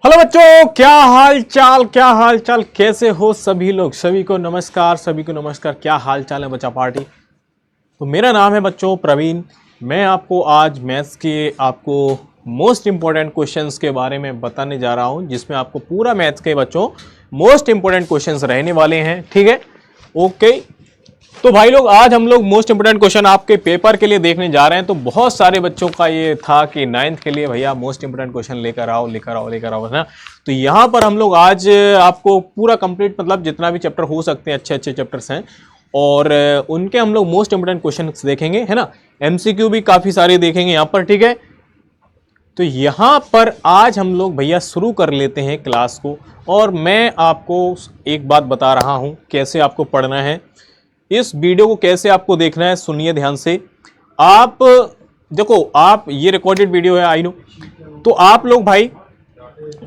Hello बच्चों, क्या हाल चाल कैसे हो सभी लोग। सभी को नमस्कार। क्या हाल चाल है बच्चा पार्टी। तो मेरा नाम है बच्चों प्रवीण। मैं आपको आज मैथ्स के आपको मोस्ट इंपॉर्टेंट क्वेश्चंस के बारे में बताने जा रहा हूं, जिसमें आपको पूरा मैथ्स के बच्चों मोस्ट इंपॉर्टेंट क्वेश्चंस रहने वाले हैं। ठीक है, ओके। तो भाई लोग, आज हम लोग मोस्ट इंपोर्टेंट क्वेश्चन आपके पेपर के लिए देखने जा रहे हैं। तो बहुत सारे बच्चों का ये था कि 9th के लिए भैया मोस्ट इंपोर्टेंट क्वेश्चन लेकर आओ है ना। तो यहाँ पर हम लोग आज आपको पूरा कंप्लीट, मतलब जितना भी चैप्टर हो सकते हैं, अच्छे चैप्टर्स हैं, और उनके हम लोग मोस्ट इंपोर्टेंट क्वेश्चन देखेंगे, है ना। MCQ भी काफी सारे देखेंगे यहाँ पर। ठीक है, तो यहाँ पर आज हम लोग भैया शुरू कर लेते हैं क्लास को। और मैं आपको एक बात बता रहा हूँ कैसे आपको पढ़ना है, इस वीडियो को कैसे आपको देखना है, सुनिए ध्यान से। आप देखो, आप ये रिकॉर्डेड वीडियो है, आई नो। तो आप लोग भाई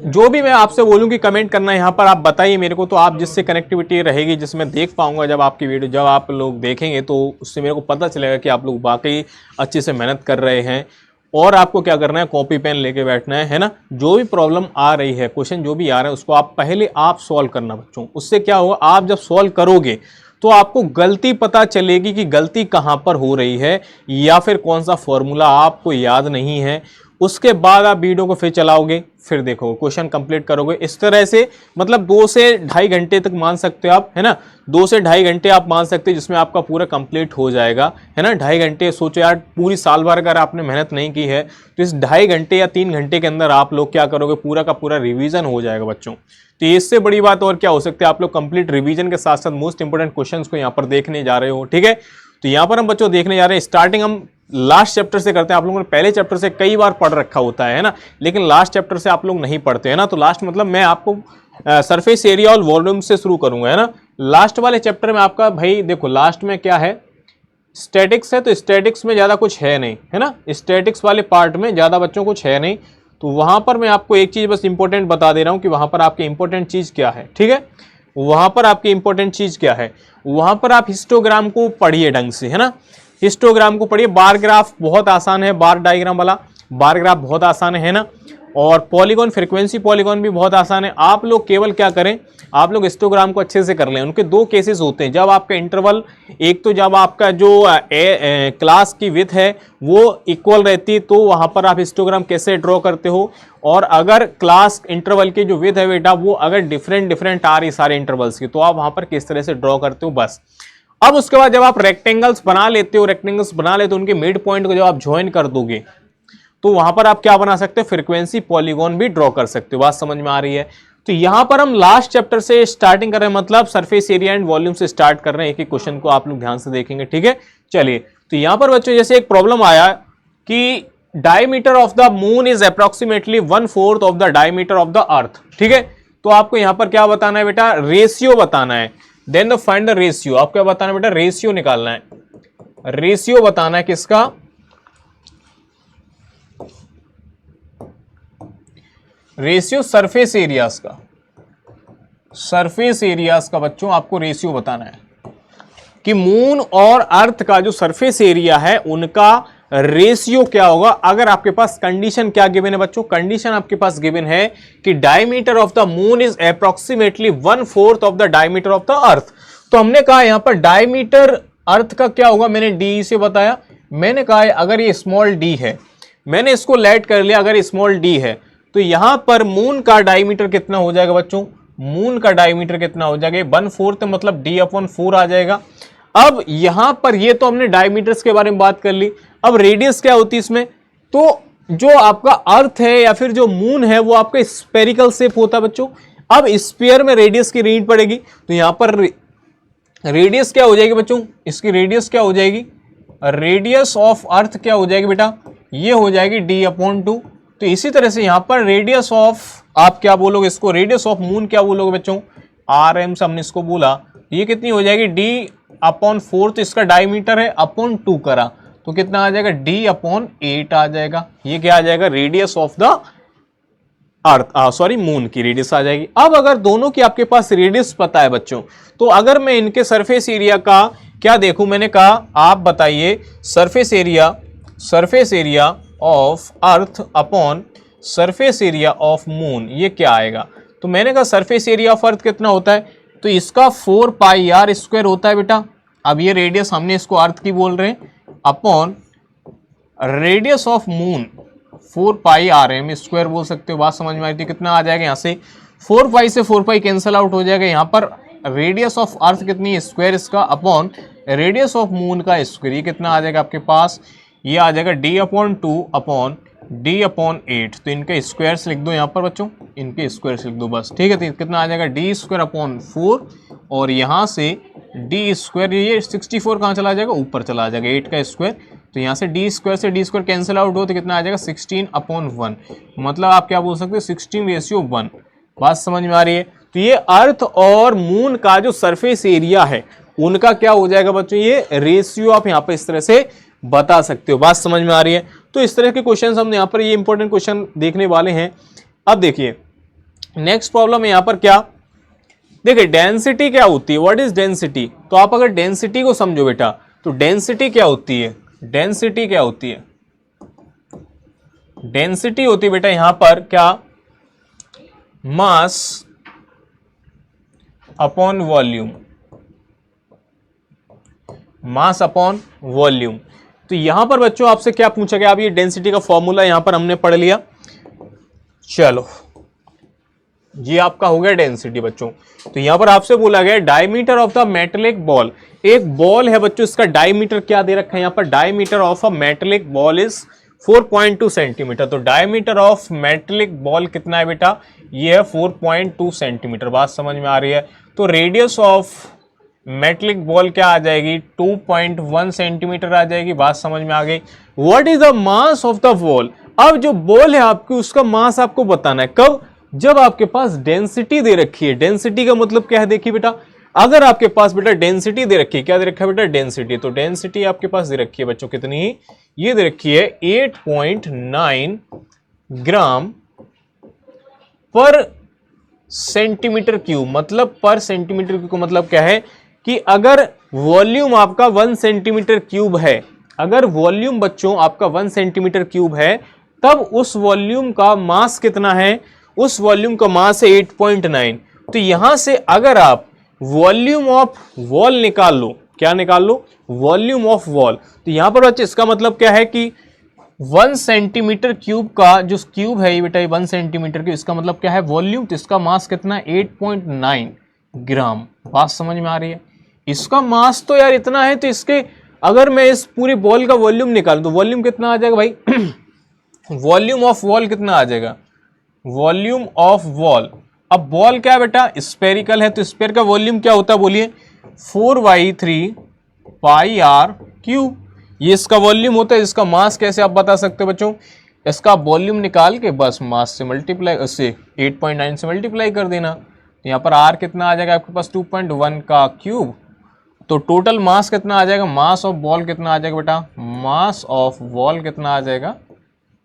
जो भी मैं आपसे बोलूं कि कमेंट करना है यहाँ पर, आप बताइए मेरे को। तो आप जिससे कनेक्टिविटी रहेगी, जिससे मैं देख पाऊंगा जब आपकी वीडियो, जब आप लोग देखेंगे, तो उससे मेरे को पता चलेगा कि आप लोग वाकई अच्छे से मेहनत कर रहे हैं। और आपको क्या करना है, कॉपी पेन लेके बैठना है ना। जो भी प्रॉब्लम आ रही है, क्वेश्चन जो भी आ रहे हैं, उसको आप पहले आप सॉल्व करना बच्चों। उससे क्या होगा, आप जब सॉल्व करोगे तो आपको गलती पता चलेगी कि गलती कहां पर हो रही है, या फिर कौन सा फॉर्मूला आपको याद नहीं है। उसके बाद आप वीडियो को फिर चलाओगे, फिर देखो क्वेश्चन कंप्लीट करोगे। इस तरह से मतलब 2 से ढाई घंटे तक मान सकते हो आप, है ना। 2 से ढाई घंटे आप मान सकते हो, जिसमें आपका पूरा कंप्लीट हो जाएगा, है ना। 2.5 घंटे, सोचो यार, पूरी साल भर अगर आपने मेहनत नहीं की है, तो इस 2.5 घंटे या 3 घंटे के अंदर आप लोग क्या करोगे, पूरा का पूरा रिवीजन हो जाएगा बच्चों। तो इससे बड़ी बात और क्या हो सकती है। आप लोग कंप्लीट रिवीजन के साथ साथ मोस्ट इंपोर्टेंट क्वेश्चंस को यहाँ पर देखने जा रहे हो। ठीक है, तो यहाँ पर हम बच्चों देखने जा रहे हैं। स्टार्टिंग हम लास्ट चैप्टर से करते हैं। आप लोगों ने पहले चैप्टर से कई बार पढ़ रखा होता है ना, लेकिन लास्ट चैप्टर से आप लोग नहीं पढ़ते हैं ना। तो लास्ट मतलब मैं आपको सरफेस एरिया और वॉल्यूम से शुरू करूंगा, है ना। लास्ट वाले चैप्टर में आपका भाई देखो, लास्ट में क्या है, स्टैटिक्स है। तो स्टैटिक्स में ज्यादा कुछ है नहीं, है ना। स्टैटिक्स वाले पार्ट में ज्यादा बच्चों कुछ है नहीं। तो वहां पर मैं आपको एक चीज बस इंपॉर्टेंट बता दे रहा हूं कि वहां पर आपकी इंपॉर्टेंट चीज क्या है। ठीक है, वहां पर आपकी इंपॉर्टेंट चीज क्या है, वहां पर आप हिस्टोग्राम को पढ़िए ढंग से, है ना। हिस्टोग्राम को पढ़िए। बार ग्राफ बहुत आसान है, बार डायग्राम वाला बार ग्राफ बहुत आसान है ना। और पॉलीगॉन, फ्रीक्वेंसी पॉलीगॉन भी बहुत आसान है। आप लोग केवल क्या करें, आप लोग हिस्टोग्राम को अच्छे से कर लें। उनके 2 केसेस होते हैं जब आपका इंटरवल, एक तो जब आपका जो क्लास की विड्थ है वो इक्वल रहती है, तो वहां पर आप हिस्टोग्राम कैसे ड्रॉ करते हो। और अगर क्लास इंटरवल की जो विड्थ है बेटा, वो अगर डिफरेंट आ रही सारे इंटरवल्स की, तो आप वहां पर किस तरह से ड्रॉ करते हो, बस। अब उसके बाद जब आप रेक्टेंगल्स बना लेते हो, उनके मिड पॉइंट को जब आप ज्वाइन कर दोगे, तो वहां पर आप क्या बना सकते हो, फ्रीक्वेंसी पॉलीगॉन भी ड्रॉ कर सकते हो। बात समझ में आ रही है। तो यहां पर हम लास्ट चैप्टर से स्टार्टिंग कर रहे हैं, मतलब सरफेस एरिया एंड वॉल्यूम से स्टार्ट कर रहे हैं। एक एक क्वेश्चन को आप लोग ध्यान से देखेंगे। ठीक है, चलिए। तो यहां पर बच्चों जैसे एक प्रॉब्लम आया कि diameter of the moon is approximately 1/4 of the diameter of the earth. ठीक है, तो आपको यहां पर क्या बताना है बेटा, रेशियो बताना है। Then the find the ratio, आपको क्या बताना है बेटा, रेशियो निकालना है। रेशियो बताना है किसका, रेशियो सरफेस एरियाज का। सरफेस एरियाज का बच्चों आपको रेशियो बताना है कि मून और अर्थ का जो सरफेस एरिया है, उनका रेशियो क्या होगा। अगर आपके पास कंडीशन क्या गिवन है बच्चों, कंडीशन आपके पास गिवन है कि diameter of the moon is approximately 1/4 of the diameter of the earth. तो हमने कहा यहां पर डायमीटर अर्थ का क्या होगा, मैंने डी से बताया। मैंने कहा अगर ये स्मॉल डी है, मैंने इसको लेट कर लिया, अगर स्मॉल डी है, तो यहां पर मून का डायमीटर कितना हो जाएगा बच्चों, मून का डायमीटर कितना हो जाएगा, 1/4 मतलब d/4 आ जाएगा। अब यहां पर ये तो हमने डायमीटर्स के बारे में बात कर ली। अब रेडियस क्या होती है इसमें, तो जो आपका अर्थ है या फिर जो मून है, वो आपका स्पेरिकल शेप होता है बच्चों। अब स्फीयर में रेडियस की नीड पड़ेगी, तो यहां पर रेडियस क्या हो जाएगी बच्चों, इसकी रेडियस क्या हो जाएगी, रेडियस ऑफ अर्थ क्या हो जाएगी बेटा, ये हो जाएगी d/2। तो इसी तरह से यहां पर रेडियस ऑफ, आप क्या बोलोगे इसको, रेडियस ऑफ मून क्या बोलोगे बच्चों, rm से हमने इसको बोला, ये कितनी हो जाएगी, d/4। तो इसका डायमीटर है अपॉन 2 करा, तो कितना आ जाएगा, d/8 आ जाएगा। ये क्या आ जाएगा, radius of the earth, sorry moon की रेडियस आ जाएगी। अब अगर दोनों की आपके पास रेडियस पता है बच्चों, तो अगर मैं इनके सरफेस एरिया का क्या देखूं, मैंने कहा आप बताइए surface area of earth upon surface area of moon ये क्या आएगा? तो मैंने कहा सरफेस एरिया ऑफ अर्थ कितना होता है, तो इसका 4 पाई आर स्क्वायर होता है बेटा। अब ये रेडियस हमने इसको अर्थ की बोल रहे हैं, upon radius of moon 4 pi r m square बोल सकते हो। बात समझ में आई थी? कितना आ जाएगा यहाँ से 4 पाई से 4 पाई कैंसिल आउट हो जाएगा। यहाँ पर रेडियस ऑफ अर्थ कितनी है स्क्वायर इसका, अपॉन रेडियस ऑफ मून का स्क्वायर, ये कितना आ जाएगा आपके पास, ये आ जाएगा d/2 अपॉन d/8। तो इनके स्क्वायर्स लिख दो यहाँ पर बच्चों, इनके स्क्वायर्स लिख दो बस, ठीक है। तो कितना आ जाएगा d²/4 और यहाँ से d², ये 64 कहाँ चला जाएगा, ऊपर चला जाएगा 8 का स्क्वायर। तो यहाँ से d² से d² कैंसिल आउट हो तो कितना आ जाएगा 16/1, मतलब आप क्या बोल सकते हो 16:1। बात समझ में आ रही है? तो ये अर्थ और मून का जो सरफेस एरिया है उनका क्या हो जाएगा बच्चों, ये रेशियो आप यहाँ पर इस तरह से बता सकते हो। बात समझ में आ रही है? तो इस तरह के क्वेश्चन हम यहाँ पर ये इंपॉर्टेंट क्वेश्चन देखने वाले हैं। अब देखिए नेक्स्ट प्रॉब्लम है यहाँ पर क्या, देखिए डेंसिटी क्या होती है, व्हाट इज डेंसिटी। तो आप अगर डेंसिटी को समझो बेटा, तो डेंसिटी क्या होती है, डेंसिटी क्या होती है, डेंसिटी होती है बेटा यहां पर क्या, mass upon volume, mass upon volume. तो यहां पर बच्चों आपसे क्या पूछा गया, अब ये डेंसिटी का फॉर्मूला यहां पर हमने पढ़ लिया। चलो ये आपका हो गया डेंसिटी बच्चों। तो यहां पर आपसे बोला गया diameter of the metallic ball, एक बॉल है बच्चों, इसका डायमीटर क्या दे रखा है यहां पर, diameter of a metallic ball is 4.2 centimetre. तो डायमीटर ऑफ मेटेलिक बॉल कितना है बेटा, ये है 4.2 सेंटीमीटर। बात समझ में आ रही है? तो रेडियस ऑफ मेटेलिक बॉल क्या आ जाएगी, 2.1 सेंटीमीटर आ जाएगी। बात समझ में आ गई? What is the mass of the ball, अब जो बॉल है आपकी उसका मास आपको बताना है, कब, जब आपके पास डेंसिटी दे रखी है। डेंसिटी का मतलब क्या है, देखिए बेटा, अगर आपके पास बेटा डेंसिटी दे रखी है, क्या दे रखा है बेटा, डेंसिटी। तो डेंसिटी आपके पास दे रखी है बच्चों कितनी, ये दे रखी है 8.9 ग्राम पर सेंटीमीटर क्यूब। मतलब पर सेंटीमीटर क्यूब मतलब क्या है कि अगर वॉल्यूम आपका 1 सेंटीमीटर क्यूब है, अगर वॉल्यूम बच्चों आपका 1 सेंटीमीटर क्यूब है, तब उस वॉल्यूम का मास कितना है, उस वॉल्यूम का मास है 8.9। तो यहां से अगर आप वॉल्यूम ऑफ वॉल निकाल लो, क्या निकाल लो, वॉल्यूम ऑफ वॉल। तो यहां पर बच्चे इसका मतलब क्या है कि 1 सेंटीमीटर क्यूब का जो क्यूब है ये बेटा 1 सेंटीमीटर क्यूब, इसका मतलब क्या है वॉल्यूम। तो इसका मास कितना है 8.9 ग्राम। बात समझ में आ रही है? इसका मास तो यार इतना है, तो इसके अगर मैं इस पूरे बॉल का वॉल्यूम निकालूं तो वॉल्यूम कितना आ जाएगा भाई वॉल्यूम ऑफ वॉल कितना आ जाएगा, वॉल्यूम ऑफ वॉल। अब बॉल क्या है बेटा, स्फेरिकल है, तो स्फेयर का वॉल्यूम क्या होता है बोलिए, 4/3 पाई आर क्यूब, ये इसका वॉल्यूम होता है। इसका मास कैसे आप बता सकते हो बच्चों, इसका वॉल्यूम निकाल के बस मास से मल्टीप्लाई, उससे 8.9 से मल्टीप्लाई कर देना। तो यहाँ पर आर कितना आ जाएगा आपके पास 2.1 का क्यूब। तो टोटल मास कितना आ जाएगा, मास ऑफ बॉल कितना आ जाएगा बेटा, मास ऑफ बॉल कितना आ जाएगा,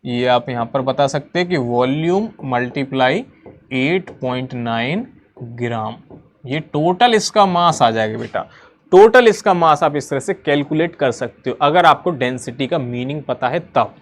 ये आप यहाँ पर बता सकते हैं कि वॉल्यूम मल्टीप्लाई 8.9 ग्राम, ये टोटल इसका मास आ जाएगा बेटा। टोटल इसका मास आप इस तरह से कैलकुलेट कर सकते हो अगर आपको डेंसिटी का मीनिंग पता है तब,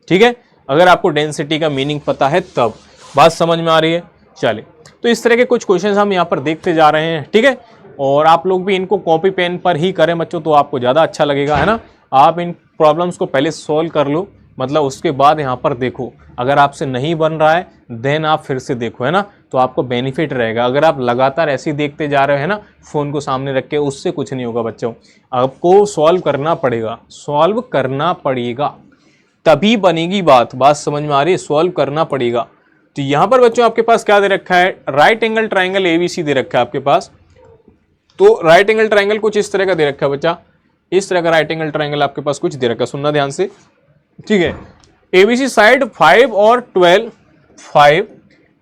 ठीक है, अगर आपको डेंसिटी का मीनिंग पता है तब। बात समझ में आ रही है? चलिए, तो इस तरह के कुछ क्वेश्चंस हम यहाँ पर देखते जा रहे हैं, ठीक है। और आप लोग भी इनको कॉपी पेन पर ही करें बच्चों, तो आपको ज़्यादा अच्छा लगेगा, है ना। आप इन प्रॉब्लम्स को पहले सॉल्व कर लो, मतलब उसके बाद यहाँ पर देखो, अगर आपसे नहीं बन रहा है देन आप फिर से देखो, है ना, तो आपको बेनिफिट रहेगा। अगर आप लगातार ऐसे ही देखते जा रहे हो, है ना, फ़ोन को सामने रख के, उससे कुछ नहीं होगा बच्चों। आपको सॉल्व करना पड़ेगा, सॉल्व करना पड़ेगा, तभी बनेगी बात। बात समझ में आ रही है? सॉल्व करना पड़ेगा। तो यहाँ पर बच्चों आपके पास क्या दे रखा है, राइट एंगल ट्राइंगल ABC दे रखा है आपके पास। तो राइट एंगल ट्राइंगल कुछ इस तरह का दे रखा है बच्चा, इस तरह का राइट एंगल ट्राइंगल आपके पास कुछ दे रखा है, सुनना ध्यान से, ठीक है। ABC साइड 5 और 12, 5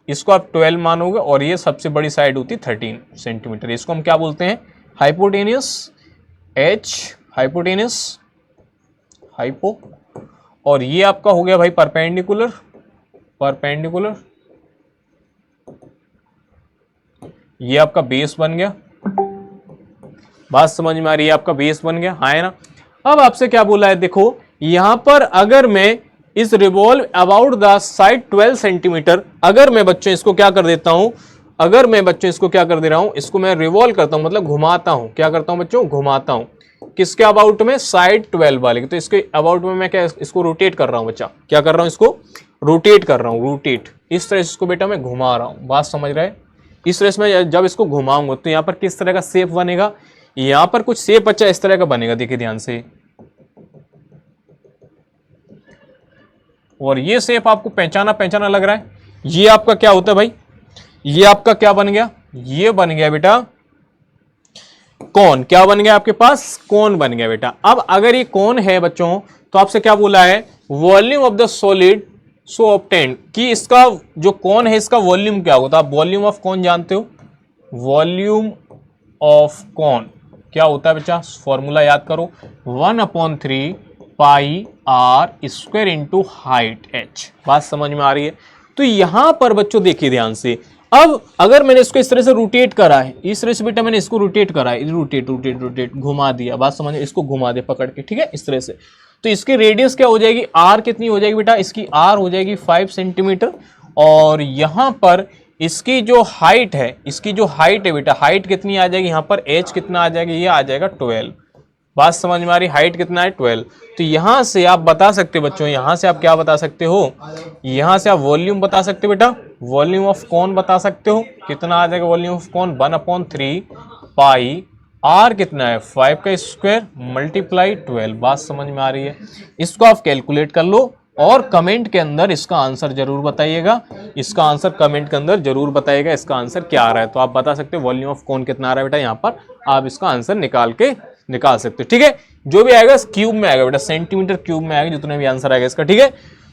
इसको आप 12 मानोगे, और ये सबसे बड़ी साइड होती है 13 सेंटीमीटर, इसको हम क्या बोलते हैं, हाइपोटेनियस, H हाइपोटेनियस, हाइपो। और ये आपका हो गया भाई परपेंडिकुलर, परपेंडिकुलर, ये आपका बेस बन गया। बात समझ में आ रही है? आपका बेस बन गया, हाँ है ना। अब आपसे क्या बोला है, देखो यहां पर अगर मैं is revolve about the side 12 centimetre. अगर मैं बच्चों इसको क्या कर देता हूं, अगर मैं बच्चों इसको क्या कर दे रहा हूं, इसको मैं रिवॉल्व करता हूं, मतलब घुमाता हूं। क्या करता हूं बच्चों, घुमाता हूं। किसके अबाउट में, साइड 12 वाले। तो इसके अबाउट में मैं क्या इसको रोटेट कर रहा हूं बच्चा, क्या कर रहा हूं, इसको रोटेट कर रहा हूं, रोटेट। इस तरह से इसको बेटा मैं घुमा रहा हूं, बात समझ रहे हैं। इस तरह से मैं जब इसको घुमाऊंगा तो यहाँ पर किस तरह का शेप बनेगा, यहाँ पर कुछ शेप बच्चा इस तरह का बनेगा, देखिए ध्यान से। और ये शेप आपको पहचाना पहचाना लग रहा है। ये आपका क्या होता है भाई, ये आपका क्या बन गया, ये बन गया बेटा कौन। क्या बन गया आपके पास, कौन बन गया बेटा। अब अगर ये कौन है बच्चों, तो आपसे क्या बोला है, volume of the solid so obtained, कि इसका जो कौन है इसका वॉल्यूम क्या होता है। आप वॉल्यूम ऑफ कौन जानते हो, वॉल्यूम ऑफ कौन क्या होता है बच्चा, फॉर्मूला याद करो, 1/3 pi are square into height h। बात समझ में आ रही है। तो यहां पर बच्चों देखिए ध्यान से, अब अगर मैंने इसको इस तरह से रोटेट करा है, इस तरह से बेटा मैंने इसको रोटेट करा है, रोटेट रोटेट रोटेट घुमा दिया, बात समझ, इसको घुमा दे पकड़ के, ठीक है, इस तरह से। तो इसकी रेडियस क्या हो जाएगी, आर कितनी हो जाएगी बेटा, इसकी आर हो जाएगी 5 सेंटीमीटर। और यहां पर इसकी जो हाइट है, इसकी जो हाइट है बेटा, हाइट कितनी आ जाएगी, यहां पर एच कितना आ जाएगा, ये आ जाएगा 12। बात समझ में आ रही, हाइट कितना है 12। तो यहां से आप बता सकते हो बच्चों, यहां से आप क्या बता सकते हो, यहां से आप वॉल्यूम बता सकते हो बेटा, वॉल्यूम ऑफ कौन बता सकते हो, कितना आ जाएगा वॉल्यूम ऑफ कौन, 1/3 पाई आर कितना है 5 का स्क्वायर मल्टीप्लाई 12। बात समझ में आ रही है। इसको आप कैलकुलेट कर लो और कमेंट के अंदर इसका आंसर जरूर बताइएगा, इसका आंसर कमेंट के अंदर जरूर बताइएगा, इसका आंसर क्या आ रहा है। तो आप बता सकते हो वॉल्यूम ऑफ कौन कितना आ रहा है बेटा, यहाँ पर आप इसका आंसर निकाल सकते हो, ठीक है। जो भी आएगा क्यूब में आएगा बेटा, सेंटीमीटर क्यूब में आएगा, जितने भी आंसर आएगा इसका, ठीक है।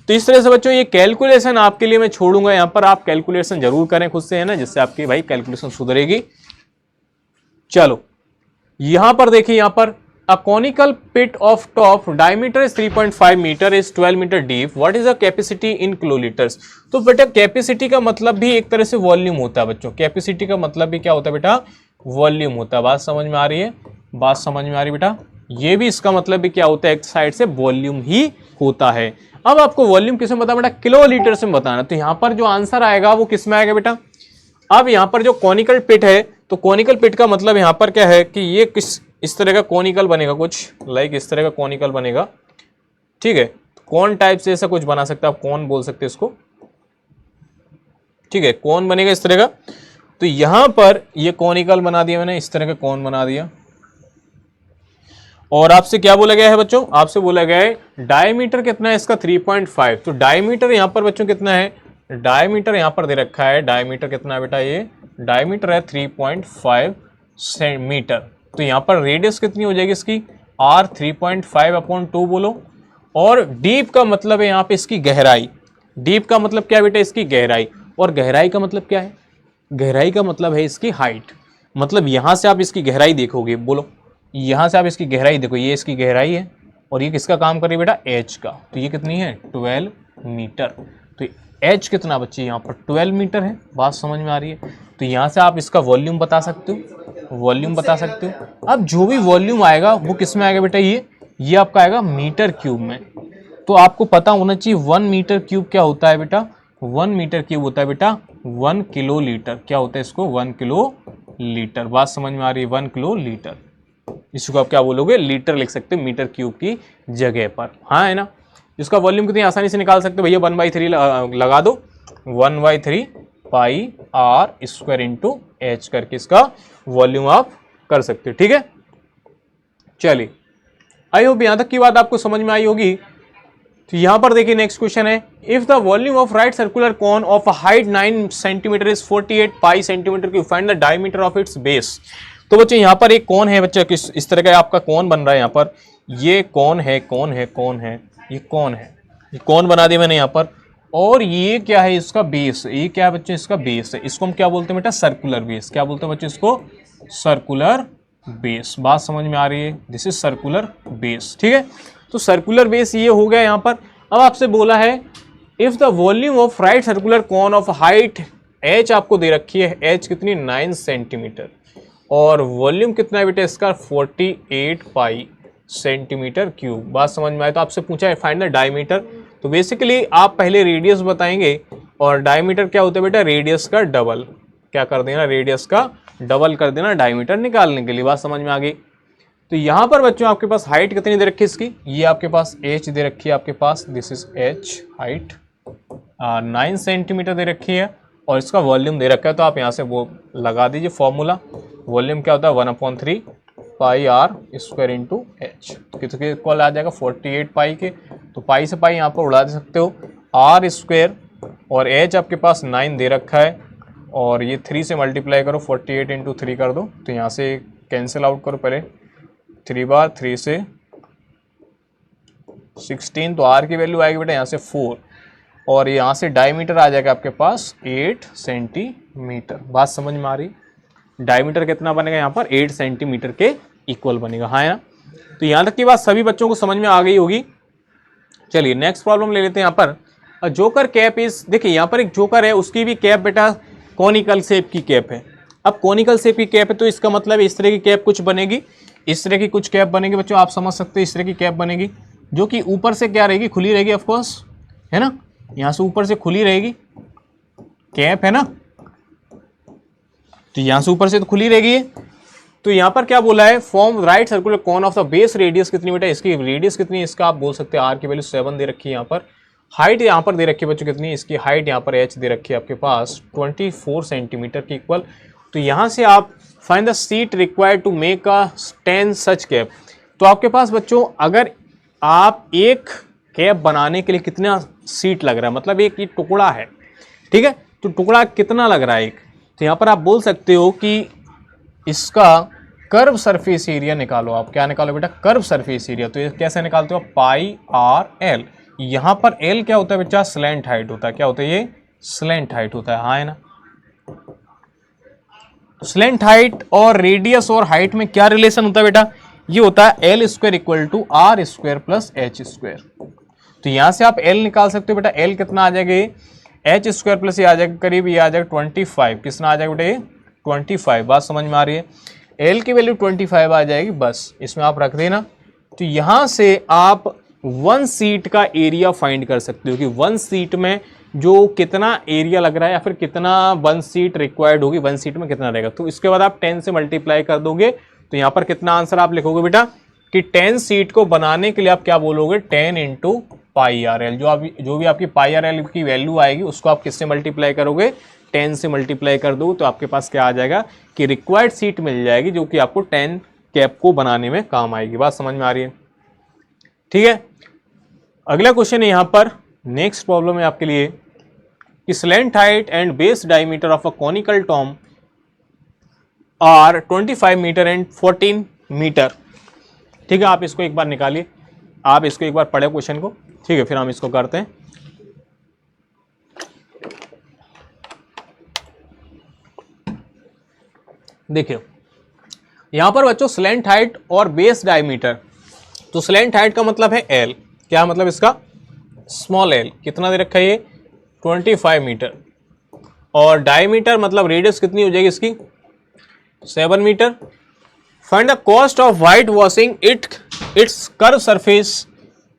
तो इस तरह से बच्चों ये कैलकुलेशन आपके लिए मैं छोड़ूंगा, यहाँ पर आप कैलकुलेशन जरूर करें खुद से, है ना, जिससे आपकी भाई कैलकुलेशन सुधरेगी। चलो यहां पर देखिए, यहां पर a conical pit of top diameter is 3.5 meter is 12 meter deep, what is the capacity in kiloliters। तो बेटा कैपेसिटी का मतलब भी एक तरह से वॉल्यूम होता है बच्चों, कैपेसिटी का मतलब भी क्या होता है बेटा, वॉल्यूम होता है। बात समझ में आ रही है, बात समझ में आ रही है बेटा, ये भी इसका मतलब भी क्या होता है, एक साइड से वॉल्यूम ही होता है। अब आपको वॉल्यूम किस में बताना बेटा, किलोलीटर से बताना। तो यहाँ पर जो आंसर आएगा वो किस में आएगा बेटा, अब यहाँ पर जो कॉनिकल पिट है, तो कॉनिकल पिट का मतलब यहाँ पर क्या है कि ये किस इस तरह का कॉनिकल बनेगा, कुछ लाइक इस तरह का कॉनिकल बनेगा, ठीक है। कौन टाइप से ऐसा कुछ बना सकते हैं आप, कौन बोल सकते हैं इसको, ठीक है, कौन बनेगा इस तरह का। तो यहां पर ये कॉनिकल बना दिया मैंने, इस तरह का कौन बना दिया। और आपसे क्या बोला गया है बच्चों, आपसे बोला गया है डायमीटर कितना है इसका 3.5। तो डायमीटर यहां पर बच्चों कितना है, डायमीटर यहां पर दे रखा है, डायमीटर कितना है बेटा, ये डायमीटर है 3.5 सेंटीमीटर। तो यहाँ पर रेडियस कितनी हो जाएगी इसकी, r 3.5/2 बोलो। और डीप का मतलब है यहाँ पे इसकी गहराई, डीप का मतलब क्या है बेटा, इसकी गहराई। और गहराई का मतलब क्या है, गहराई का मतलब है इसकी हाइट। मतलब यहाँ से आप इसकी गहराई देखोगे, बोलो यहाँ से आप इसकी गहराई देखो, ये इसकी गहराई है और ये किसका काम कर रही है बेटा, h का। तो ये कितनी है 12 मीटर। तो h कितना बच्चे यहाँ पर 12 मीटर है, बात समझ में आ रही है। तो यहाँ से आप इसका वॉल्यूम बता सकते हो, वॉल्यूम बता सकते हो। अब जो भी वॉल्यूम आएगा वो किस में आएगा बेटा, ये आपका आएगा मीटर क्यूब में। तो आपको पता होना चाहिए 1 मीटर क्यूब क्या होता है बेटा, 1 मीटर क्यूब होता है बेटा 1 किलो लीटर। क्या होता है इसको, 1 किलो लीटर। बात समझ में आ रही है, 1 किलो लीटर। इसको आप क्या बोलोगे, लीटर लिख सकते हो मीटर क्यूब की जगह पर, हाँ है ना। इसका वॉल्यूम कितनी आसानी से निकाल सकते हो भैया, 1/3 लगा दो, 1/3 pi are square into H करके इसका वॉल्यूम आप कर सकते हो, ठीक है। चलिए आई होप यहां तक की बात आपको समझ में आई होगी। तो यहां पर देखिए नेक्स्ट क्वेश्चन है, if the volume of right circular cone of height 9 centimetre is 48 pi centimetre cube, find the diameter of its base. तो बच्चे यहाँ पर एक कौन है बच्चे, इस तरह का आपका कौन बन रहा है यहाँ पर, ये कौन है, कौन है, कौन है, ये कौन है, ये कौन बना दिया मैंने यहाँ पर। और ये क्या है, इसका बेस, ये क्या है बच्चे, इसका बेस है। इसको हम क्या बोलते हैं बेटा, सर्कुलर बेस। क्या बोलते हैं बच्चे इसको, सर्कुलर बेस। बात समझ में आ रही है, दिस इज सर्कुलर बेस, ठीक है। तो सर्कुलर बेस ये हो गया यहाँ पर। अब आपसे बोला है if the volume of right circular cone of height h आपको दे रखी है, h कितनी 9 सेंटीमीटर, और वॉल्यूम कितना है बेटा इसका 48 पाई सेंटीमीटर क्यूब। बात समझ में आए। तो आपसे पूछा है फाइंड द डायमीटर। तो बेसिकली आप पहले रेडियस बताएंगे और डायमीटर क्या होता है बेटा, रेडियस का डबल, क्या कर देना, रेडियस का डबल कर देना डायमीटर निकालने के लिए। बात समझ में आ गई। तो यहाँ पर बच्चों आपके पास हाइट कितनी दे रखी है इसकी, ये आपके पास h दे रखी है आपके पास, this is h height 9 centimetre दे रखी है और इसका वॉल्यूम दे रखा है। तो आप यहाँ से वो लगा दीजिए फॉर्मूला, वॉल्यूम क्या होता है 1/3 pi are square into H, किसके इक्वल आ जाएगा 48 पाई के। तो पाई से पाई यहाँ पर उड़ा दे सकते हो, आर स्क्वायर और एच आपके पास 9 दे रखा है और ये 3 से मल्टीप्लाई करो, 48 इंटू 3 कर दो, तो यहाँ से कैंसिल आउट करो पहले, 3 बार 3 से 16, तो आर की वैल्यू आएगी बेटा यहाँ से 4 और यहाँ से डायमीटर आ जाएगा आपके पास 8 सेंटीमीटर। बात समझ में आ रही, डायमीटर कितना बनेगा यहाँ पर 8 सेंटीमीटर के इक्वल बनेगा, हाँ है ना। तो यहाँ तक की बात सभी बच्चों को समझ में आ गई होगी। चलिए नेक्स्ट प्रॉब्लम ले लेते हैं। यहाँ पर जोकर कैप इज, देखिए यहाँ पर एक जोकर है, उसकी भी कैप बेटा कॉनिकल शेप की कैप है। अब कॉनिकल शेप की कैप है तो इसका मतलब इस तरह की कैप कुछ बनेगी, इस तरह की कुछ कैप बनेगी बच्चों, आप समझ सकते हैं इस तरह की कैप बनेगी जो कि ऊपर से क्या रहेगी, खुली रहेगी ऑफकोर्स, है ना, यहाँ से ऊपर से खुली रहेगी कैप, है ना, तो यहाँ से ऊपर से तो खुली रहेगी। तो यहाँ पर क्या बोला है, form right circular cone of the base, radius कितनी बेटा, इसकी रेडियस कितनी है, इसका आप बोल सकते हैं आर की वैल्यू 7 दे रखी है। यहाँ पर हाइट यहाँ पर दे रखी है बच्चों कितनी, इसकी हाइट यहाँ पर h दे रखी है आपके पास 24 सेंटीमीटर की इक्वल। तो यहाँ से आप find the sheet required to make a 10 such cap. तो आपके पास बच्चों अगर आप एक कैप बनाने के लिए कितना सीट लग रहा है, मतलब एक ये टुकड़ा है, ठीक है, तो टुकड़ा कितना लग रहा है एक, तो यहाँ पर आप बोल सकते हो कि इसका कर्व सरफेस एरिया निकालो। आप क्या निकालो बेटा, कर्व सरफेस एरिया। तो ये कैसे निकालते हो, पाई आर एल। यहाँ पर एल क्या होता है बच्चा, स्लैंट हाइट होता है, क्या होता है ये, स्लैंट हाइट होता है, हाँ है ना। स्लैंट हाइट और रेडियस और हाइट में क्या रिलेशन होता है बेटा, ये होता है l square equal to r square plus h square. तो यहां से आप एल निकाल सकते हो बेटा, एल कितना आ जाएगा, एच स्क्वायर प्लस ये आ जाएगा करीब, ये आ जाएगा 25, कितना आ जाएगा बेटा ये 25। बात समझ में आ रही है, एल की वैल्यू 25 आ जाएगी, बस इसमें आप रख देना। तो यहां से आप 1 सीट का एरिया फाइंड कर सकते हो कि 1 सीट में जो कितना एरिया लग रहा है या फिर कितना 1 सीट रिक्वायर्ड होगी, 1 सीट में कितना रहेगा। तो इसके बाद आप 10 से मल्टीप्लाई कर दोगे, तो यहाँ पर कितना आंसर आप लिखोगे बेटा कि 10 सीट को बनाने के लिए आप क्या बोलोगे, 10 इंटू पाई आर एल। जो भी आपकी पाई आर एल की वैल्यू आएगी उसको आप किससे मल्टीप्लाई करोगे, 10 से मल्टीप्लाई कर दो, तो आपके पास क्या आ जाएगा कि रिक्वायर्ड सीट मिल जाएगी जो कि आपको 10 कैप को बनाने में काम आएगी। बात समझ में आ रही है, ठीक है। अगला क्वेश्चन है यहाँ पर, नेक्स्ट प्रॉब्लम है आपके लिए कि slant height and base diameter of a conical tomb are 25 meter and 14 meter, ठीक है। आप इसको एक बार निकालिए, आप इसको एक बार पढ़े क्वेश्चन को, ठीक है, फिर हम इसको करते हैं। देखिए यहां पर बच्चों स्लैंट हाइट और बेस डायमीटर, तो स्लैंट हाइट का मतलब है एल, क्या मतलब इसका, स्मॉल एल, कितना दे रखा है ये 25 मीटर, और डायमीटर मतलब रेडियस कितनी हो जाएगी इसकी 7 meter. Find the cost of white washing its curve surface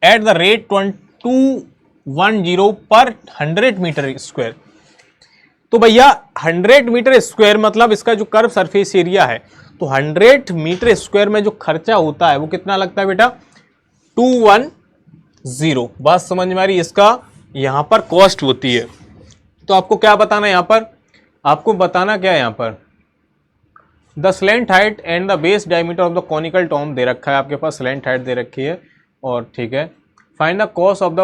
at the rate 210 per 100 metre square. तो भैया 100 मीटर स्क्वायर मतलब इसका जो कर्व सरफेस एरिया है, तो 100 मीटर स्क्वायर में जो खर्चा होता है वो कितना लगता है बेटा 210। बात समझ में आ रही, इसका यहां पर कॉस्ट होती है। तो आपको क्या बताना है, यहां पर आपको बताना क्या है, यहां पर the slant height and the base diameter of the conical tomb दे रखा है, आपके पास स्लैंट हाइट दे रखी है, और ठीक है find the cost of the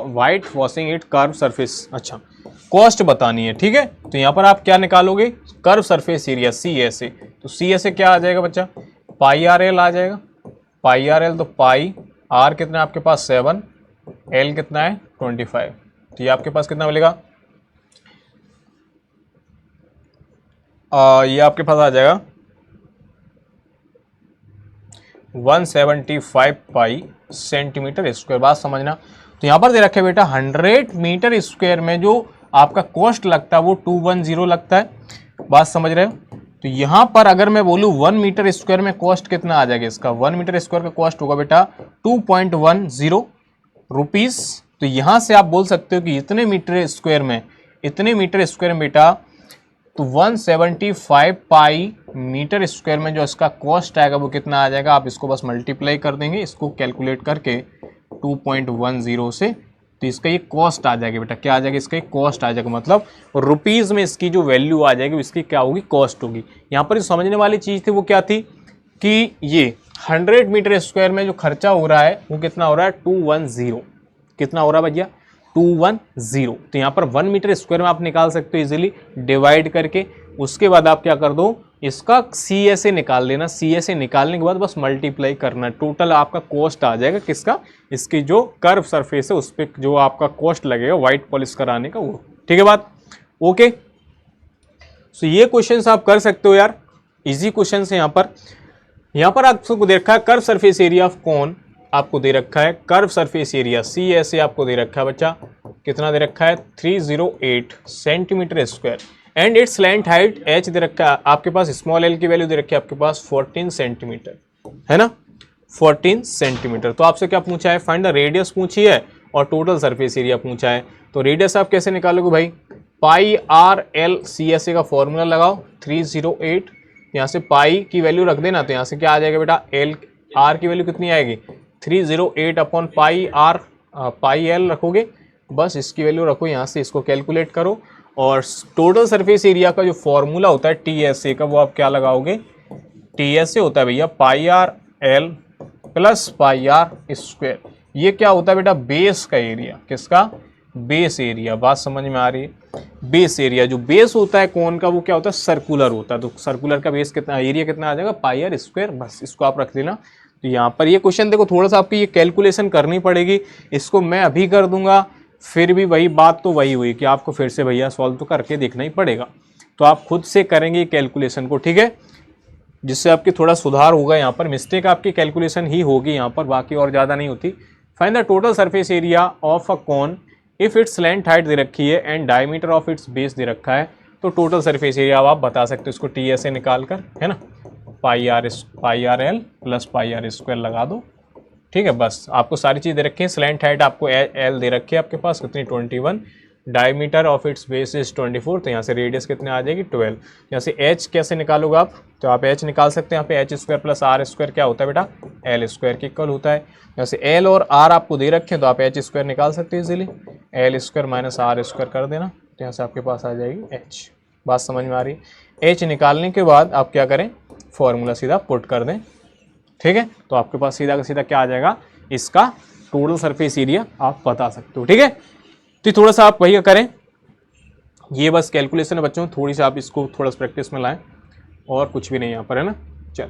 white washing it curve surface, अच्छा कॉस्ट बतानी है, ठीक है। तो यहाँ पर आप क्या निकालोगे, कर्व सरफेस एरिया सी ए से, तो सी ए से क्या आ जाएगा बच्चा पाई आर एल आ जाएगा, पाई आर एल, तो पाई आर कितना है आपके पास 7, एल कितना है 25, तो ये आपके पास कितना मिलेगा, ये आपके पास आ जाएगा 175 पाई सेंटीमीटर स्क्वायर। बात समझना, तो यहाँ पर दे रखे बेटा 100 मीटर स्क्वायर में जो आपका कॉस्ट लगता है वो 210 लगता है। बात समझ रहे हो, तो यहाँ पर अगर मैं बोलूँ 1 मीटर स्क्वायर में कॉस्ट कितना आ जाएगा इसका, 1 मीटर स्क्वायर का कॉस्ट होगा बेटा 2.10 रुपीज़, तो यहाँ से आप बोल सकते हो कि इतने मीटर स्क्वायर में बेटा, तो 175 पाई मीटर स्क्वायर में जो इसका कॉस्ट आएगा वो कितना आ जाएगा, आप इसको बस मल्टीप्लाई कर देंगे इसको कैलकुलेट करके 2.10 से, तो इसका ये कॉस्ट आ जाएगा बेटा, क्या आ जाएगा, इसका कॉस्ट आ जाएगा, मतलब रुपीज़ में इसकी जो वैल्यू आ जाएगी इसकी क्या होगी, कॉस्ट होगी। यहाँ पर जो समझने वाली चीज़ थी वो क्या थी कि ये 100 मीटर स्क्वायर में जो खर्चा हो रहा है वो कितना हो रहा है, 210, कितना हो रहा है भैया, 210। तो यहाँ पर 1 मीटर स्क्वायर में आप निकाल सकते हो इजीली डिवाइड करके। उसके बाद आप क्या कर दो, इसका CSA निकाल लेना, CSA निकालने के बाद बस मल्टीप्लाई करना, टोटल आपका कॉस्ट आ जाएगा किसका, इसकी जो कर्व सरफेस है उस पर जो आपका कॉस्ट लगेगा व्हाइट पॉलिश कराने का वो। ठीक है बात, ओके। सो ये क्वेश्चन आप कर सकते हो यार, इजी क्वेश्चन है। यहाँ पर आपको दे रखा है कर्व सरफेस एरिया ऑफ कौन, आपको दे रखा है कर्व सरफेस एरिया CSA आपको दे रखा है बच्चा, कितना दे रखा है, 308 centimetre square, and it's length height h दे रखा है आपके पास, स्मॉल l की वैल्यू दे रखी है आपके पास 14 सेंटीमीटर, है ना, 14 सेंटीमीटर। तो आपसे क्या पूछा है, फाइंड द रेडियस पूछी है और टोटल सरफेस एरिया पूछा है। तो रेडियस आप कैसे निकालोगे भाई, पाई आर एल CSA का फॉर्मूला लगाओ, 308, यहाँ से पाई की वैल्यू रख देना, तो यहाँ से क्या आ जाएगा बेटा, एल आर की वैल्यू कितनी आएगी, 308 अपॉन पाई एल रखोगे, बस इसकी वैल्यू रखो, यहाँ से इसको कैलकुलेट करो, और टोटल सरफेस एरिया का जो फॉर्मूला होता है TSA का वो आप क्या लगाओगे, TSA होता है भैया pi R L plus pi are square. ये क्या होता है बेटा, बेस का एरिया, किसका, बेस एरिया, बात समझ में आ रही है। बेस एरिया जो बेस होता है कोन का वो क्या होता है, सर्कुलर होता है, तो सर्कुलर का बेस कितना, एरिया कितना आ जाएगा, पाई आर स्क्वायर, बस इसको आप रख देना। तो यहाँ पर ये क्वेश्चन देखो थोड़ा सा आपकी ये कैलकुलेशन करनी पड़ेगी, इसको मैं अभी कर दूंगा, फिर भी वही बात तो वही हुई कि आपको फिर से भैया सॉल्व तो करके देखना ही पड़ेगा, तो आप खुद से करेंगे कैलकुलेशन को, ठीक है, जिससे आपकी थोड़ा सुधार होगा। यहाँ पर मिस्टेक आपकी कैलकुलेशन ही होगी यहाँ पर, बाकी और ज़्यादा नहीं होती। Find the total surface area of a cone if its length height दे रखी है and diameter of its base दे रखा है, तो टोटल सरफेस एरिया आप बता सकते हो इसको TSA निकाल कर, है ना, pi R L plus pi are square लगा दो, ठीक है। बस आपको सारी चीज़ दे रखी है, स्लैंट हाइट आपको एल दे रखी है आपके पास कितनी, 21, diameter of its base is 24, तो यहाँ से रेडियस कितने आ जाएगी, 12। यहाँ से h कैसे निकालोगे आप, तो आप h निकाल सकते हैं, यहाँ पे h square plus r square क्या होता है बेटा, l स्क्वायर के इक्वल होता है। यहाँ से l और r आपको दे रखे हैं तो आप h स्क्वायर निकाल सकते हैं easily, l square minus R square कर देना, तो यहाँ से आपके पास आ जाएगी h। बात समझ में आ रही है। h निकालने के बाद आप क्या करें, फॉर्मूला सीधा पुट कर दें, ठीक है, तो आपके पास सीधा का सीधा क्या आ जाएगा, इसका टोटल सरफेस एरिया आप बता सकते हो, ठीक है। तो थोड़ा सा आप वही करें, ये बस कैलकुलेशन है बच्चों, थोड़ी सी आप इसको थोड़ा सा प्रैक्टिस में लाएं, और कुछ भी नहीं यहाँ पर, है ना। चल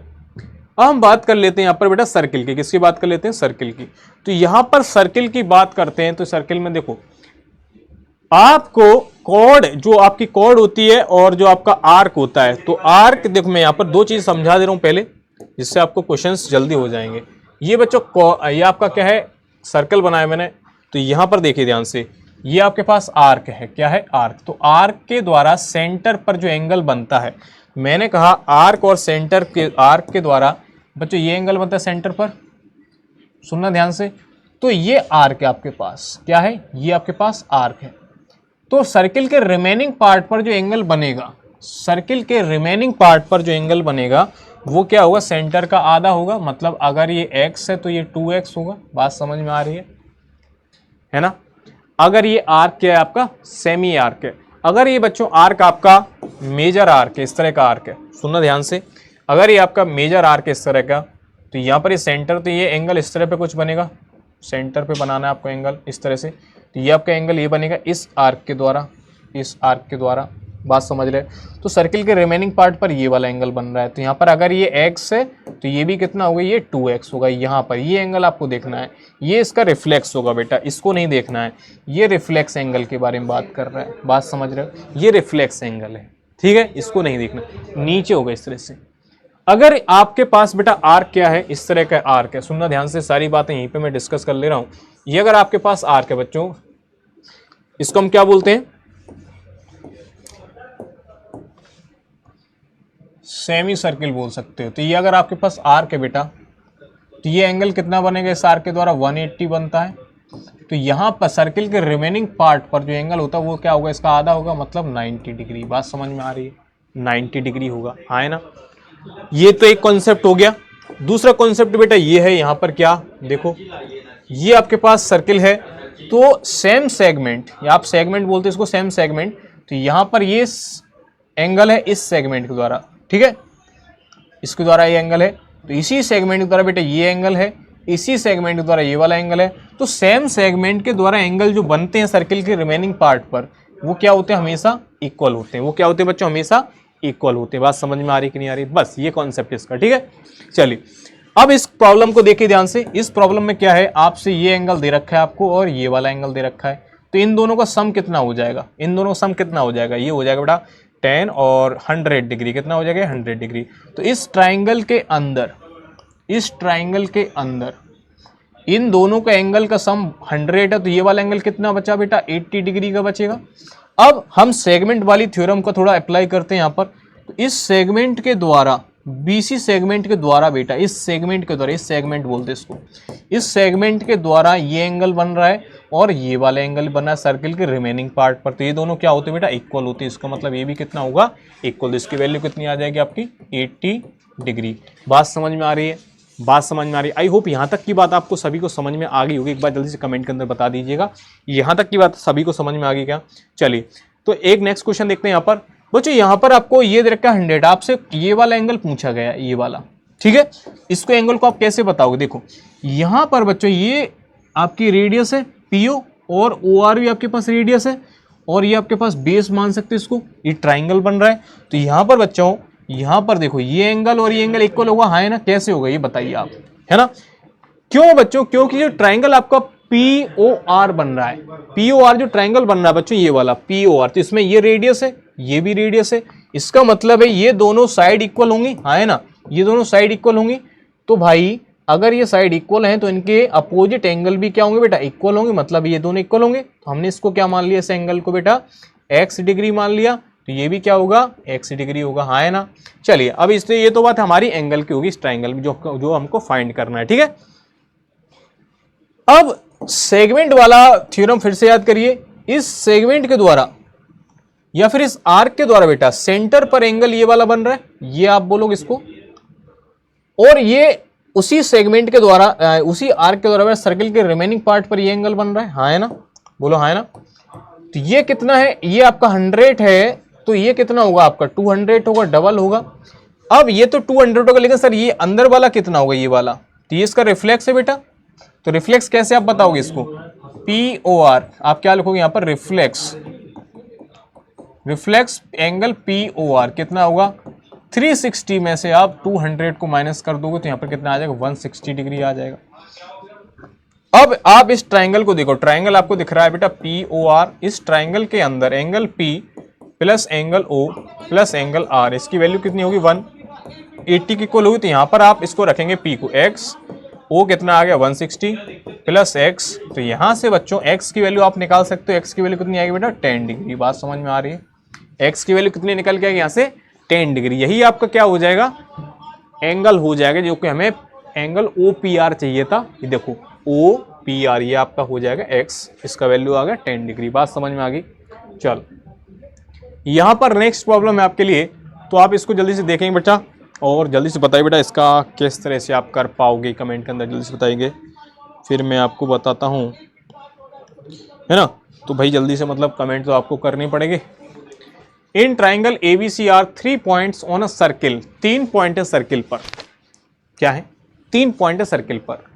अब हम बात कर लेते हैं यहाँ पर बेटा सर्किल की, किसकी बात कर लेते हैं, सर्किल की। तो यहाँ पर सर्किल की बात करते हैं, तो सर्किल में देखो आपको कॉर्ड, जो आपकी कॉर्ड होती है और जो आपका आर्क होता है, तो आर्क देखो मैं यहाँ पर दो चीज समझा दे रहा हूँ पहले, जिससे आपको क्वेश्चंस जल्दी हो जाएंगे। ये बच्चों ये आपका क्या है, सर्कल बनाया मैंने, तो यहाँ पर देखिए ध्यान से, ये आपके पास आर्क है, क्या है, आर्क। तो आर्क के द्वारा सेंटर पर जो एंगल बनता है, मैंने कहा आर्क और सेंटर के, आर्क के द्वारा बच्चों ये एंगल बनता है सेंटर पर, सुनना ध्यान से। तो ये आर्क है आपके पास, क्या है, ये आपके पास आर्क है। तो सर्किल के रिमेनिंग पार्ट पर जो एंगल बनेगा, सर्किल के रिमेनिंग पार्ट पर जो एंगल बनेगा वो क्या होगा, सेंटर का आधा होगा, मतलब अगर ये x है तो ये 2x होगा। बात समझ में आ रही है ना। अगर ये आर्क क्या है आपका, सेमी आर्क है। अगर ये बच्चों आर्क आपका मेजर आर्क है, इस तरह का आर्क है, सुनना ध्यान से, अगर ये आपका मेजर आर्क है इस तरह का, तो यहाँ पर ये सेंटर, तो ये एंगल इस तरह पे कुछ बनेगा, सेंटर पे बनाना है आपको एंगल इस तरह से, तो ये आपका एंगल ये बनेगा इस आर्क के द्वारा, इस आर्क के द्वारा। बात समझ रहे। तो सर्किल के रिमेनिंग पार्ट पर ये वाला एंगल बन रहा है, तो यहाँ पर अगर ये x है तो ये भी कितना होगा, ये 2x होगा। यहाँ पर ये एंगल आपको देखना है, ये इसका रिफ्लेक्स होगा बेटा, इसको नहीं देखना है, ये रिफ्लेक्स एंगल के बारे में बात कर रहा है। बात समझ रहे हो, ये रिफ्लेक्स एंगल है, ठीक है, इसको नहीं देखना, नीचे होगा इस तरह से। अगर आपके पास बेटा आर्क क्या है, इस तरह का आर्क है, सुनना ध्यान से, सारी बातें यहीं पे मैं डिस्कस कर ले रहा हूँ। ये अगर आपके पास आर्क है बच्चों, इसको हम क्या बोलते हैं, सेमी सर्किल बोल सकते हो। तो ये अगर आपके पास आर्क है बेटा, तो ये एंगल कितना बनेगा इस आर्क के द्वारा, 180 बनता है, तो यहाँ पर सर्किल के रिमेनिंग पार्ट पर जो एंगल होता है वो क्या होगा, इसका आधा होगा, मतलब 90 डिग्री। बात समझ में आ रही है, 90 डिग्री होगा, हाँ है ना। ये तो एक कॉन्सेप्ट हो गया। दूसरा कॉन्सेप्ट बेटा ये है, यहाँ पर क्या देखो, ये आपके पास सर्किल है, तो सेम सेगमेंट, या आप सेगमेंट बोलते हैं इसको, सेम सेगमेंट, तो यहाँ पर ये एंगल है इस सेगमेंट के द्वारा, ठीक है, इसके द्वारा ये एंगल है, तो इसी सेगमेंट के द्वारा बेटा ये एंगल है, इसी सेगमेंट के द्वारा ये वाला एंगल है। तो सेम सेगमेंट के द्वारा एंगल जो बनते हैं सर्किल के रिमेनिंग पार्ट पर, वो क्या होते हैं, हमेशा इक्वल होते हैं। वो क्या होते हैं बच्चों, हमेशा इक्वल होते हैं। बात समझ में आ रही कि नहीं आ रही, बस ये कॉन्सेप्ट इसका, ठीक है। चलिए अब इस प्रॉब्लम को देखिए ध्यान से। इस प्रॉब्लम में क्या है, आपसे ये एंगल दे रखा है आपको और ये वाला एंगल दे रखा है, तो इन दोनों का सम कितना हो जाएगा, इन दोनों का सम कितना हो जाएगा, ये हो जाएगा बेटा 10 और 100 डिग्री, कितना हो जाएगा 100 डिग्री। तो इस ट्राइंगल के अंदर, इस ट्राइंगल के अंदर इन दोनों का एंगल का सम 100 है, तो ये वाला एंगल कितना बचा बेटा 80 डिग्री का बचेगा। अब हम सेगमेंट वाली थ्योरम को थोड़ा अप्लाई करते हैं यहाँ पर। तो इस सेगमेंट के द्वारा, बीसी सेगमेंट के द्वारा बेटा, इस सेगमेंट के द्वारा, इस सेगमेंट बोलते हैं इसको, इस सेगमेंट के द्वारा ये एंगल बन रहा है और ये वाला एंगल बन रहा है सर्किल के रिमेनिंग पार्ट पर। तो ये दोनों क्या होते हैं बेटा, इक्वल होते हैं। इसका मतलब ये भी कितना होगा, इक्वल। इसकी वैल्यू कितनी आ जाएगी आपकी 80 डिग्री। बात समझ में आ रही है, बात समझ में आ रही है। आई होप यहाँ तक की बात आपको सभी को समझ में आ गई होगी। एक बार जल्दी से कमेंट के अंदर बता दीजिएगा यहाँ तक की बात सभी को समझ में आ गई क्या। चलिए तो एक नेक्स्ट क्वेश्चन देखते हैं यहाँ पर। बच्चों यहाँ पर आपको ये दे रखा है 100, आपसे ये वाला एंगल पूछा गया, ये वाला, ठीक है। इसको एंगल को आप कैसे बताओगे, देखो यहाँ पर बच्चों ये आपकी रेडियस है PO और OR भी आपके पास रेडियस है, और ये आपके पास बेस मान सकते हैं इसको, ये ट्राइंगल बन रहा है। तो यहाँ पर बच्चों, यहाँ पर देखो ये एंगल और ये एंगल इक्वल होगा, हाँ है ना, कैसे होगा ये बताइए आप, है ना। क्यों बच्चों, क्योंकि जो ट्राइंगल आपका POR बन रहा है, POR जो ट्राइंगल बन रहा है बच्चों, ये वाला POR, तो इसमें ये रेडियस है, ये भी रेडियस है, इसका मतलब है ये दोनों साइड इक्वल होंगी, हाँ है ना, ये दोनों साइड इक्वल होंगी। तो भाई अगर ये साइड इक्वल हैं तो इनके अपोजिट एंगल भी क्या होंगे बेटा, इक्वल होंगे, मतलब ये दोनों इक्वल होंगे। तो हमने इसको क्या मान लिया, इस एंगल को बेटा x डिग्री मान लिया, तो ये भी क्या होगा x डिग्री होगा, हाँ है ना। चलिए अब इसलिए ये तो बात हमारी एंगल की होगी, इस ट्राइंगल में जो हमको फाइंड करना है, ठीक है। अब सेगमेंट वाला थ्योरम फिर से याद करिए। इस सेगमेंट के द्वारा या फिर इस आर्क के द्वारा बेटा सेंटर पर एंगल ये वाला बन रहा है, ये आप बोलोगे इसको, और ये उसी सेगमेंट के द्वारा, उसी आर्क के द्वारा सर्किल के रिमेनिंग पार्ट पर ये एंगल बन रहा है, हाँ है ना, बोलो हाँ है ना। तो ये कितना है, ये आपका 100 है, तो ये कितना होगा आपका 200 होगा, डबल होगा। अब ये तो 200 होगा, लेकिन सर ये अंदर वाला कितना होगा, ये वाला, तो ये इसका रिफ्लेक्स है बेटा। तो रिफ्लेक्स कैसे आप बताओगे इसको, POR, आप क्या लिखोगे यहाँ पर, रिफ्लेक्स, रिफ्लेक्स एंगल POR कितना होगा, 360 में से आप 200 को माइनस कर दोगे तो यहाँ पर कितना आ जाएगा, 160 डिग्री आ जाएगा। अब आप इस ट्राइंगल को देखो, ट्राइंगल आपको दिख रहा है बेटा POR, इस ट्राइंगल के अंदर angle P plus angle O plus angle R, इसकी वैल्यू कितनी होगी 180 की इक्वल होगी। तो यहाँ पर आप इसको रखेंगे P को x, O कितना आ गया 160 प्लस x, तो यहाँ से बच्चों x की वैल्यू आप निकाल सकते हो, x की वैल्यू कितनी आएगी बेटा 10 डिग्री। बात समझ में आ रही है, x की वैल्यू कितनी निकल के आएगी यहाँ से 10 डिग्री। यही आपका क्या हो जाएगा, एंगल हो जाएगा, जो कि हमें एंगल OPR चाहिए था। ये देखो OPR, ये आपका हो जाएगा x, इसका वैल्यू आ गया 10 डिग्री। बात समझ में आ गई। चल यहाँ पर नेक्स्ट प्रॉब्लम है आपके लिए, तो आप इसको जल्दी से देखेंगे बेटा और जल्दी से बताइए बेटा इसका किस तरह से आप कर पाओगे, कमेंट के अंदर जल्दी से बताएंगे, फिर मैं आपको बताता हूँ, है ना। तो भाई जल्दी से मतलब कमेंट तो आपको करने पड़ेंगे। In triangle ABC are 3 points on a circle, 3 point है सर्किल पर, क्या है 3 पॉइंट है सर्किल पर,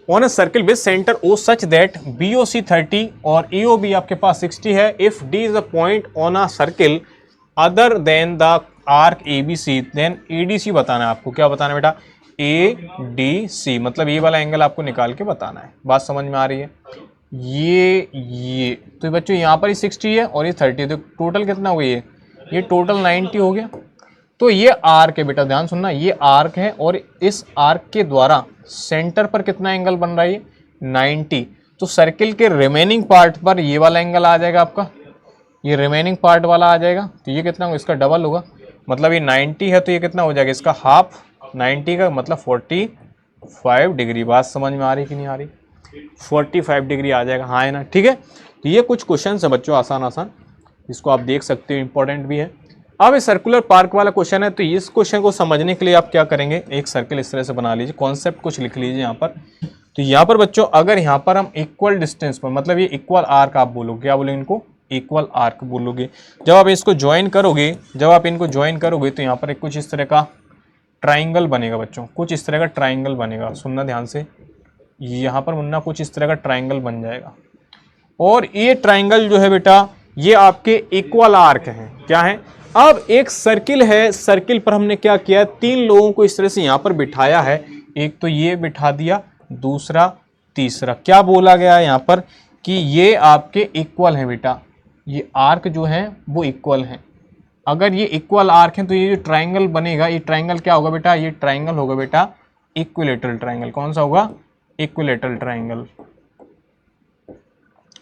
on a circle with centre O such that BOC 30 और AOB आपके पास 60 है। If D is a point on a circle other than the arc ABC, then ADC बताना है आपको। क्या बताना है बेटा, ADC, मतलब ये वाला एंगल आपको निकाल के बताना है। बात समझ में आ रही है। ये तो बच्चों यहाँ पर ही 60 है और ये 30 है, तो टोटल कितना हो गया, ये टोटल 90 हो गया। तो ये आर्क है बेटा, ध्यान सुनना, ये आर्क है और इस आर्क के द्वारा सेंटर पर कितना एंगल बन रहा है, ये 90। तो सर्किल के रिमेनिंग पार्ट पर ये वाला एंगल आ जाएगा आपका, ये रिमेनिंग पार्ट वाला आ जाएगा, तो ये कितना होगा, इसका डबल होगा, मतलब ये 90 है तो ये कितना हो जाएगा, इसका हाफ, 90 का मतलब 45 डिग्री। बात समझ में आ रही कि नहीं आ रही। 45 डिग्री आ जाएगा, हाँ है ना, ठीक है। तो ये कुछ क्वेश्चन है बच्चों, आसान आसान, इसको आप देख सकते हो, इंपॉर्टेंट भी है। अब ये सर्कुलर पार्क वाला क्वेश्चन है, तो इस क्वेश्चन को समझने के लिए आप क्या करेंगे, एक सर्कल इस तरह से बना लीजिए, कॉन्सेप्ट कुछ लिख लीजिए यहाँ पर। तो यहाँ पर बच्चों अगर यहाँ पर हम इक्वल डिस्टेंस पर, मतलब ये इक्वल आर्क आप बोलोगे, क्या बोलोगे इनको, इक्वल आर्क बोलोगे। जब आप इसको ज्वाइन करोगे, जब आप इनको ज्वाइन करोगे तो यहाँ पर एक कुछ इस तरह का ट्राइंगल बनेगा बच्चों, कुछ इस तरह का ट्राइंगल बनेगा, सुनना ध्यान से, यहाँ पर मुन्ना कुछ इस तरह का ट्राइंगल बन जाएगा। और ये ट्राइंगल जो है बेटा ये आपके इक्वल आर्क हैं, क्या है। अब एक सर्किल है, सर्किल पर हमने क्या किया, 3 लोगों को इस तरह से यहाँ पर बिठाया है, एक तो ये बिठा दिया, दूसरा, तीसरा। क्या बोला गया है यहाँ पर कि ये आपके इक्वल हैं बेटा, ये आर्क जो है वो इक्वल हैं। अगर ये इक्वल आर्क हैं तो ये जो ट्राइंगल बनेगा, ये ट्राइंगल क्या होगा बेटा, ये ट्राइंगल होगा बेटा इक्विलेटरल ट्राइंगल। कौन सा होगा, इक्विलेटरल ट्राइंगल।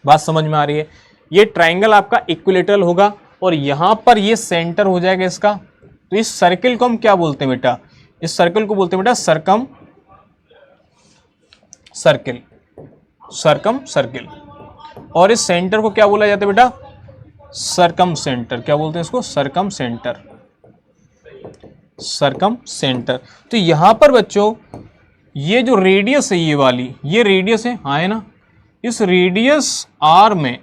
बात समझ में आ रही है, ये ट्राइंगल आपका इक्विलेटरल होगा और यहां पर ये सेंटर हो जाएगा इसका। तो इस सर्किल को हम क्या बोलते हैं बेटा, इस सर्किल को बोलते हैं बेटा सरकम सर्किल, सरकम सर्किल। और इस सेंटर को क्या बोला जाता है बेटा, सरकम सेंटर। क्या बोलते हैं इसको, सरकम सेंटर, सरकम सेंटर। तो यहां पर बच्चों ये जो रेडियस है, ये वाली, ये रेडियस है, हाँ है ना, इस रेडियस आर में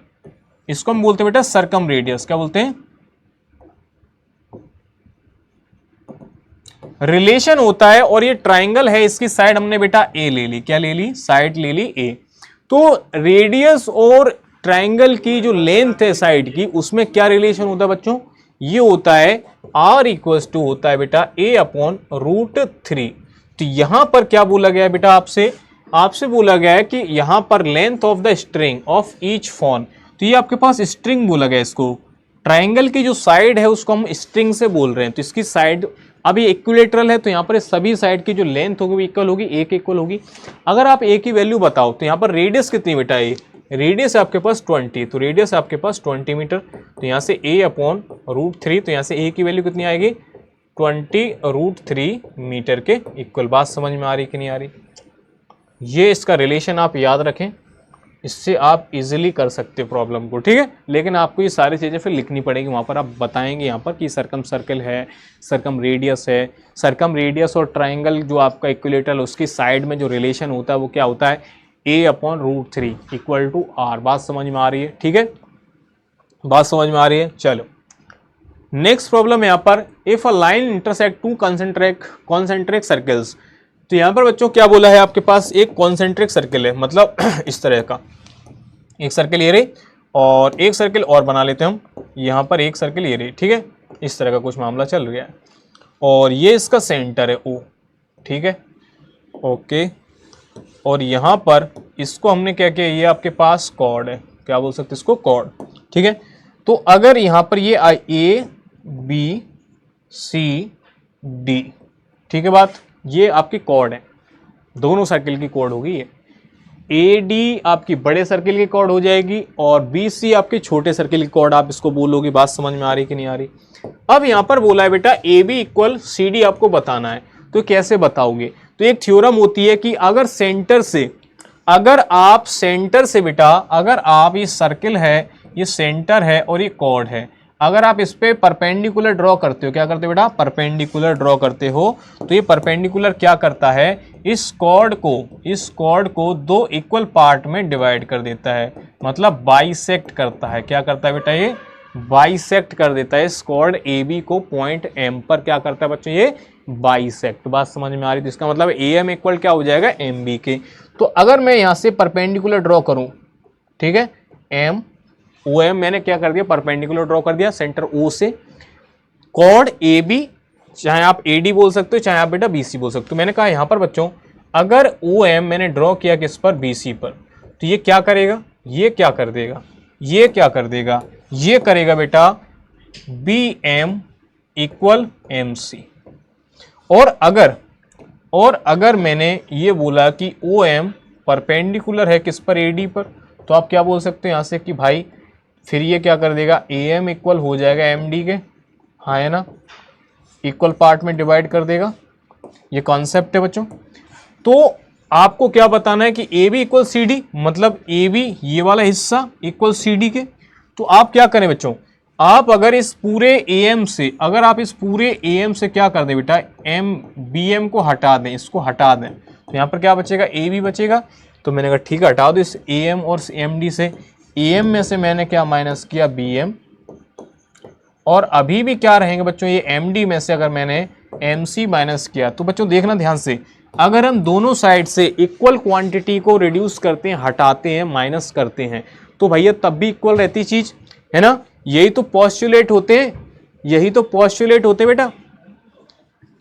इसको हम बोलते हैं बेटा सरकम रेडियस। क्या बोलते हैं, रिलेशन होता है। और ये ट्राइंगल है, इसकी साइड हमने बेटा ए ले ली, क्या ले ली, साइड ले ली ए। तो रेडियस और ट्राइंगल की जो लेंथ है साइड की, उसमें क्या रिलेशन होता है बच्चों, ये होता है आर इक्वल्स टू होता है बेटा ए अपॉन √3। तो यहां पर क्या बोला गया है बेटा, आपसे बोला गया है कि यहां पर length of the string of each phone, तो ये आपके पास स्ट्रिंग बोला गया, इसको ट्राइंगल की जो साइड है उसको हम स्ट्रिंग से बोल रहे हैं। तो इसकी साइड अभी इक्विलेटरल है, तो यहाँ पर सभी साइड की जो लेंथ होगी वो इक्वल होगी, एक इक्वल होगी। अगर आप ए की वैल्यू बताओ तो यहाँ पर रेडियस कितनी बेटा, ए रेडियस है आपके पास 20, तो रेडियस है आपके पास 20 मीटर। तो यहाँ से a अपॉन √3, तो यहाँ से a की वैल्यू कितनी आएगी, 20 √3 मीटर के इक्वल। बात समझ में आ रही कि नहीं आ रही, ये इसका रिलेशन आप याद रखें, इससे आप इजीली कर सकते हो प्रॉब्लम को, ठीक है। लेकिन आपको ये सारी चीज़ें फिर लिखनी पड़ेगी, वहाँ पर आप बताएंगे यहाँ पर कि सरकम सर्कल है, सरकम रेडियस है, सरकम रेडियस और ट्राइंगल जो आपका इक्विलेटरल उसकी साइड में जो रिलेशन होता है वो क्या होता है, a upon √3 equal to r। बात समझ में आ रही है, ठीक है, बात समझ में आ रही है। चलो नेक्स्ट प्रॉब्लम यहाँ पर, if a line intersect 2 concentric circles. तो यहाँ पर बच्चों क्या बोला है, आपके पास एक कॉन्सेंट्रिक सर्किल है, मतलब इस तरह का एक सर्किल ये रही और एक सर्किल और बना लेते हैं हम, यहाँ पर एक सर्किल ये रही, ठीक है, इस तरह का कुछ मामला चल रहा है और ये इसका सेंटर है O, ठीक है, ओके। और यहाँ पर इसको हमने क्या किया, ये आपके पास कॉर्ड है, क्या बोल सकते हैं इसको, कॉर्ड, ठीक है। तो अगर यहाँ पर ये A B C D, ठीक है बात, ये आपकी कॉर्ड है, दोनों सर्किल की कॉर्ड होगी ये। AD आपकी बड़े सर्किल की कॉर्ड हो जाएगी और BC आपके छोटे सर्किल की कॉर्ड आप इसको बोलोगे। बात समझ में आ रही कि नहीं आ रही। अब यहाँ पर बोला है बेटा AB इक्वल CD आपको बताना है, तो कैसे बताओगे, तो एक थ्योरम होती है कि अगर सेंटर से बेटा, अगर आप ये सर्किल है, ये सेंटर है और ये कॉर्ड है, अगर आप इस पे परपेंडिकुलर ड्रॉ करते हो, क्या करते हो बेटा, परपेंडिकुलर ड्रॉ करते हो, तो ये परपेंडिकुलर क्या करता है, इस कॉर्ड को 2 इक्वल पार्ट में डिवाइड कर देता है, मतलब बाइसेक्ट करता है। क्या करता है बेटा, ये बाइसेक्ट कर देता है इस कॉर्ड AB को पॉइंट M पर, क्या करता है बच्चों, ये बाइसेक्ट। बात समझ में आ रही है, तो इसका मतलब AM इक्वल क्या हो जाएगा, MB के। तो अगर मैं यहाँ से परपेंडिकुलर ड्रॉ करूँ, ठीक है, OM मैंने क्या कर दिया, परपेंडिकुलर ड्रॉ कर दिया सेंटर O से, कॉर्ड AB, चाहे आप AD बोल सकते हो चाहे आप बेटा BC बोल सकते हो। मैंने कहा यहाँ पर बच्चों अगर OM मैंने ड्रॉ किया किस पर, BC पर, तो ये क्या करेगा, ये क्या कर देगा, ये क्या कर देगा, ये करेगा बेटा BM इक्वल MC। और अगर मैंने ये बोला कि OM परपेंडिकुलर है किस पर, AD पर, तो आप क्या बोल सकते हो यहाँ से कि भाई फिर ये क्या कर देगा, AM इक्वल हो जाएगा MD के, हाँ है ना, इक्वल पार्ट में डिवाइड कर देगा। ये कॉन्सेप्ट है बच्चों। तो आपको क्या बताना है कि A B equal C D, मतलब ए बी ये वाला हिस्सा इक्वल सी डी के। तो आप क्या करें बच्चों, आप अगर इस पूरे ए एम से, अगर आप इस पूरे ए एम से क्या कर दें बेटा, एम बी एम को हटा दें, इसको हटा दें, तो यहाँ पर क्या बचेगा, ए बी बचेगा। तो मैंने कहा ठीक है, हटा दो इस ए एम और एम डी से। ए एम में से मैंने क्या माइनस किया, बी एम, और अभी भी क्या रहेंगे बच्चों, ये एम डी में से अगर मैंने एम सी माइनस किया। तो बच्चों देखना ध्यान से, अगर हम दोनों साइड से इक्वल क्वांटिटी को रिड्यूस करते हैं, हटाते हैं, माइनस करते हैं, तो भैया तब भी इक्वल रहती चीज है ना। यही तो पोस्टुलेट होते हैं, यही तो पोस्टुलेट होते हैं बेटा।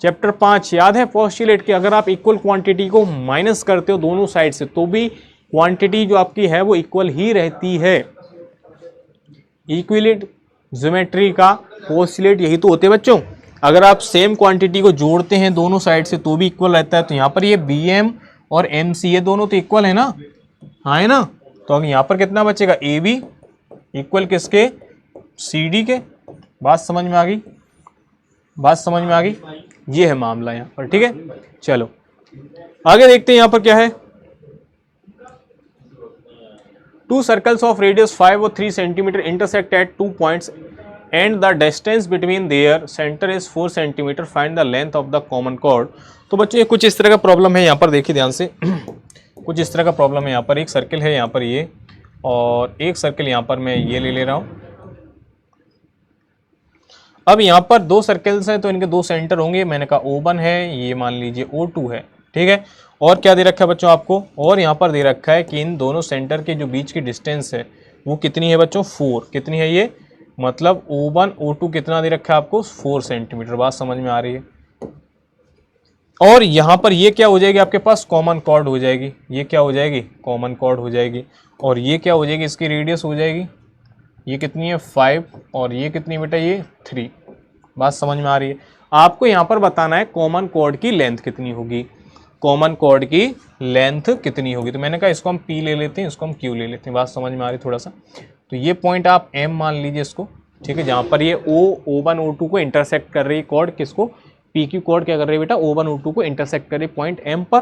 चैप्टर 5 याद है पोस्टुलेट के, अगर आप इक्वल क्वांटिटी को माइनस करते हो दोनों साइड से तो भी क्वांटिटी जो आपकी है वो इक्वल ही रहती है। इक्विलेट ज्योमेट्री का पोस्टुलेट यही तो होते हैं बच्चों। अगर आप सेम क्वांटिटी को जोड़ते हैं दोनों साइड से तो भी इक्वल रहता है। तो यहाँ पर ये बी एम और एम सी ये दोनों तो इक्वल है ना, हाँ है ना। तो अब यहाँ पर कितना बचेगा, ए बी इक्वल किसके, सी डी के। बात समझ में आ गई, बात समझ में आ गई। ये है मामला यहाँ पर, ठीक है। चलो आगे देखते हैं यहाँ पर क्या है। टू सर्कल्स ऑफ रेडियस 5 और 3 centimetre intersect at 2 points and the distance between their centre is 4 centimetre, find the length of the common chord. तो बच्चों ये कुछ इस तरह का प्रॉब्लम है, यहाँ पर देखिए ध्यान से। कुछ इस तरह का प्रॉब्लम है, यहाँ पर एक सर्किल है यहाँ पर ये, और एक सर्किल यहाँ पर मैं ये ले रहा हूँ। अब यहाँ पर दो सर्कल्स हैं तो इनके दो सेंटर होंगे। मैंने कहा O1 है, ये मान लीजिए O2 है, ठीक है। और क्या दे रखा है बच्चों आपको, और यहाँ पर दे रखा है कि इन दोनों सेंटर के जो बीच की डिस्टेंस है वो कितनी है बच्चों, 4। कितनी है ये, मतलब O1 O2 कितना दे रखा है आपको, 4 सेंटीमीटर। बात समझ में आ रही है। और यहाँ पर ये क्या हो जाएगी आपके पास, कॉमन कॉर्ड हो जाएगी। ये क्या हो जाएगी, कॉमन कॉर्ड हो जाएगी। और ये क्या हो जाएगी, इसकी रेडियस हो जाएगी, ये कितनी है 5, और ये कितनी बेटा, ये 3। बात समझ में आ रही है। आपको यहाँ पर बताना है कॉमन कॉर्ड की लेंथ कितनी होगी, कॉमन कॉर्ड की लेंथ कितनी होगी। तो मैंने कहा इसको हम P ले लेते हैं, इसको हम Q ले लेते हैं। बात समझ में आ रही थोड़ा सा। तो ये पॉइंट आप M मान लीजिए इसको, ठीक है, जहाँ पर ये O1 O2 को इंटरसेक्ट कर रही है कॉर्ड, किसको, PQ कॉर्ड क्या कर रही है बेटा, O1 O2 को इंटरसेक्ट कर रही है पॉइंट M पर।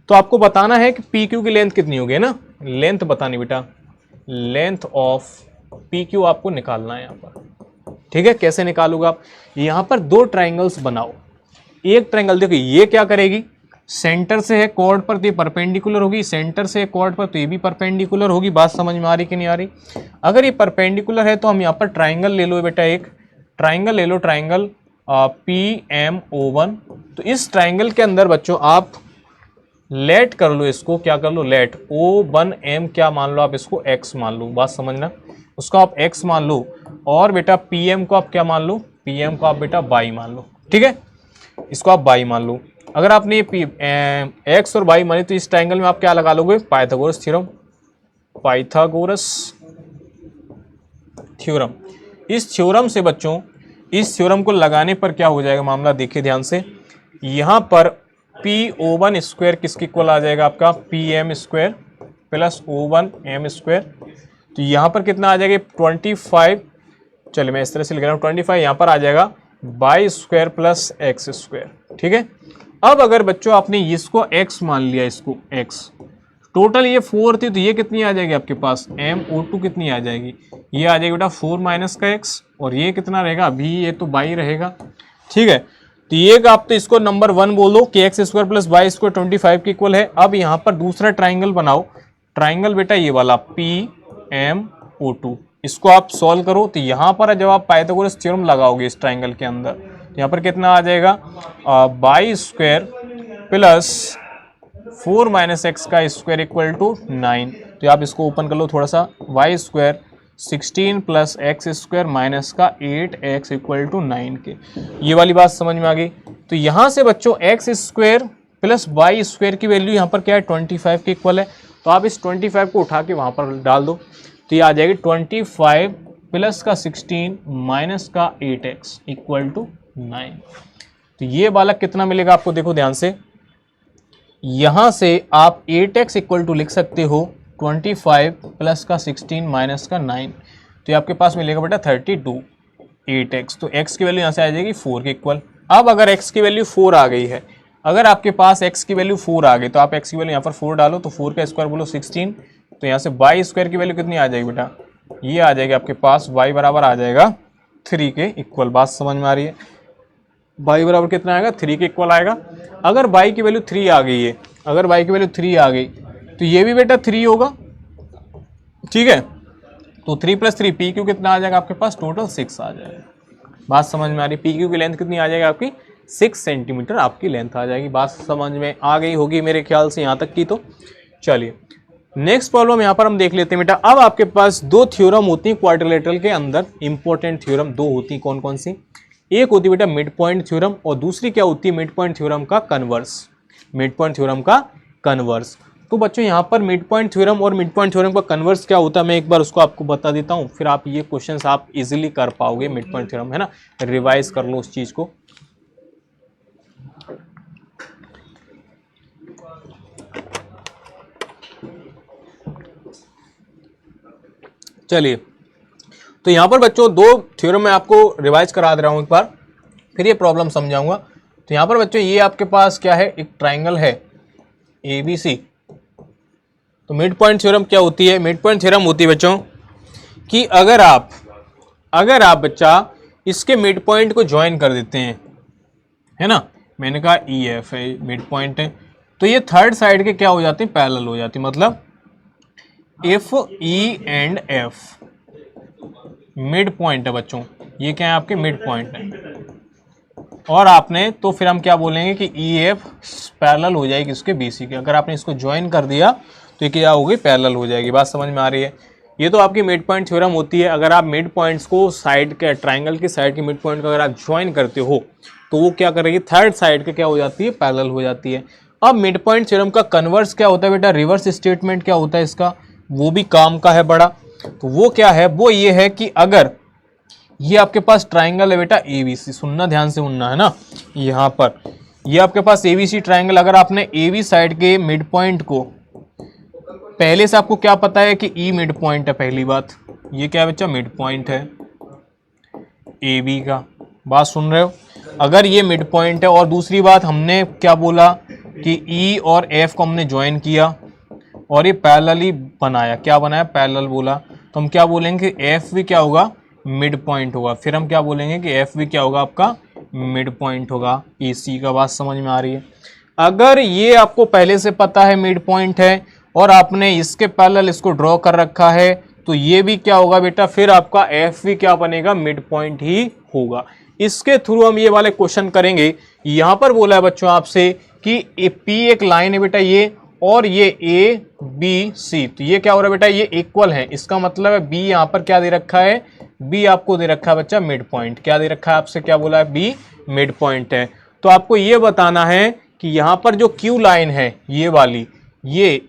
तो आपको बताना है कि PQ की लेंथ कितनी होगी, है ना, लेंथ बतानी बेटा, लेंथ ऑफ PQ आपको निकालना है यहाँ पर, ठीक है। कैसे निकालोगे आप, यहाँ पर दो ट्राइंगल्स बनाओ। एक ट्राइंगल देखो ये क्या करेगी, सेंटर से है कॉर्ड पर तो ये परपेंडिकुलर होगी, सेंटर से है कॉर्ड पर तो ये भी परपेंडिकुलर होगी। बात समझ में आ रही कि नहीं आ रही। अगर ये परपेंडिकुलर है तो हम यहाँ पर ट्राइंगल ले लो बेटा, एक ट्राइंगल ले लो, ट्राइंगल PMO1। तो इस ट्राइंगल के अंदर बच्चों आप लेट कर लो इसको, क्या कर लो, लेट O1M क्या मान लो आप, इसको X मान लो। बात समझना, उसको आप X मान लो, और बेटा PM को आप क्या मान लो, PM को आप बेटा Y मान लो, ठीक है, इसको आप Y मान लो। अगर आपने X और Y मानी तो इस ट्राइंगल में आप क्या लगा लोगे, पाइथागोरस थ्योरम, पाइथागोरस थ्योरम। इस थ्योरम से बच्चों, इस थ्योरम को लगाने पर क्या हो जाएगा मामला, देखिए ध्यान से। यहाँ पर PO1 स्क्वायर किसके इक्वल आ जाएगा आपका, PM square plus O1M square. तो यहाँ पर कितना आ जाएगा, 25, चलिए मैं इस तरह से लिख रहा हूँ, 25 यहाँ पर आ जाएगा Y square plus X square, ठीक है। अब अगर बच्चों आपने इसको X मान लिया, इसको X, टोटल ये 4 थी तो ये कितनी आ जाएगी आपके पास, MO2 कितनी आ जाएगी, ये आ जाएगी बेटा 4 माइनस का X, और ये कितना रहेगा, अभी ये तो Y रहेगा, ठीक है। तो ये आप तो इसको नंबर 1 बोलो कि X square plus Y square 25 के इक्वल है। अब यहाँ पर दूसरा ट्राइंगल बनाओ, ट्राइंगल बेटा ये वाला PMO2, इसको आप सॉल्व करो। तो यहाँ पर जब आप पाइथागोरस थ्योरम लगाओगे इस ट्राइंगल के अंदर, तो यहाँ पर कितना आ जाएगा, Y square plus 4 minus X का स्क्वायर इक्वल टू 9। तो आप इसको ओपन कर लो थोड़ा सा, Y square 16 plus X square minus का 8x इक्वल टू 9 के। ये वाली बात समझ में आ गई। तो यहाँ से बच्चों X square plus Y square की वैल्यू यहाँ पर क्या है, 25 के इक्वल है। तो आप इस 25 को उठा के वहाँ पर डाल दो, तो ये आ जाएगी 25 प्लस का 16 माइनस का 8x इक्वल टू 9। तो ये वाला कितना मिलेगा आपको, देखो ध्यान से, यहाँ से आप 8x इक्वल टू लिख सकते हो 25 प्लस का 16 माइनस का 9। तो ये आपके पास मिलेगा बेटा 32 8x। तो x की वैल्यू यहाँ से आ जाएगी 4 के इक्वल। अब अगर x की वैल्यू 4 आ गई है अगर आपके पास x की वैल्यू 4 आ गई तो आप x की वैल्यू यहाँ पर 4 डालो, तो 4 का स्क्वायर बोलो 16, तो यहाँ से y स्क्वायर की वैल्यू कितनी आ जाएगी बेटा, ये आ जाएगी आपके पास y बराबर आ जाएगा 3 के इक्वल। बात समझ में आ रही है, y बराबर कितना आएगा, 3 के इक्वल आएगा। अगर y की वैल्यू 3 आ गई है, अगर y की वैल्यू 3 आ गई तो ये भी बेटा 3 होगा, ठीक है। तो 3 + 3 पी क्यू कितना आ जाएगा आपके पास, टोटल 6 आ जाएगा। बात समझ में आ रही है, पी क्यू की लेंथ कितनी आ जाएगी आपकी, 6 सेंटीमीटर आपकी लेंथ आ जाएगी। बात समझ में आ गई होगी मेरे ख्याल से यहाँ तक की। तो चलिए नेक्स्ट प्रॉब्लम यहाँ पर हम देख लेते हैं बेटा। अब आपके पास दो थ्योरम होती हैं क्वाड्रिलेटरल के अंदर, इंपॉर्टेंट थ्योरम दो होती हैं, कौन कौन सी, एक होती है बेटा मिड पॉइंट थ्योरम और दूसरी क्या होती है, मिड पॉइंट थ्योरम का कन्वर्स, मिड पॉइंट थ्योरम का कन्वर्स। तो बच्चों यहाँ पर मिड पॉइंट थ्योरम और मिड पॉइंट थ्योरम का कन्वर्स क्या होता है, मैं एक बार उसको आपको बता देता हूँ, फिर आप ये क्वेश्चंस आप इजीली कर पाओगे। मिड पॉइंट थ्योरम है ना, रिवाइज कर लो उस चीज को। चलिए तो यहाँ पर बच्चों दो थ्योरम मैं आपको रिवाइज करा दे रहा हूँ एक बार, फिर ये प्रॉब्लम समझाऊंगा। तो यहाँ पर बच्चों ये आपके पास क्या है, एक ट्राइंगल है ABC। तो मिड पॉइंट थ्योरम क्या होती है, मिड पॉइंट थ्योरम होती है बच्चों कि अगर आप बच्चा इसके मिड पॉइंट को ज्वाइन कर देते हैं, है ना, मैंने कहा EF है मिड पॉइंट है, तो ये थर्ड साइड के क्या हो जाते हैं, पैरेलल हो जाती है। मतलब if E and F mid point है बच्चों, ये क्या है आपके मिड पॉइंट है, और आपने तो फिर हम क्या बोलेंगे कि EF पैरेलल हो जाएगी इसके BC के। अगर आपने इसको ज्वाइन कर दिया तो ये क्या होगी, पैरेलल हो जाएगी। बात समझ में आ रही है, ये तो आपकी मिड पॉइंट थ्योरम होती है। अगर आप मिड पॉइंट्स को साइड के ट्राइंगल की साइड के मिड पॉइंट को अगर आप ज्वाइन करते हो तो वो क्या करेगी, थर्ड साइड के क्या हो जाती है, पैरेलल हो जाती है। अब मिड पॉइंट थ्योरम का कन्वर्स क्या होता है बेटा, रिवर्स स्टेटमेंट क्या होता है इसका, वो भी काम का है बड़ा। तो वो क्या है, वो ये है कि अगर ये आपके पास ट्राइंगल है बेटा ABC, सुनना ध्यान से सुनना है ना, यहाँ पर ये आपके पास ABC ट्राइंगल, अगर आपने AB साइड के मिड पॉइंट को, पहले से आपको क्या पता है कि E मिड पॉइंट है, पहली बात ये क्या है बच्चा, मिड पॉइंट है AB का। बात सुन रहे हो, अगर ये मिड पॉइंट है, और दूसरी बात हमने क्या बोला कि E और F को हमने ज्वाइन किया और ये पैरेलली बनाया, क्या बनाया, पैरेलल बोला, तो हम क्या बोलेंगे कि F भी क्या होगा, मिड पॉइंट होगा। फिर हम क्या बोलेंगे कि F भी क्या होगा आपका, मिड पॉइंट होगा AC का। बात समझ में आ रही है। अगर ये आपको पहले से पता है मिड पॉइंट है और आपने इसके पैरेलल इसको ड्रॉ कर रखा है, तो ये भी क्या होगा बेटा, फिर आपका F भी क्या बनेगा, मिड पॉइंट ही होगा। इसके थ्रू हम ये वाले क्वेश्चन करेंगे। यहाँ पर बोला है बच्चों आपसे कि P एक लाइन है बेटा ये, और ये ABC, तो ये क्या हो रहा है बेटा, ये इक्वल है। इसका मतलब है B यहाँ पर क्या दे रखा है, B आपको दे रखा है बच्चा मिड पॉइंट। क्या दे रखा है आपसे, क्या बोला है, B मिड पॉइंट है। तो आपको ये बताना है कि यहाँ पर जो Q लाइन है ये वाली, ये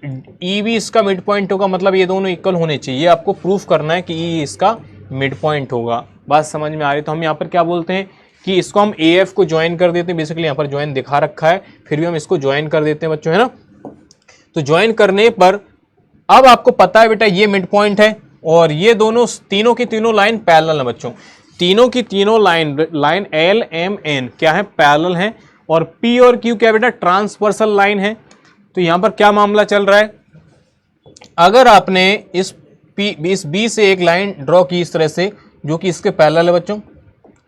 EB इसका मिड पॉइंट होगा, मतलब ये दोनों इक्वल होने चाहिए। ये आपको प्रूफ करना है कि E इसका मिड पॉइंट होगा। बात समझ में आ रही है। तो हम यहाँ पर क्या बोलते हैं कि इसको हम AF को ज्वाइन कर देते हैं, बेसिकली यहाँ पर ज्वाइन दिखा रखा है, फिर भी हम इसको ज्वाइन कर देते हैं बच्चों, है ना। तो ज्वाइन करने पर अब आपको पता है बेटा ये मिड पॉइंट है, और ये दोनों तीनों की तीनों लाइन पैरेलल है बच्चों, तीनों की तीनों लाइन LMN क्या है, पैरेलल है, और P और Q क्या बेटा, ट्रांसवर्सल लाइन है। तो यहां पर क्या मामला चल रहा है, अगर आपने इस B से एक लाइन ड्रॉ की इस तरह से, जो कि इसके पैरेलल है बच्चों,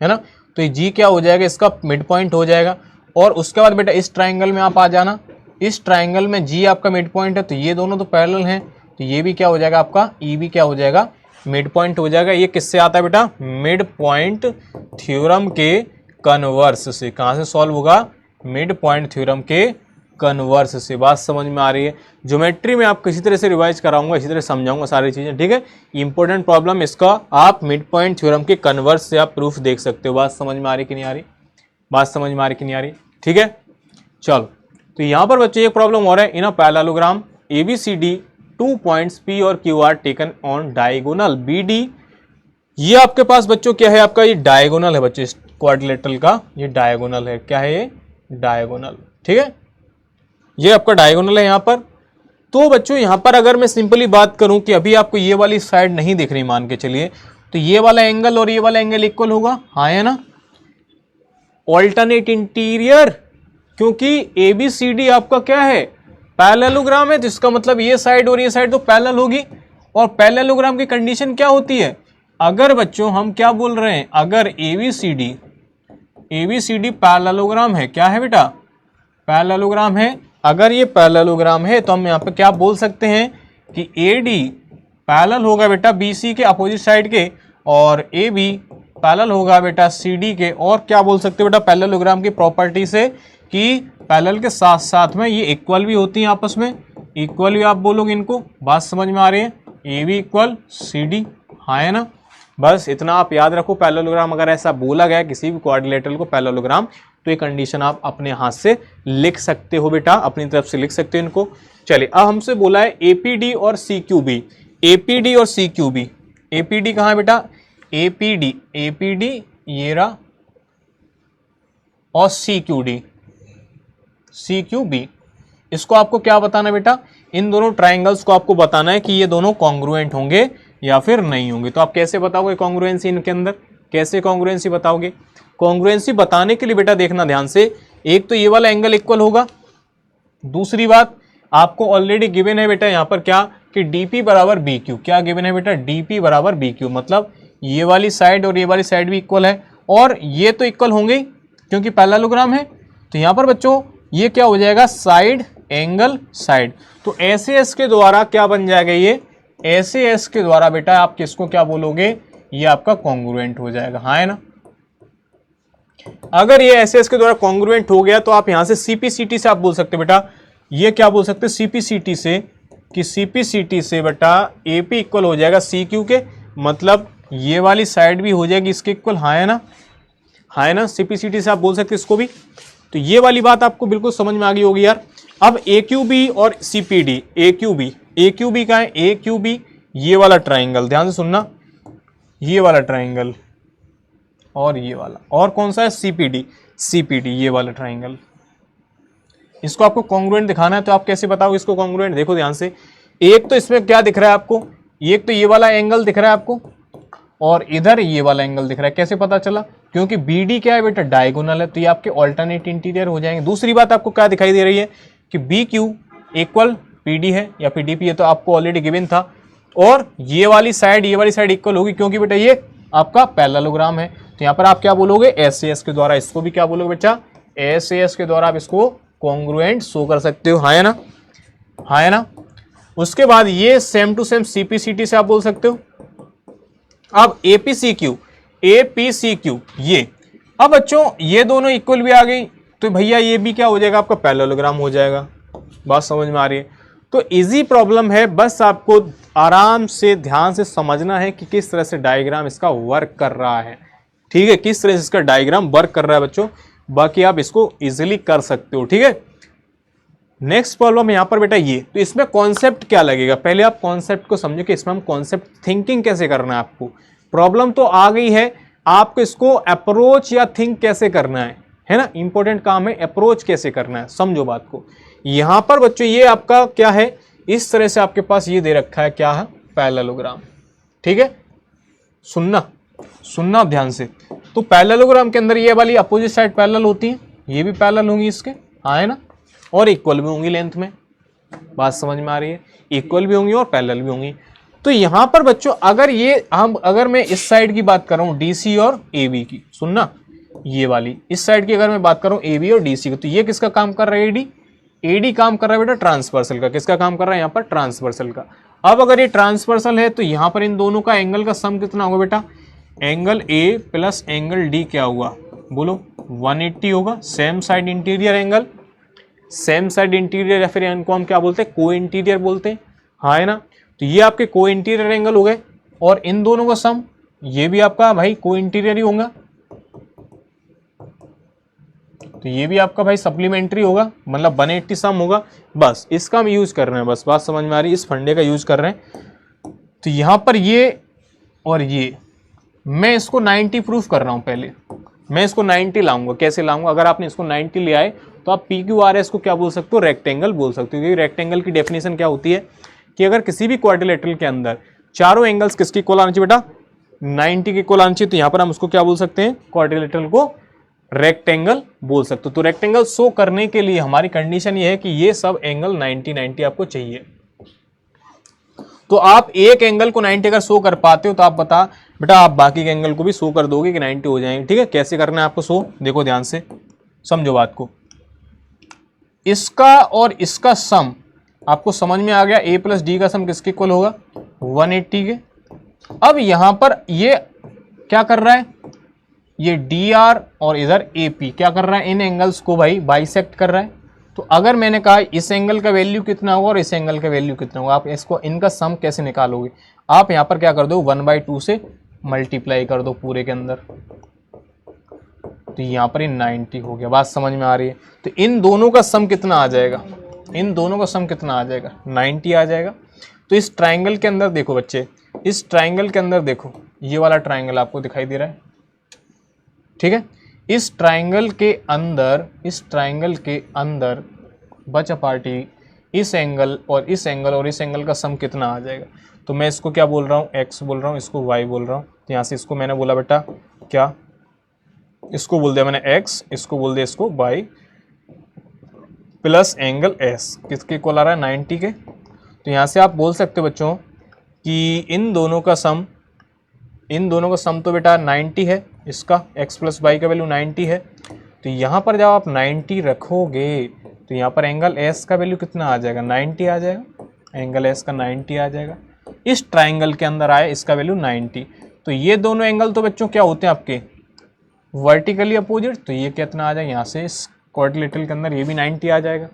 है ना, तो ये G क्या हो जाएगा, इसका मिड पॉइंट हो जाएगा। और उसके बाद बेटा इस ट्राइंगल में आप आ जाना, इस ट्राइंगल में G आपका मिड पॉइंट है, तो ये दोनों तो पैरेलल हैं, तो ये भी क्या हो जाएगा आपका, E भी क्या हो जाएगा, मिड पॉइंट हो जाएगा। ये किससे आता है बेटा, मिड पॉइंट थ्योरम के कन्वर्स से। कहाँ से सॉल्व होगा, मिड पॉइंट थ्योरम के कन्वर्स से। बात समझ में आ रही है। ज्योमेट्री में आप किसी तरह से रिवाइज कराऊंगा, इसी तरह समझाऊंगा सारी चीजें, ठीक है। इंपॉर्टेंट प्रॉब्लम इसका आप मिड पॉइंट थ्योरम के कन्वर्स से आप प्रूफ देख सकते हो। बात समझ में आ रही कि नहीं आ रही, बात समझ में आ रही कि नहीं आ रही, ठीक है। चलो तो यहाँ पर बच्चे एक प्रॉब्लम हो रहा है, in a parallelogram ABCD 2 points P और Q are taken on diagonal BD। ये आपके पास बच्चों क्या है, आपका ये डायगोनल है बच्चे, इस क्वाड्रिलेटरल का ये डायगोनल है। क्या है ये, डायगोनल, ठीक है, ये आपका डायगोनल है यहाँ पर। तो बच्चों यहाँ पर अगर मैं सिंपली बात करूं कि अभी आपको ये वाली साइड नहीं दिख रही, मान के चलिए, तो ये वाला एंगल और ये वाला एंगल इक्वल होगा, हाँ है ना। ऑल्टरनेट इंटीरियर क्योंकि ABCD आपका क्या है, पैरेललोग्राम है, जिसका मतलब ये साइड और ये साइड तो पैरेलल होगी। और पैरेललोग्राम की कंडीशन क्या होती है, अगर बच्चों हम क्या बोल रहे हैं, अगर ABCD पैरेललोग्राम है, क्या है बेटा, पैरेललोग्राम है। अगर ये पैरेललोग्राम है तो हम यहाँ पे क्या बोल सकते हैं कि AD पैरेलल होगा बेटा BC के अपोजिट साइड के, और AB पैरेलल होगा बेटा CD के। और क्या बोल सकते हो बेटा पैरेललोग्राम की प्रॉपर्टी से कि पैरेलल के साथ साथ में ये इक्वल भी होती हैं आपस में, इक्वल भी आप बोलोगे इनको। बात समझ में आ रही है, AB इक्वल CD, हाँ है ना। बस इतना आप याद रखो, पैरेललोग्राम अगर ऐसा बोला गया किसी भी क्वाड्रिलेटरल को पैरेललोग्राम, तो ये कंडीशन आप अपने हाथ से लिख सकते हो बेटा, अपनी तरफ से लिख सकते हो इनको। चलिए अब हमसे बोला है APD और CQB, APD और CQB। APD कहाँ है बेटा, APD ये रहा, और CQB, इसको आपको क्या बताना है बेटा, इन दोनों ट्राइंगल्स को आपको बताना है कि ये दोनों कॉन्ग्रुएंट होंगे या फिर नहीं होंगे। तो आप कैसे बताओगे कॉन्ग्रुएंसी इनके अंदर, कैसे कॉन्ग्रुएंसी बताओगे। कॉन्ग्रुएंसी बताने के लिए बेटा देखना ध्यान से, एक तो ये वाला एंगल इक्वल होगा, दूसरी बात आपको ऑलरेडी गिवन है बेटा यहाँ पर क्या, कि DP बराबर BQ। क्या गिवन है बेटा, DP बराबर BQ, मतलब ये वाली साइड और ये वाली साइड भी इक्वल है, और ये तो इक्वल होंगे क्योंकि पैरेललोग्राम है। तो यहाँ पर बच्चों ये क्या हो जाएगा, साइड एंगल साइड। तो SAS के द्वारा क्या बन जाएगा, ये SAS के द्वारा बेटा आप किसको क्या बोलोगे, ये आपका कॉन्ग्रुएंट हो जाएगा, हाँ है ना। अगर ये SAS के द्वारा कॉन्ग्रुएंट हो गया तो आप यहां से CPCT से आप बोल सकते हो बेटा, ये क्या बोल सकते हैं CPCT से, कि CPCT से बेटा AP इक्वल हो जाएगा CQ के, मतलब ये वाली साइड भी हो जाएगी इसके इक्वल, हाँ है ना, हाँ है ना। CPCT से आप बोल सकते हैं इसको भी। तो ये वाली बात आपको बिल्कुल समझ में आ गई होगी यार। अब AQB और CPD, AQB का है, AQB ये वाला ट्राइंगल, ध्यान से सुनना, ये वाला ट्राइंगल और ये वाला, और कौन सा है, CPD ये वाला ट्राइंगल। इसको आपको कॉन्ग्रुएंट दिखाना है, तो आप कैसे बताओगे इसको कॉन्ग्रुएंट, देखो ध्यान से। एक तो इसमें क्या दिख रहा है आपको, एक तो ये वाला एंगल दिख रहा है आपको, और इधर ये वाला एंगल दिख रहा है। कैसे पता चला, क्योंकि BD क्या है बेटा, डायगोनल है, तो ये आपके ऑल्टरनेट इंटीरियर हो जाएंगे। दूसरी बात आपको क्या दिखाई दे रही है कि BQ इक्वल PD है या फिर DP है, तो आपको ऑलरेडी गिवन था। और ये वाली साइड इक्वल होगी, क्योंकि बेटा ये आपका पैरेललोग्राम है। तो यहाँ पर आप क्या बोलोगे, SAS के द्वारा इसको भी क्या बोलोगे बेटा, SAS के द्वारा आप इसको कॉन्ग्रुएंट शो कर सकते हो, हाँ है ना, हाँ है ना। उसके बाद ये सेम टू सेम CPCT से आप बोल सकते हो। अब APCQ ये, अब बच्चों ये दोनों इक्वल भी आ गई, तो भैया ये भी क्या हो जाएगा, आपका पैरेललोग्राम हो जाएगा। बात समझ में आ रही है। तो इजी प्रॉब्लम है, बस आपको आराम से ध्यान से समझना है कि किस तरह से डायग्राम इसका वर्क कर रहा है, ठीक है, किस तरह से इसका डायग्राम वर्क कर रहा है बच्चों। बाकी आप इसको इजीली कर सकते हो, ठीक है। नेक्स्ट प्रॉब्लम यहाँ पर बेटा ये, तो इसमें कॉन्सेप्ट क्या लगेगा, पहले आप कॉन्सेप्ट को समझो कि इसमें हम कॉन्सेप्ट थिंकिंग कैसे करना है आपको। प्रॉब्लम तो आ गई है, आपको इसको अप्रोच या थिंक कैसे करना है ना, इंपॉर्टेंट काम है, अप्रोच कैसे करना है, समझो बात को। यहां पर बच्चों ये आपका क्या है, इस तरह से आपके पास ये दे रखा है, क्या है, पैरेललोग्राम, ठीक है। सुनना ध्यान से। तो पैरेललोग्राम के अंदर ये वाली अपोजिट साइड पैरेलल होती है, ये भी पैरेलल होंगी इसके, हाँ है ना, और इक्वल भी होंगी लेंथ में। बात समझ में आ रही है, इक्वल भी होंगी और पैरेलल भी होंगी। तो यहां पर बच्चों अगर मैं इस साइड की बात कर रहा हूं DC और AB की, सुनना, ये वाली इस साइड की अगर मैं बात कर रहा हूं AB और DC की, तो ये किसका काम कर रहा है, AD काम कर रहा है बेटा ट्रांसवर्सल का। किसका काम कर रहा है यहाँ पर, ट्रांसवर्सल का। अब अगर ये ट्रांसवर्सल है तो यहाँ पर इन दोनों का एंगल का सम कितना होगा बेटा, angle A plus angle D क्या हुआ, बोलो 180 होगा। Same side interior angle, same side interior, या फिर इनको हम क्या बोलते हैं, को इंटीरियर बोलते हैं, हाँ है ना। तो ये आपके को इंटीरियर एंगल हो गए, और इन दोनों का सम ये भी आपका भाई को इंटीरियर ही होगा, तो ये भी आपका भाई सप्लीमेंट्री होगा, मतलब 180 सम होगा। बस इसका हम यूज कर रहे हैं, बस बात समझ में आ रही है, इस फंडे का यूज कर रहे हैं। तो यहां पर ये और ये, मैं इसको 90 प्रूफ कर रहा हूं, पहले मैं इसको 90 लाऊंगा। कैसे लाऊंगा, अगर आपने इसको 90 ले आए तो आप PQRS को क्या बोल सकते हो, रेक्टेंगल बोल सकते हो। क्योंकि रेक्टेंगल की डेफिनेशन क्या होती है कि अगर किसी भी क्वाड्रिलेटरल के अंदर चारों एंगल्स किसकी इक्वल आनी चाहिए बेटा, 90 के इक्वल आनी चाहिए। तो यहाँ पर हम उसको क्या बोल सकते हैं, क्वाड्रिलेटरल को रेक्टेंगल बोल सकते हो। तो रेक्टेंगल शो करने के लिए हमारी कंडीशन ये है कि ये सब एंगल 90-90 आपको चाहिए। तो आप एक एंगल को 90 अगर शो कर पाते हो तो आप बता बेटा आप बाकी के एंगल को भी शो कर दोगे कि 90 हो जाएंगे। ठीक है, कैसे करना है आपको शो, देखो ध्यान से समझो बात को। इसका और इसका सम आपको समझ में आ गया, a प्लस डी का सम किसके इक्वल होगा, 180 के। अब यहां पर ये क्या कर रहा है, ये dr और इधर AP क्या कर रहा है, इन एंगल्स को भाई बाइसेक्ट कर रहा है। तो अगर मैंने कहा इस एंगल का वैल्यू कितना होगा और इस एंगल का वैल्यू कितना होगा, आप इसको इनका सम कैसे निकालोगे, आप यहाँ पर क्या कर दो 1/2 से मल्टीप्लाई कर दो पूरे के अंदर, तो यहाँ पर 90 हो गया। बात समझ में आ रही है। तो इन दोनों का सम कितना आ जाएगा, इन दोनों का सम कितना आ जाएगा, 90 आ जाएगा। तो इस ट्राइंगल के अंदर देखो बच्चे, इस ट्राइंगल के अंदर देखो, ये वाला ट्राइंगल आपको दिखाई दे रहा है, ठीक है। इस ट्राइंगल के अंदर, इस ट्राइंगल के अंदर बचा पार्टी इस एंगल और इस एंगल और इस एंगल का सम कितना आ जाएगा। तो मैं इसको क्या बोल रहा हूँ, x बोल रहा हूँ, इसको y बोल रहा हूँ। तो यहाँ से इसको मैंने बोला बेटा क्या, इसको बोल दिया मैंने x, इसको बोल दिया इसको y प्लस एंगल s किसके इक्वल आ रहा है, 90 के। तो यहाँ से आप बोल सकते हो बच्चों कि इन दोनों का सम, इन दोनों का सम तो बेटा 90 है, इसका x प्लस वाई का वैल्यू 90 है। तो यहाँ पर जब आप 90 रखोगे तो यहाँ पर एंगल s का वैल्यू कितना आ जाएगा, 90 आ जाएगा, एंगल s का 90 आ जाएगा। इस ट्राइंगल के अंदर आए इसका वैल्यू 90। तो ये दोनों एंगल तो बच्चों क्या होते हैं आपके वर्टिकली अपोजिट, तो ये कितना आ जाएगा, यहाँ से इस क्वाड्रिलेटरल के अंदर ये भी 90 आ जाएगा।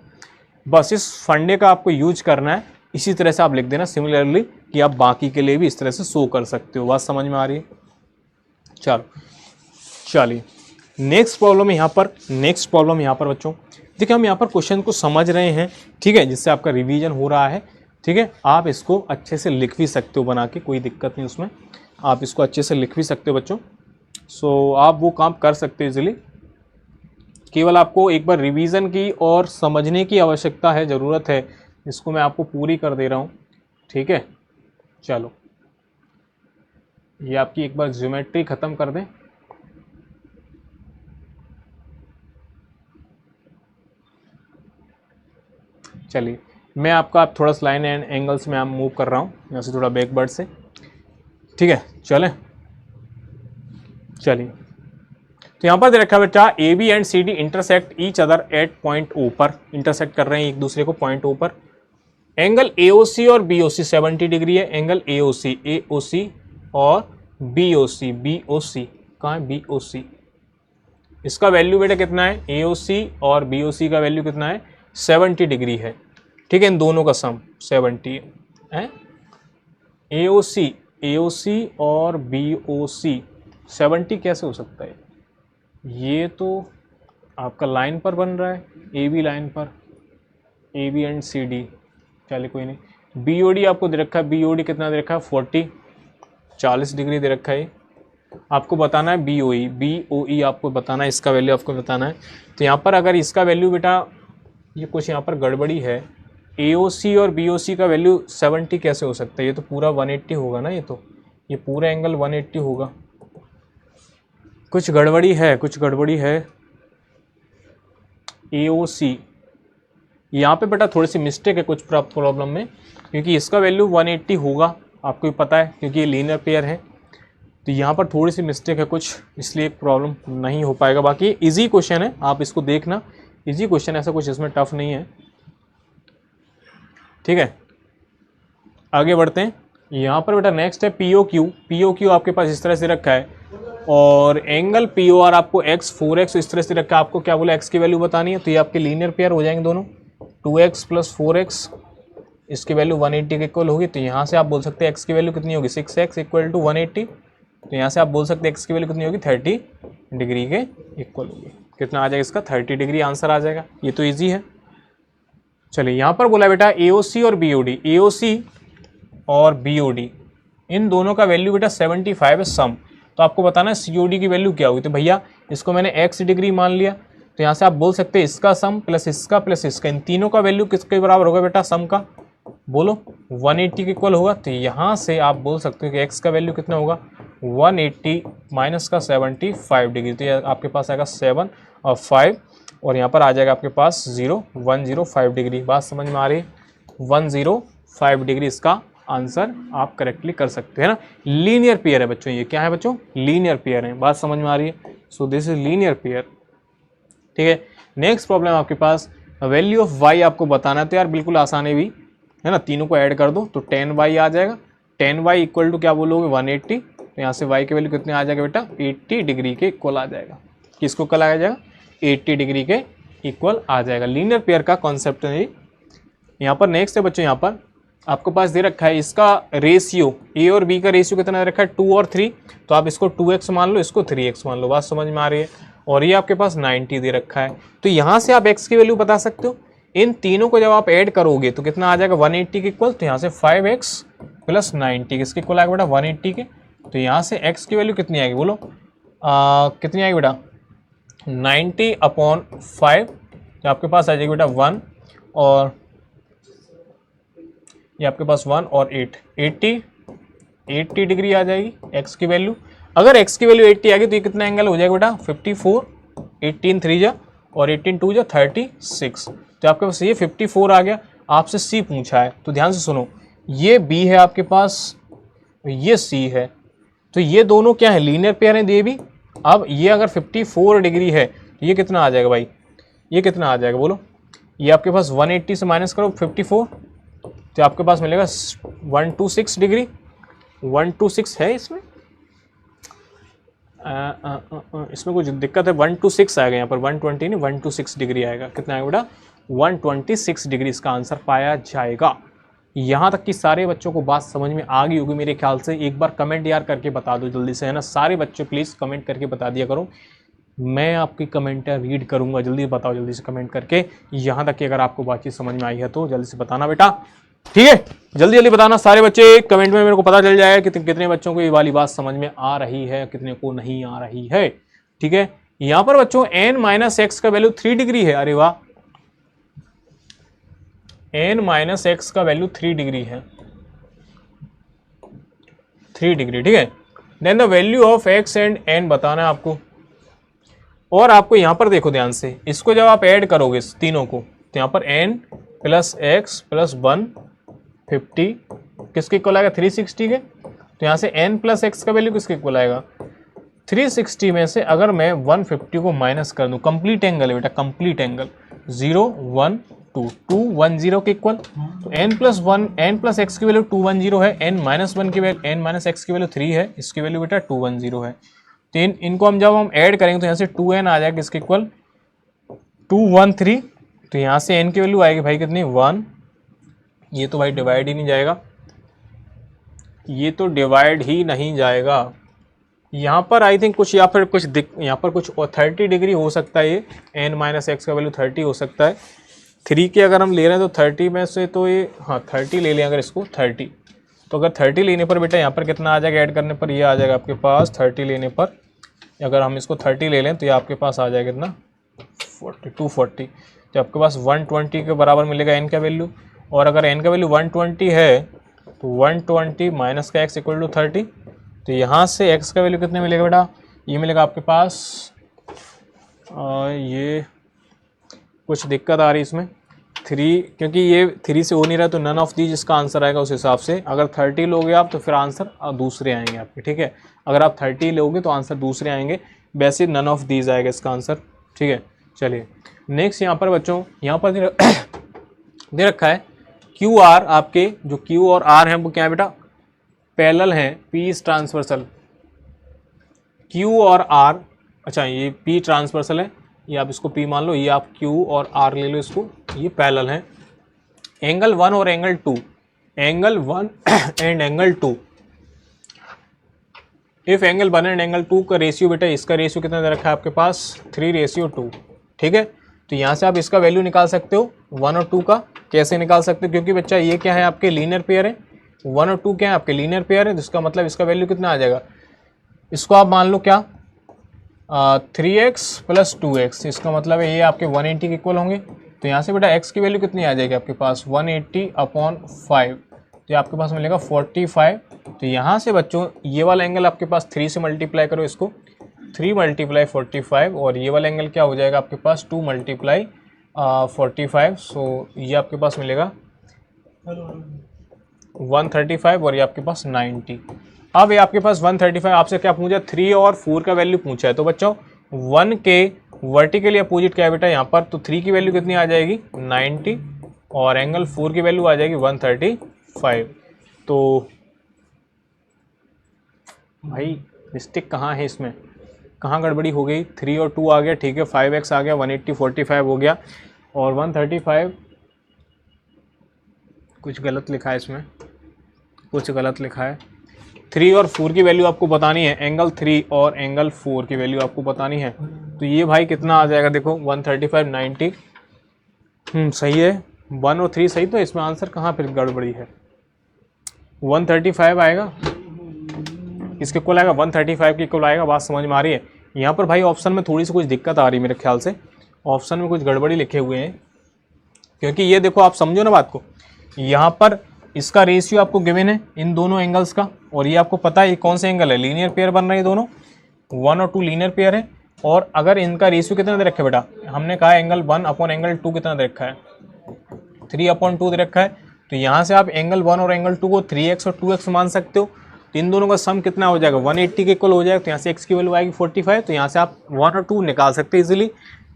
बस इस फंडे का आपको यूज करना है, इसी तरह से आप लिख देना सिमिलरली कि आप बाकी के लिए भी इस तरह से शो कर सकते हो। बात समझ में आ रही है। चलो चलिए नेक्स्ट प्रॉब्लम यहाँ पर, नेक्स्ट प्रॉब्लम यहाँ पर बच्चों देखिए, हम यहाँ पर क्वेश्चन को समझ रहे हैं, ठीक है, जिससे आपका रिवीजन हो रहा है। ठीक है, आप इसको अच्छे से लिख भी सकते हो बना के, कोई दिक्कत नहीं उसमें, आप इसको अच्छे से लिख भी सकते हो बच्चों। सो आप वो काम कर सकते हो इजीली, केवल आपको एक बार रिवीजन की और समझने की आवश्यकता है, ज़रूरत है, इसको मैं आपको पूरी कर दे रहा हूँ। ठीक है, चलो ये आपकी एक बार ज्योमेट्री ख़त्म कर दें। चलिए मैं आपका आप थोड़ा सा लाइन एंड एंगल्स में आप मूव कर रहा हूँ, यहाँ से थोड़ा बैकवर्ड से। ठीक है, चलें, चलिए तो यहाँ पर दे रखा है बेटा A B and C D intersect each other at point O पर, इंटरसेक्ट कर रहे हैं एक दूसरे को पॉइंट ओ पर। एंगल ए ओ सी और बी ओ सी 70 डिग्री है, एंगल ए ओ सी और बी ओ सी कहाँ है, बी ओ सी, इसका वैल्यू बेटा कितना है, ए ओ सी और बी ओ सी का वैल्यू कितना है, 70 डिग्री है। ठीक है, इन दोनों का सम 70 है। ए ओ सी और बी ओ सी 70 कैसे हो सकता है, ये तो आपका लाइन पर बन रहा है, ए बी लाइन पर, A B and C D. चलिए कोई नहीं, बी ओ डी आपको दे रखा है, बी ओ डी कितना दे रखा है, 40 डिग्री दे रखा है। आपको बताना है बी ओ ई आपको बताना है, इसका वैल्यू आपको बताना है। तो यहाँ पर अगर इसका वैल्यू बेटा, ये कुछ यहाँ पर गड़बड़ी है, ए ओ सी और बी ओ सी का वैल्यू 70 कैसे हो सकता है, ये तो पूरा 180 होगा ना, ये पूरा एंगल 180 होगा, कुछ गड़बड़ी है, कुछ गड़बड़ी है। ए ओ सी यहाँ पे बेटा थोड़ी सी मिस्टेक है कुछ प्रॉब्लम में, क्योंकि इसका वैल्यू 180 होगा, आपको भी पता है, क्योंकि ये लीनियर पेयर है। तो यहाँ पर थोड़ी सी मिस्टेक है कुछ, इसलिए प्रॉब्लम नहीं हो पाएगा। बाकी इजी क्वेश्चन है, आप इसको देखना, इजी क्वेश्चन, ऐसा कुछ इसमें टफ नहीं है। ठीक है, आगे बढ़ते हैं। यहाँ पर बेटा नेक्स्ट है पी ओ क्यू आपके पास इस तरह से रखा है, और एंगल पी ओ आर आपको x 4x इस तरह से रखा है। आपको क्या बोला, x की वैल्यू बतानी है, तो ये आपके लीनियर पेयर हो जाएंगे दोनों, 2x प्लस 4x, इसकी वैल्यू 180 के इक्वल होगी। तो यहाँ से आप बोल सकते हैं x की वैल्यू कितनी होगी, 6x इक्वल टू 180। तो यहाँ से आप बोल सकते हैं x की वैल्यू कितनी होगी, 30 डिग्री के इक्वल होगी। कितना आ जाएगा इसका, 30 डिग्री आंसर आ जाएगा, ये तो ईजी है। चलिए यहाँ पर बोला बेटा ए ओ सी और बी ओ डी, ए ओ सी और बी ओ डी इन दोनों का वैल्यू बेटा 75 है सम। तो आपको बताना है सी ओ डी की वैल्यू क्या होगी। तो भैया इसको मैंने x डिग्री मान लिया, तो यहाँ से आप बोल सकते हैं इसका सम प्लस इसका, इन तीनों का वैल्यू किसके बराबर होगा बेटा, सम का, बोलो 180 के इक्वल होगा। तो यहाँ से आप बोल सकते हो कि x का वैल्यू कितना होगा 180 माइनस का 75 डिग्री। तो ये आपके पास आएगा 7 और 5 और यहाँ पर आ जाएगा आपके पास 105 डिग्री। बात समझ में आ रही है? 105 डिग्री इसका आंसर आप करेक्टली कर सकते हैं ना। लीनियर पेयर है बच्चों, ये क्या है बच्चों? लीनियर पेयर है। बात समझ में आ रही है? So this is linear pair. ठीक है, नेक्स्ट प्रॉब्लम आपके पास वैल्यू ऑफ y आपको बताना है। तो यार बिल्कुल आसान है भी, है ना। तीनों को ऐड कर दो तो 10y आ जाएगा। 10y इक्वल टू क्या बोलोगे 180। तो यहाँ से y की वैल्यू कितने आ जाएगा बेटा 80 डिग्री के इक्वल आ जाएगा। किसको इक्वल आ जाएगा 80 डिग्री के इक्वल आ जाएगा। लीनियर पेयर का कॉन्सेप्ट है। यहाँ पर नेक्स्ट है बच्चों, यहाँ पर आपको पास दे रखा है इसका रेशियो, ए और बी का रेशियो कितना दे रखा है 2 और 3। तो आप इसको 2x मान लो, इसको 3x मान लो। बात समझ में आ रही है? और ये आपके पास 90 दे रखा है। तो यहाँ से आप x की वैल्यू बता सकते हो। इन तीनों को जब आप ऐड करोगे तो कितना आ जाएगा 180 के इक्वल। तो यहाँ से 5x प्लस 90 किसके इक्वल आएगा बेटा 180 के। तो यहाँ से x की वैल्यू कितनी आएगी बोलो, कितनी आएगी बेटा 90/5। तो आपके पास आ जाएगी बेटा 1 और ये आपके पास 1 और 8 80 डिग्री आ जाएगी x की वैल्यू। अगर x की वैल्यू 80 आ गई तो ये कितना एंगल हो जाएगा बेटा 54। 18 3 जा और 18 2 जा 36। तो आपके पास ये 54 आ गया। आपसे c पूछा है तो ध्यान से सुनो, ये b है आपके पास, ये c है। तो ये दोनों क्या है लीनियर पेयर हैं ये भी। अब ये अगर 54 डिग्री है तो ये कितना आ जाएगा भाई, ये कितना आ जाएगा बोलो। ये आपके पास 180 से माइनस करो 54 तो आपके पास मिलेगा 126 डिग्री। 126 है इसमें, इसमें कुछ दिक्कत है। 126 आएगा यहाँ पर, 120 नहीं 126 डिग्री आएगा। कितना आएगा बेटा 126 डिग्री इसका आंसर पाया जाएगा। यहाँ तक कि सारे बच्चों को बात समझ में आ गई होगी मेरे ख्याल से। एक बार कमेंट यार करके बता दो जल्दी से, है ना। सारे बच्चे प्लीज़ कमेंट करके बता दिया करो, मैं आपकी कमेंट रीड करूँगा। जल्दी बताओ, जल्दी से कमेंट करके। यहाँ तक कि अगर आपको बातचीत समझ में आई है तो जल्दी से बताना बेटा, ठीक है। जल्दी जल्दी बताना सारे बच्चे, कमेंट में मेरे को पता चल जाएगा कि कितने बच्चों को ये वाली बात समझ में आ रही है, कितने को नहीं आ रही है। ठीक है, यहाँ पर बच्चों n माइनस एक्स का वैल्यू 3 डिग्री है। अरे वाह, n माइनस एक्स का वैल्यू 3 डिग्री है, 3 डिग्री। ठीक है, then the value of x and n बताना है आपको। और आपको यहाँ पर देखो ध्यान से, इसको जब आप ऐड करोगे तीनों को तो यहाँ पर n प्लस एक्स प्लस 150 किसके इक्वल आएगा 360 के। तो यहाँ से n प्लस एक्स का वैल्यू किसके इक्वल आएगा 360 में से अगर मैं 150 को माइनस कर दूं, कंप्लीट एंगल है बेटा, कंप्लीट एंगल 0 1 2 210 के इक्वल। तो n प्लस एक्स की वैल्यू 210 है, n माइनस एक्स की वैल्यू 3 है, इसकी वैल्यू बेटा 210 है। तो इनको जब हम ऐड करेंगे तो यहाँ से 2n आ जाएगा इसके इक्वल 213। तो यहाँ से n की वैल्यू आएगी भाई कितनी 1। ये तो भाई डिवाइड ही नहीं जाएगा, ये तो डिवाइड ही नहीं जाएगा। यहाँ पर आई थिंक कुछ या फिर कुछ यहाँ पर कुछ 30 डिग्री हो सकता है। ये n माइनस एक्स का वैल्यू 30 हो सकता है। 3 के अगर हम ले रहे हैं तो 30 में से तो ये हाँ 30 ले लें अगर इसको 30, तो अगर 30 लेने पर बेटा यहाँ पर कितना आ जाएगा ऐड करने पर, ये आ जाएगा आपके पास 30 लेने पर। अगर हम इसको 30 ले लें तो ये आपके पास आ जाएगा कितना 240। तो आपके पास 120 के बराबर मिलेगा n का वैल्यू। और अगर n का वैल्यू 120 है तो 120 माइनस का x इक्वल टू 30। तो यहाँ से x का वैल्यू कितने मिलेगा बेटा, ये मिलेगा आपके पास ये कुछ दिक्कत आ रही है इसमें 3, क्योंकि ये 3 से हो नहीं रहा तो नन ऑफ दी जिसका आंसर आएगा उस हिसाब से। अगर 30 लोगे आप तो फिर आंसर दूसरे आएंगे आपके, ठीक है। अगर आप 30 लोगे तो आंसर दूसरे आएंगे, वैसे नन ऑफ दीज आएगा इसका आंसर, ठीक है। चलिए नेक्स्ट यहाँ पर बच्चों, यहाँ पर दे रखा है क्यू आर। आपके जो क्यू और आर हैं वो क्या है बेटा पैरेलल हैं, पी इज ट्रांसवर्सल। क्यू और आर, अच्छा ये पी ट्रांसवर्सल है, ये आप इसको पी मान लो, ये आप क्यू और आर ले लो इसको, ये पैरेलल हैं। एंगल 1 और angle 2, angle 1 and angle 2, if angle 1 and angle 2 का रेशियो बेटा, इसका रेशियो कितना दे रखा है आपके पास 3:2, ठीक है। तो यहाँ से आप इसका वैल्यू निकाल सकते हो 1 और 2 का। कैसे निकाल सकते हो, क्योंकि बच्चा ये क्या है आपके लीनियर पेयर है, 1 और 2 क्या है आपके लीनियर पेयर है, जिसका मतलब इसका वैल्यू कितना आ जाएगा, इसको आप मान लो क्या 3x प्लस 2x, इसका मतलब है ये आपके 180 के इक्वल होंगे। तो यहाँ से बेटा x की वैल्यू कितनी आ जाएगी आपके पास 180/5, तो ये आपके पास मिलेगा 45। तो यहाँ से बच्चों ये वाला एंगल आपके पास 3 से मल्टीप्लाई करो इसको, 3 × 45, और ये वाला एंगल क्या हो जाएगा आपके पास 2 × 45। सो ये आपके पास मिलेगा 135 और ये आपके पास 90। अब ये आपके पास 135 आपसे क्या पूछा, 3 और 4 का वैल्यू पूछा है। तो बच्चों 1 के वर्टिकली अपोजिट क्या है बेटा यहाँ पर, तो 3 की वैल्यू कितनी आ जाएगी 90 और एंगल 4 की वैल्यू आ जाएगी 135। तो भाई मिस्टेक कहाँ है इसमें, कहाँ गड़बड़ी हो गई, 3 और 2 आ गया, ठीक है 5x आ गया, 180 45 हो गया और 135 कुछ गलत लिखा है इसमें, कुछ गलत लिखा है। 3 और 4 की वैल्यू आपको बतानी है, एंगल 3 और एंगल 4 की वैल्यू आपको बतानी है। तो ये भाई कितना आ जाएगा देखो 135 90, सही है, 1 और 3 सही। तो इसमें आंसर कहाँ फिर गड़बड़ी है, 135 आएगा, इसके कुल आएगा 135 की कुल आएगा। बात समझ में आ रही है। यहाँ पर भाई ऑप्शन में थोड़ी सी कुछ दिक्कत आ रही है मेरे ख्याल से, ऑप्शन में कुछ गड़बड़ी लिखे हुए हैं, क्योंकि ये देखो आप समझो ना बात को, यहाँ पर इसका रेशियो आपको गिवन है इन दोनों एंगल्स का, और ये आपको पता है ये कौन से एंगल है, लीनियर पेयर बन रहे हैं दोनों, 1 और 2 लीनियर पेयर है। और अगर इनका रेशियो कितना दे रखा है बेटा, हमने कहा एंगल 1 एंगल 2 कितना दे रखा है, 3/2 दे रखा है। तो यहाँ से आप एंगल 1 और एंगल 2 को 3x और 2x मान सकते हो। तो इन दोनों का सम कितना हो जाएगा 180 के इक्वल हो जाएगा। तो यहाँ से x की वैल्यू आएगी 45, तो यहाँ से आप 1 और 2 निकाल सकते हैं इजीली।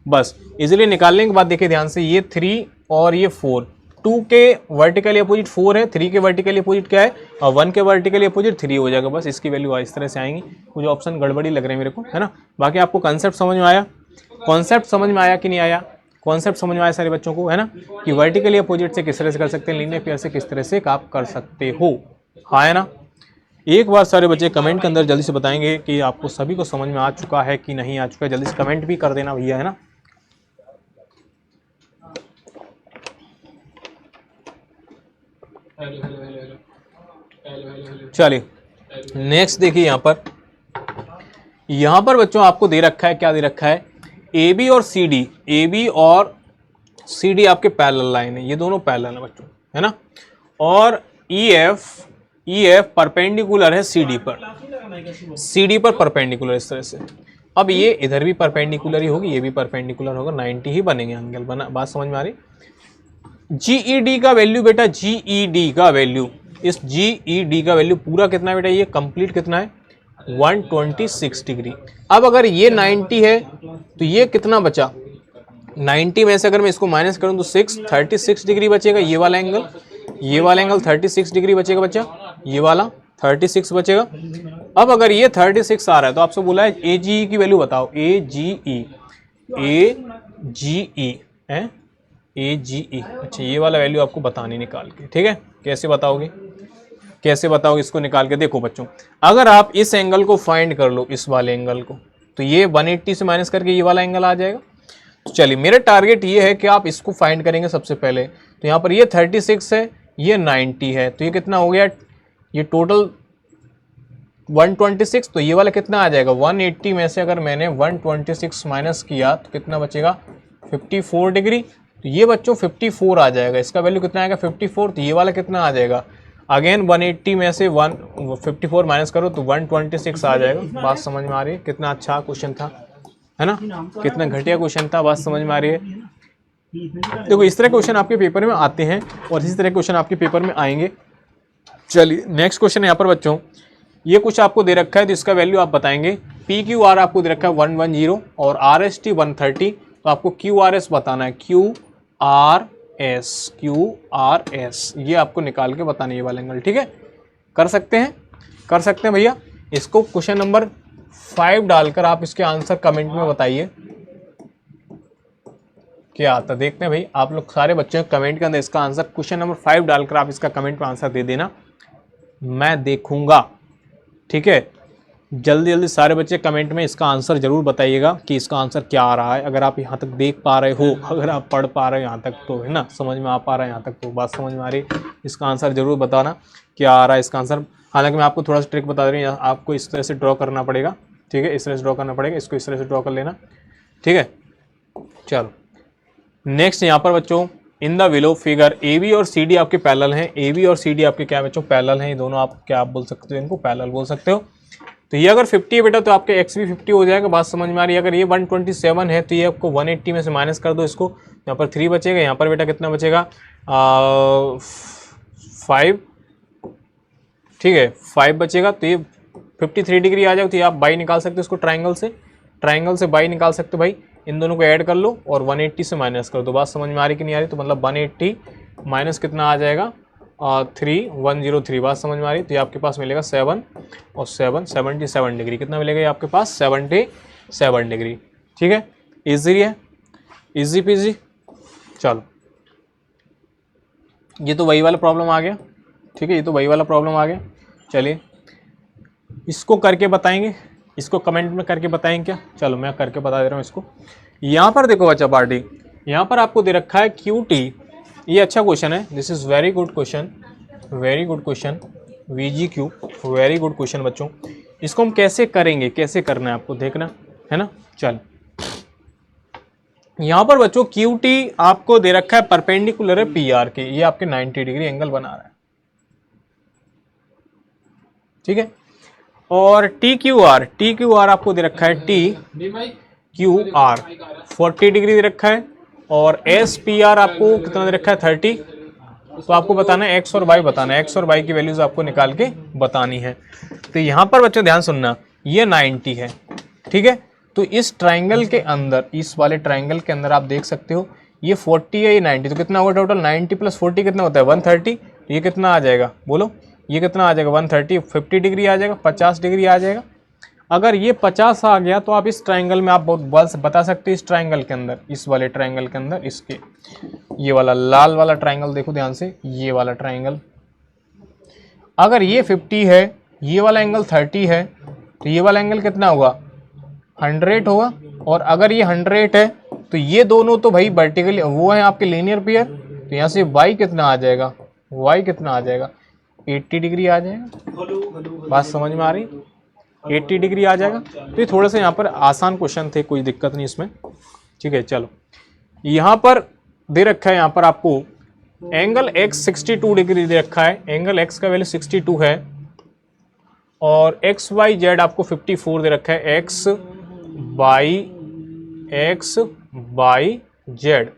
बस इजीली निकालने के बाद देखिए ध्यान से, ये 3 और ये 4, 2 के वर्टिकली अपोजिट 4 है, 3 के वर्टिकली अपोजिट क्या है, और 1 के वर्टिकली अपोजिट 3 हो जाएगा। बस इसकी वैल्यू इस तरह से आएंगी। कुछ ऑप्शन गड़बड़ी लग रहे हैं मेरे को, है ना। बाकी आपको कंसेप्ट समझ में आया, कॉन्सेप्ट समझ में आया कि नहीं आया, कॉन्सेप्ट समझ में आया सारे बच्चों को, है ना, कि वर्टिकली अपोजिट से किस तरह से कर सकते हैं, लीनियर पेयर से किस तरह से आप कर सकते हो, हाँ है ना। एक बार सारे बच्चे कमेंट के अंदर जल्दी से बताएंगे कि आपको सभी को समझ में आ चुका है कि नहीं आ चुका है, जल्दी से कमेंट भी कर देना भैया, है ना। चलिए नेक्स्ट देखिए, यहाँ पर बच्चों आपको दे रखा है, क्या दे रखा है, ए बी और सी डी, ए बी और सी डी आपके पैरेलल लाइन है, ये दोनों पैरेलल है बच्चों, है ना। और ई एफ परपेंडिकुलर है सी डी पर परपेंडिकुलर इस तरह से। अब ये इधर भी परपेंडिकुलर ही होगी, ये भी परपेंडिकुलर होगा, 90 ही बनेंगे एंगल, बना, बात समझ में आ रही। जीईडी का वैल्यू बेटा, जीईडी का वैल्यू, इस जीईडी का वैल्यू पूरा कितना है बेटा, ये कंप्लीट कितना है 126 डिग्री। अब अगर ये 90 है तो ये कितना बचा, 90 में से अगर मैं इसको माइनस करूं तो 36 डिग्री बचेगा, ये वाला एंगल 36 डिग्री बचेगा बच्चा, ये वाला 36 बचेगा। अब अगर ये 36 आ रहा है तो आपसे बोला है ए जी की वैल्यू बताओ, ए जी ई, अच्छा ये वाला वैल्यू आपको बतानी निकाल के, ठीक है। कैसे बताओगे इसको निकाल के, देखो बच्चों अगर आप इस एंगल को फाइंड कर लो, इस वाले एंगल को, तो ये 180 से माइनस करके ये वाला एंगल आ जाएगा। तो चलिए मेरा टारगेट ये है कि आप इसको फाइंड करेंगे सबसे पहले। तो यहाँ पर ये 36 है, ये 90 है, तो ये कितना हो गया, ये टोटल 126। तो ये वाला कितना आ जाएगा, 180 में से अगर मैंने 126 माइनस किया तो कितना बचेगा 54 डिग्री। तो ये बच्चों 54 आ जाएगा, इसका वैल्यू कितना आएगा 54। तो ये वाला कितना आ जाएगा, अगेन 180 में से 154 माइनस करो तो 126 आ जाएगा। बात समझ में आ रही है, कितना अच्छा क्वेश्चन था, है ना, कितना घटिया क्वेश्चन था, बात समझ में आ रही है। देखो इस तरह क्वेश्चन आपके पेपर में आते हैं और इसी तरह क्वेश्चन आपके पेपर में आएंगे। चलिए नेक्स्ट क्वेश्चन यहाँ पर बच्चों, ये कुछ आपको दे रखा है तो इसका वैल्यू आप बताएंगे। पी क्यू आर आपको दे रखा है 110 और आर एस टी 130, तो आपको क्यू आर एस बताना है, क्यू आर एस ये आपको निकाल के बताना है, ये वाला एंगल, ठीक है। कर सकते हैं भैया। इसको क्वेश्चन नंबर 5 डालकर आप इसके आंसर कमेंट में बताइए क्या आता है। देखते हैं भाई, आप लोग सारे बच्चे कमेंट के अंदर इसका आंसर क्वेश्चन नंबर 5 डालकर आप इसका कमेंट में आंसर दे देना, मैं देखूंगा, ठीक है। जल्दी सारे बच्चे कमेंट में इसका आंसर जरूर बताइएगा कि इसका आंसर क्या आ रहा है। अगर आप यहाँ तक देख पा रहे हो, अगर आप पढ़ पा रहे हो यहाँ तक तो, है ना, समझ में आ पा रहा है यहाँ तक तो, बात समझ में आ रही है, इसका आंसर जरूर बताना क्या आ रहा है इसका आंसर। हालांकि मैं आपको थोड़ा सा ट्रिक बता रही हूँ, आपको इस तरह से ड्रॉ करना पड़ेगा, ठीक है, इस तरह से ड्रॉ करना पड़ेगा, इसको इस तरह से ड्रॉ कर लेना, ठीक है। चलो नेक्स्ट यहाँ पर बच्चों in the below figure A B और सी डी आपके पैरेलल हैं। ए बी और सी डी आपके क्या बच्चों पैरेलल हैं, ये दोनों आप क्या आप बोल सकते हो, इनको पैरेलल बोल सकते हो। तो ये अगर 50 है बेटा तो आपके एक्स भी 50 हो जाएगा, बात समझ में आ रही है। अगर ये 127 है तो ये आपको 180 में से माइनस कर दो इसको, यहाँ पर 3 बचेगा, यहाँ पर बेटा कितना बचेगा 5, ठीक है 5 बचेगा। तो ये 53 डिग्री आ जाए तो ये आप बाई निकाल सकते हो इसको, ट्राइंगल से बाई निकाल सकते हो भाई। इन दोनों को ऐड कर लो और 180 से माइनस कर दो। बात समझ में आ रही कि नहीं आ रही? तो मतलब 180 माइनस कितना आ जाएगा 3103। बात समझ में आ रही? तो ये आपके पास मिलेगा 7 और 7 77 डिग्री। कितना मिलेगा ये आपके पास 77 डिग्री। ठीक है, ईजी है, ईजी पीजी। चलो ये तो वही वाला प्रॉब्लम आ गया। ठीक है, ये तो वही वाला प्रॉब्लम आ गया। चलिए इसको करके बताएंगे, इसको कमेंट में करके बताएंगे क्या? चलो मैं करके बता दे रहा हूँ इसको। यहाँ पर देखो बच्चा पार्टी, यहाँ पर आपको दे रखा है क्यू टी। ये अच्छा क्वेश्चन है, this is very good question, very good question, VG Q, very good question बच्चों। इसको हम कैसे करेंगे, कैसे करना है आपको देखना है ना। चल यहाँ पर बच्चों क्यू टी आपको दे रखा है परपेंडिकुलर है पी आर के, ये आपके 90 डिग्री एंगल बना रहा है। ठीक है, और टी क्यू आर आपको दे रखा है टी क्यू आर 40 डिग्री दे रखा है, और एस पी आर आपको कितना दे रखा है 30। तो आपको बताना है एक्स और वाई, बताना है एक्स और वाई की वैल्यूज आपको निकाल के बतानी है। तो यहाँ पर बच्चों ध्यान सुनना, ये 90 है। ठीक है, तो इस ट्राइंगल के अंदर, इस वाले ट्राइंगल के अंदर आप देख सकते हो ये 40 है, ये 90, तो कितना हुआ टोटल 90 प्लस 40 कितना होता है 130। तो ये कितना आ जाएगा बोलो, ये कितना आ जाएगा 130, 50 डिग्री आ जाएगा, 50 डिग्री आ जाएगा। अगर ये 50 आ गया तो आप इस ट्राइंगल में आप बहुत बल से बता सकते हो, इस ट्राइंगल के अंदर, इस वाले ट्राइंगल के अंदर, इसके ये वाला लाल वाला ट्राइंगल देखो ध्यान से, ये वाला ट्राइंगल, अगर ये 50 है, ये वाला एंगल 30 है, तो ये वाला एंगल कितना होगा 100 होगा। और अगर ये 100 है तो ये दोनों तो भाई वर्टिकली वो है आपके लीनियर पेयर, तो यहाँ से y कितना आ जाएगा, y कितना आ जाएगा 80 डिग्री आ जाएगा। बात समझ में आ रही, 80 डिग्री आ जाएगा। तो ये थोड़ा सा यहाँ पर आसान क्वेश्चन थे, कोई दिक्कत नहीं इसमें। ठीक है, चलो यहाँ पर दे रखा है, यहाँ पर आपको एंगल x 62 डिग्री दे रखा है, एंगल x का वैल्यू 62 है, और एक्स वाई जेड आपको 54 दे रखा है, एक्स बाई जेड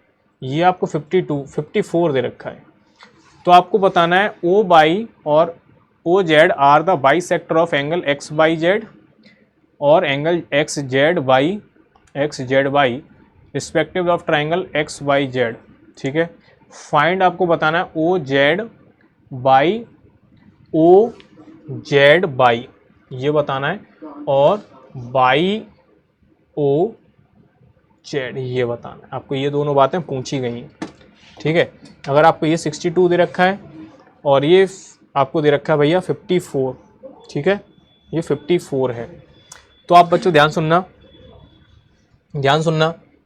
ये आपको 54 दे रखा है। तो आपको बताना है ओ बाई और O Z are the bisector of angle X Y Z और angle X Z Y respective of triangle X Y Z. ठीक है, फाइंड आपको बताना है ओ जेड बाई ये बताना है, और बाई ओ जेड ये बताना है आपको। ये दोनों बातें पूछी गई हैं। ठीक है, अगर आपको ये 62 दे रखा है और ये आपको दे रखा है भैया 54, ठीक है ये 54 है, तो आप बच्चों ध्यान सुनना,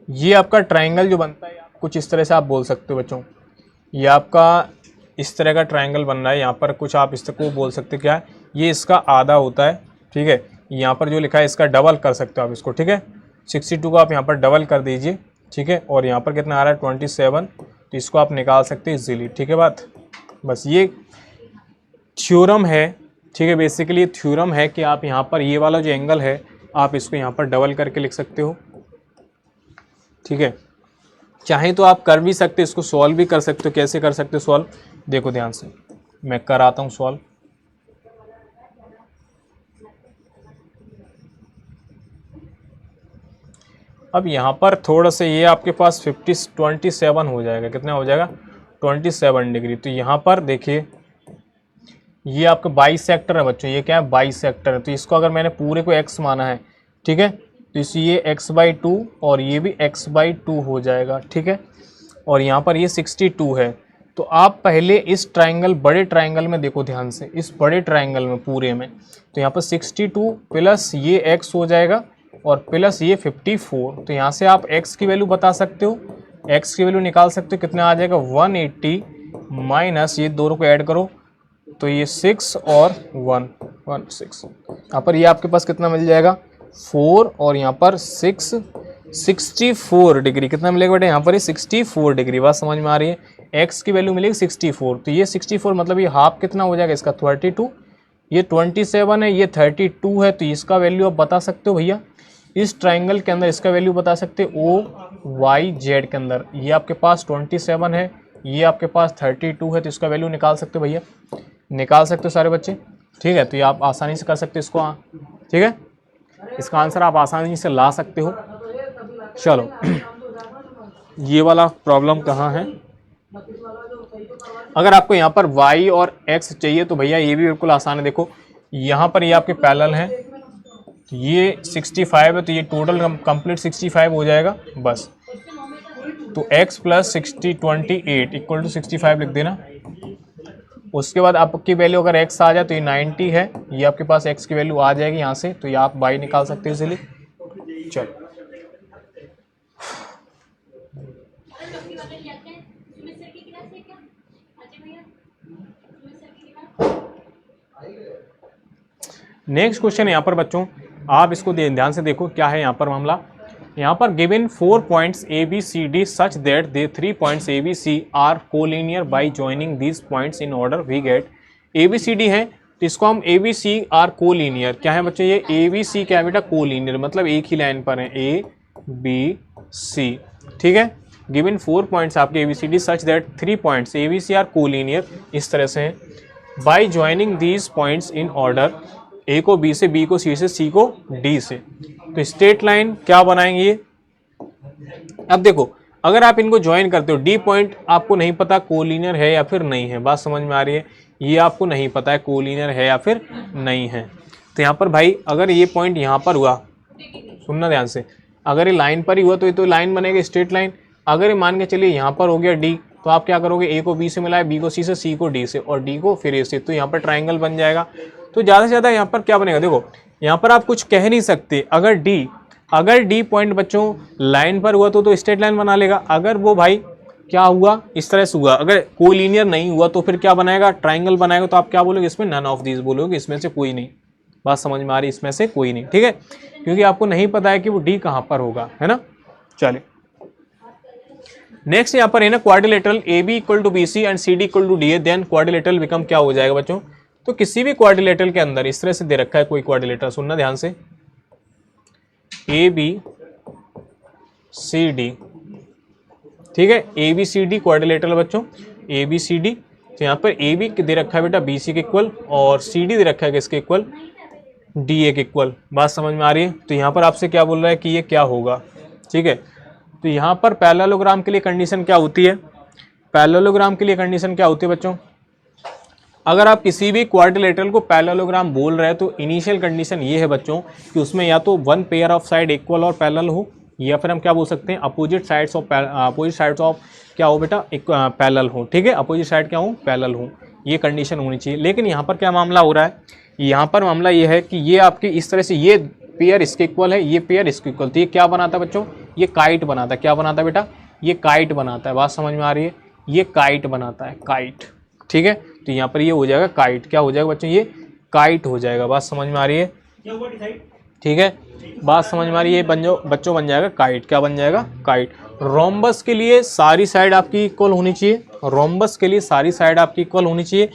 ये आपका ट्राइंगल जो बनता है आप कुछ इस तरह से आप बोल सकते हो बच्चों, ये आपका इस तरह का ट्राइंगल बन रहा है। यहाँ पर कुछ आप इस तरह को बोल सकते क्या है, ये इसका आधा होता है। ठीक है, यहाँ पर जो लिखा है इसका डबल कर सकते हो आप इसको। ठीक है, 62 को आप यहाँ पर डबल कर दीजिए। ठीक है, और यहाँ पर कितना आ रहा है 27, तो इसको आप निकाल सकते हैं इजीली। ठीक है बात, बस ये थ्योरम है। ठीक है, बेसिकली थ्योरम है कि आप यहाँ पर ये वाला जो एंगल है आप इसको यहाँ पर डबल करके लिख सकते हो। ठीक है, चाहे तो आप कर भी सकते, इसको सॉल्व भी कर सकते हो। कैसे कर सकते हो सॉल्व, देखो ध्यान से मैं कराता हूँ सॉल्व। अब यहाँ पर थोड़ा सा ये आपके पास 27 हो जाएगा, कितना हो जाएगा 27 डिग्री। तो यहाँ पर देखिए ये आपका बाइसेक्टर है बच्चों, ये क्या है बाइसेक्टर है। तो इसको अगर मैंने पूरे को x माना है, ठीक है, तो इसी ये x/2 और ये भी x/2 हो जाएगा। ठीक है, और यहाँ पर ये 62 है। तो आप पहले इस ट्राइंगल, बड़े ट्राइंगल में देखो ध्यान से, इस बड़े ट्राइंगल में पूरे में, तो यहाँ पर 62 प्लस ये x हो जाएगा और प्लस ये 54। तो यहाँ से आप x की वैल्यू बता सकते हो, x की वैल्यू निकाल सकते हो, कितना आ जाएगा 180 माइनस ये दोनों को ऐड करो तो ये 6 और 1 6। यहाँ पर ये आपके पास कितना मिल जाएगा 4 और यहाँ पर 6, 64 डिग्री, कितना मिलेगा बेटा यहाँ पर 64 डिग्री। बात समझ में आ रही है। एक्स की वैल्यू मिलेगी 64, तो ये 64 मतलब ये हाफ कितना हो जाएगा इसका 32, ये 27 है, ये 32 है, तो इसका वैल्यू आप बता सकते हो भैया इस ट्राइंगल के अंदर, इसका वैल्यू बता सकते हो ओ वाई जेड के अंदर। ये आपके पास 27 है, ये आपके पास 32 है, तो इसका वैल्यू निकाल सकते हो भैया, निकाल सकते हो सारे बच्चे। ठीक है, तो ये आप आसानी से कर सकते हो इसको। ठीक है, इसका आंसर आप आसानी से ला सकते हो। चलो ये वाला प्रॉब्लम कहाँ है। अगर आपको यहाँ पर y और x चाहिए तो भैया ये भी बिल्कुल आसान है। देखो यहाँ पर ये आपके पैरेलल है, तो ये 65 है, तो ये टोटल कंप्लीट 65 हो जाएगा बस। तो x प्लस 28 इक्वल टू 65 लिख देना। उसके बाद आपकी वैल्यू अगर x आ जाए तो ये 90 है, ये आपके पास x की वैल्यू आ जाएगी यहाँ से, तो ये आप y निकाल सकते हो इसीलिए। चलो नेक्स्ट क्वेश्चन यहाँ पर बच्चों, आप इसको ध्यान से देखो क्या है यहाँ पर मामला। यहाँ पर given 4 points A B C D such that they 3 points A B C are collinear by joining these points in order we get. A B C D है तो इसको हम A B C are collinear, क्या है बच्चों ये ए B सी क्या है बेटा कोलिनियर, मतलब एक ही लाइन पर है ए बी सी। ठीक है, गिवन 4 पॉइंट्स आपके A B C D such that 3 points A B C are collinear, इस तरह से है। By joining these points in order, A को बी से, बी को सी से, सी को डी से, तो स्ट्रेट लाइन क्या बनाएंगे ये। अब देखो अगर आप इनको ज्वाइन करते हो, डी पॉइंट आपको नहीं पता कोलिनियर है या फिर नहीं है, बात समझ में आ रही है, ये आपको नहीं पता है कोलिनियर है या फिर नहीं है। तो यहाँ पर भाई अगर ये पॉइंट यहाँ पर हुआ, सुनना ध्यान से, अगर ये लाइन पर ही हुआ तो ये तो लाइन बनेगा स्ट्रेट लाइन। अगर ये मान के चलिए यहाँ पर हो गया डी, तो आप क्या करोगे, ए को बी से मिलाए, बी को सी से, सी को डी से और डी को फिर ए से, तो यहाँ पर ट्राइंगल बन जाएगा। तो ज़्यादा से ज़्यादा यहाँ पर क्या बनेगा, देखो यहाँ पर आप कुछ कह नहीं सकते। अगर डी पॉइंट बच्चों लाइन पर हुआ तो स्ट्रेट लाइन बना लेगा। अगर वो भाई क्या हुआ इस तरह से हुआ, अगर कोलिनियर नहीं हुआ तो फिर क्या बनाएगा, ट्राइंगल बनाएगा। तो आप क्या बोलोगे इसमें, नन ऑफ दीज बोलोगे, इसमें से कोई नहीं। बात समझ में आ रही, इसमें से कोई नहीं। ठीक है, क्योंकि आपको नहीं पता है कि वो डी कहाँ पर होगा, है ना। चलिए नेक्स्ट यहाँ पर है ना quadrilateral A B equal to B C and C D equal to D A, then quadrilateral become क्या हो जाएगा बच्चों। तो किसी भी क्वाड्रिलेटरल के अंदर इस तरह से दे रखा है कोई क्वाड्रिलेटरल, सुनना ध्यान से, ए बी सी डी, ठीक है, A B C D quadrilateral बच्चों, ए बी सी डी। तो यहाँ पर ए बी दे रखा है बेटा बी सी के इक्वल और सी डी दे रखा है किसके इक्वल, डी ए के इक्वल। बात समझ में आ रही है। तो यहाँ पर आपसे क्या बोल रहा है कि ये क्या होगा। ठीक है, तो यहाँ पर पैरेललोग्राम के लिए कंडीशन क्या होती है, पैरेललोग्राम के लिए कंडीशन क्या होती है बच्चों। अगर आप किसी भी क्वाड्रिलेटरल को पैरेललोग्राम बोल रहे हैं तो इनिशियल कंडीशन ये है बच्चों कि उसमें या तो one pair of side equal और पैरेलल हो, या फिर हम क्या बोल सकते हैं अपोजिट साइड्स ऑफ क्या हो बेटा एक पैरेलल हो। ठीक है, अपोजिट साइड क्या हो, पैरेलल हो, ये कंडीशन होनी चाहिए। लेकिन यहाँ पर क्या मामला हो रहा है, यहाँ पर मामला ये है कि ये आपके इस तरह से ये पेयर इसके इक्वल है, ये पेयर इसके इक्वल, तो ये क्या बनाता है बच्चों, ये काइट बनाता है। क्या बनाता है बेटा, ये काइट बनाता है। बात समझ में आ रही है, ये काइट बनाता है, काइट। ठीक है, तो यहाँ पर ये हो जाएगा काइट, क्या हो जाएगा बच्चों, ये काइट हो जाएगा। बात समझ में आ रही है, ठीक है, बात समझ में आ रही है, बच्चों बन जाएगा काइट। क्या बन जाएगा, काइट। रोम्बस के लिए सारी साइड आपकी इक्वल होनी चाहिए, रोम्बस के लिए सारी साइड आपकी इक्वल होनी चाहिए।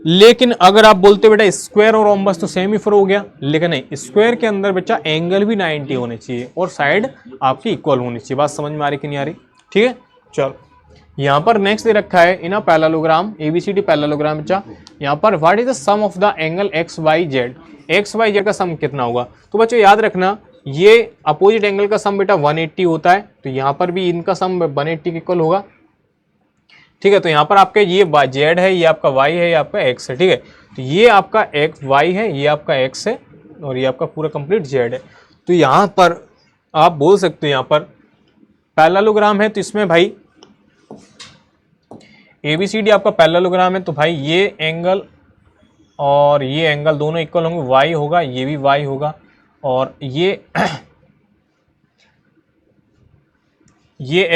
लेकिन अगर आप बोलते बेटा स्क्वायर और रोम्बस तो सेम ही फिर हो गया, लेकिन नहीं, स्क्वायर के अंदर बच्चा एंगल भी 90 होने चाहिए और साइड आपकी इक्वल होनी चाहिए। बात समझ में आ रही कि नहीं आ रही। ठीक है, चलो यहाँ पर नेक्स्ट दे रखा है in a parallelogram ABCD parallelogram बच्चा। यहाँ पर what is the sum of the angle X Y Z, X Y Z का सम कितना होगा। तो बच्चों याद रखना ये अपोजिट एंगल का सम बेटा 180 होता है, तो यहाँ पर भी इनका सम 180 के इक्वल होगा। ठीक है, तो यहाँ पर आपके ये जेड है, ये आपका वाई है, ये आपका एक्स है। ठीक है, तो ये आपका एक्स वाई है, ये आपका एक्स है और ये आपका पूरा कंप्लीट जेड है। तो यहाँ पर आप बोल सकते हो यहाँ पर पैरेललोग्राम है, तो इसमें भाई ABCD आपका पैरेललोग्राम है, तो भाई ये एंगल और ये एंगल दोनों इक्वल होंगे, y होगा, ये भी y होगा और ये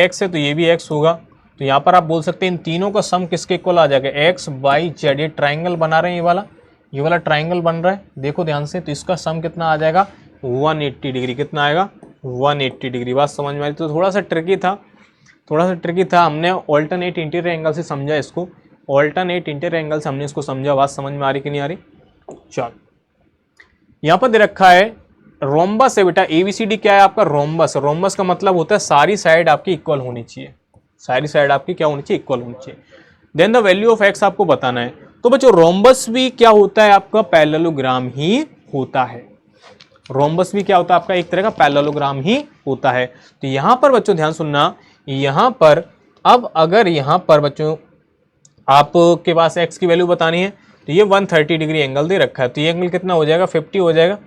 x है तो ये भी x होगा। तो यहाँ पर आप बोल सकते हैं इन तीनों का सम किसके इक्वल आ जाएगा, x y z। ये ट्राइंगल बना रहे हैं, ये वाला ट्राइंगल बन रहा है, देखो ध्यान से। तो इसका सम कितना आ जाएगा 180 डिग्री, कितना आएगा 180 डिग्री। बात समझ में आई? तो थोड़ा सा ट्रिकी था, हमने ऑल्टरनेट इंटीरियर एंगल से समझा इसको, ऑल्टरनेट इंटीरियर एंगल से हमने इसको समझा। बात समझ में आ रही कि नहीं आ रही? चल, यहाँ पर दे रखा है रोम्बस है बेटा। ABCD क्या है आपका? रोम्बस। रोम्बस का मतलब होता है सारी साइड आपकी इक्वल होनी चाहिए, सारी साइड आपकी क्या होनी चाहिए? इक्वल होनी चाहिए। Then the value of X आपको बताना है। तो बच्चों रोम्बस भी क्या होता है आपका? पैरेललोग्राम ही होता है। रोम्बस भी क्या होता है आपका? एक तरह का पैरेललोग्राम ही होता है। तो यहां पर बच्चों ध्यान सुनना, यहां पर अब अगर यहां पर बच्चों आपके पास एक्स की वैल्यू बतानी है तो ये 130 डिग्री एंगल दे रखा है, तो ये एंगल कितना हो जाएगा? 50 हो जाएगा।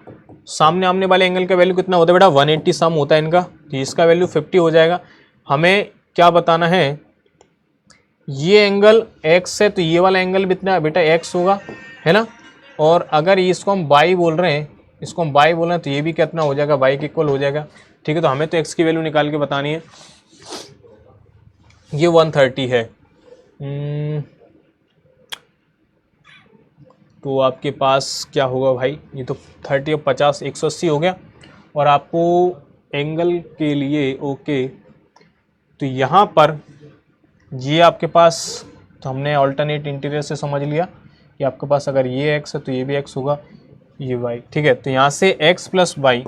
सामने आमने वाले एंगल का वैल्यू कितना होता है बेटा? 180 सम होता है इनका, तो इसका वैल्यू 50 हो जाएगा। हमें क्या बताना है? ये एंगल x है तो ये वाला एंगल भी इतना बेटा x होगा, है ना। और अगर इसको हम y बोल रहे हैं, इसको हम y बोल रहे हैं तो ये भी कितना हो जाएगा? y के इक्वल हो जाएगा। ठीक है, तो हमें तो x की वैल्यू निकाल के बतानी है। ये 130 है, तो आपके पास क्या होगा भाई? ये तो 30 और 50 180 हो गया। और आपको एंगल के लिए ओके, तो यहाँ पर ये आपके पास, तो हमने अल्टरनेट इंटीरियर से समझ लिया कि आपके पास अगर ये x है तो ये भी x होगा, ये y। ठीक है, तो यहाँ से x प्लस वाई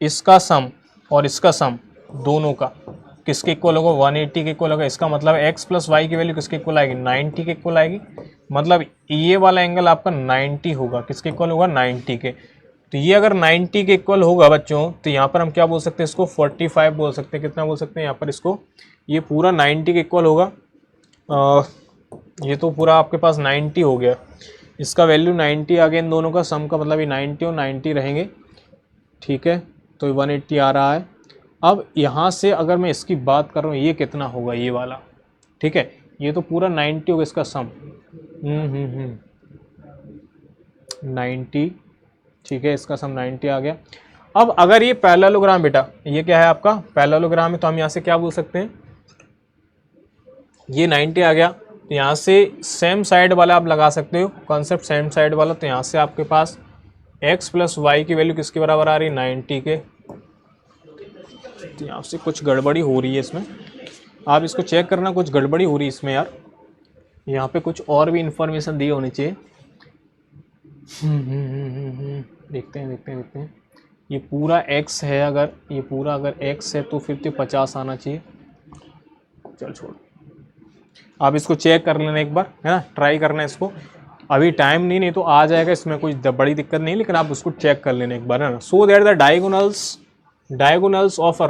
इसका सम और इसका सम दोनों का किसके इक्वल होगा? 180 के इक्वल होगा। इसका मतलब x प्लस वाई की वैल्यू किसके इक्वल आएगी? 90 के इक्वल आएगी। मतलब ये वाला एंगल आपका 90 होगा। किसके इक्वल होगा? 90 के। तो ये अगर 90 के इक्वल होगा बच्चों, तो यहाँ पर हम क्या बोल सकते हैं? इसको 45 बोल सकते हैं। कितना बोल सकते हैं यहाँ पर इसको? ये पूरा 90 के इक्वल होगा। ये तो पूरा आपके पास 90 हो गया, इसका वैल्यू 90 आ गया। इन दोनों का सम का मतलब ये 90 और 90 रहेंगे। ठीक है, तो 180 आ रहा है। अब यहाँ से अगर मैं इसकी बात कर रहा हूँ, ये कितना होगा? ये वाला, ठीक है, ये तो पूरा 90 होगा इसका सम। 90, ठीक है, इसका सम 90 आ गया। अब अगर ये पैरेललोग्राम बेटा, ये क्या है आपका? पैरेललोग्राम है, तो हम यहाँ से क्या बोल सकते हैं? ये 90 आ गया, तो यहाँ से सेम साइड वाला आप लगा सकते हो कॉन्सेप्ट, सेम साइड वाला। तो यहाँ से आपके पास x प्लस वाई की वैल्यू किसके बराबर आ रही है? 90 के। तो यहाँ से कुछ गड़बड़ी हो रही है इसमें, आप इसको चेक करना, कुछ गड़बड़ी हो रही है इसमें यार। यहाँ पे कुछ और भी इंफॉर्मेशन दी होनी चाहिए। देखते हैं। ये पूरा x है, अगर ये पूरा अगर x है तो फिर तो 50 आना चाहिए। चल छोड़, आप इसको चेक कर लेना एक बार, है ना, ट्राई करना इसको। अभी टाइम नहीं तो आ जाएगा, इसमें कोई बड़ी दिक्कत नहीं, लेकिन आप उसको चेक कर लेना एक बार, है ना। So that the diagonals of a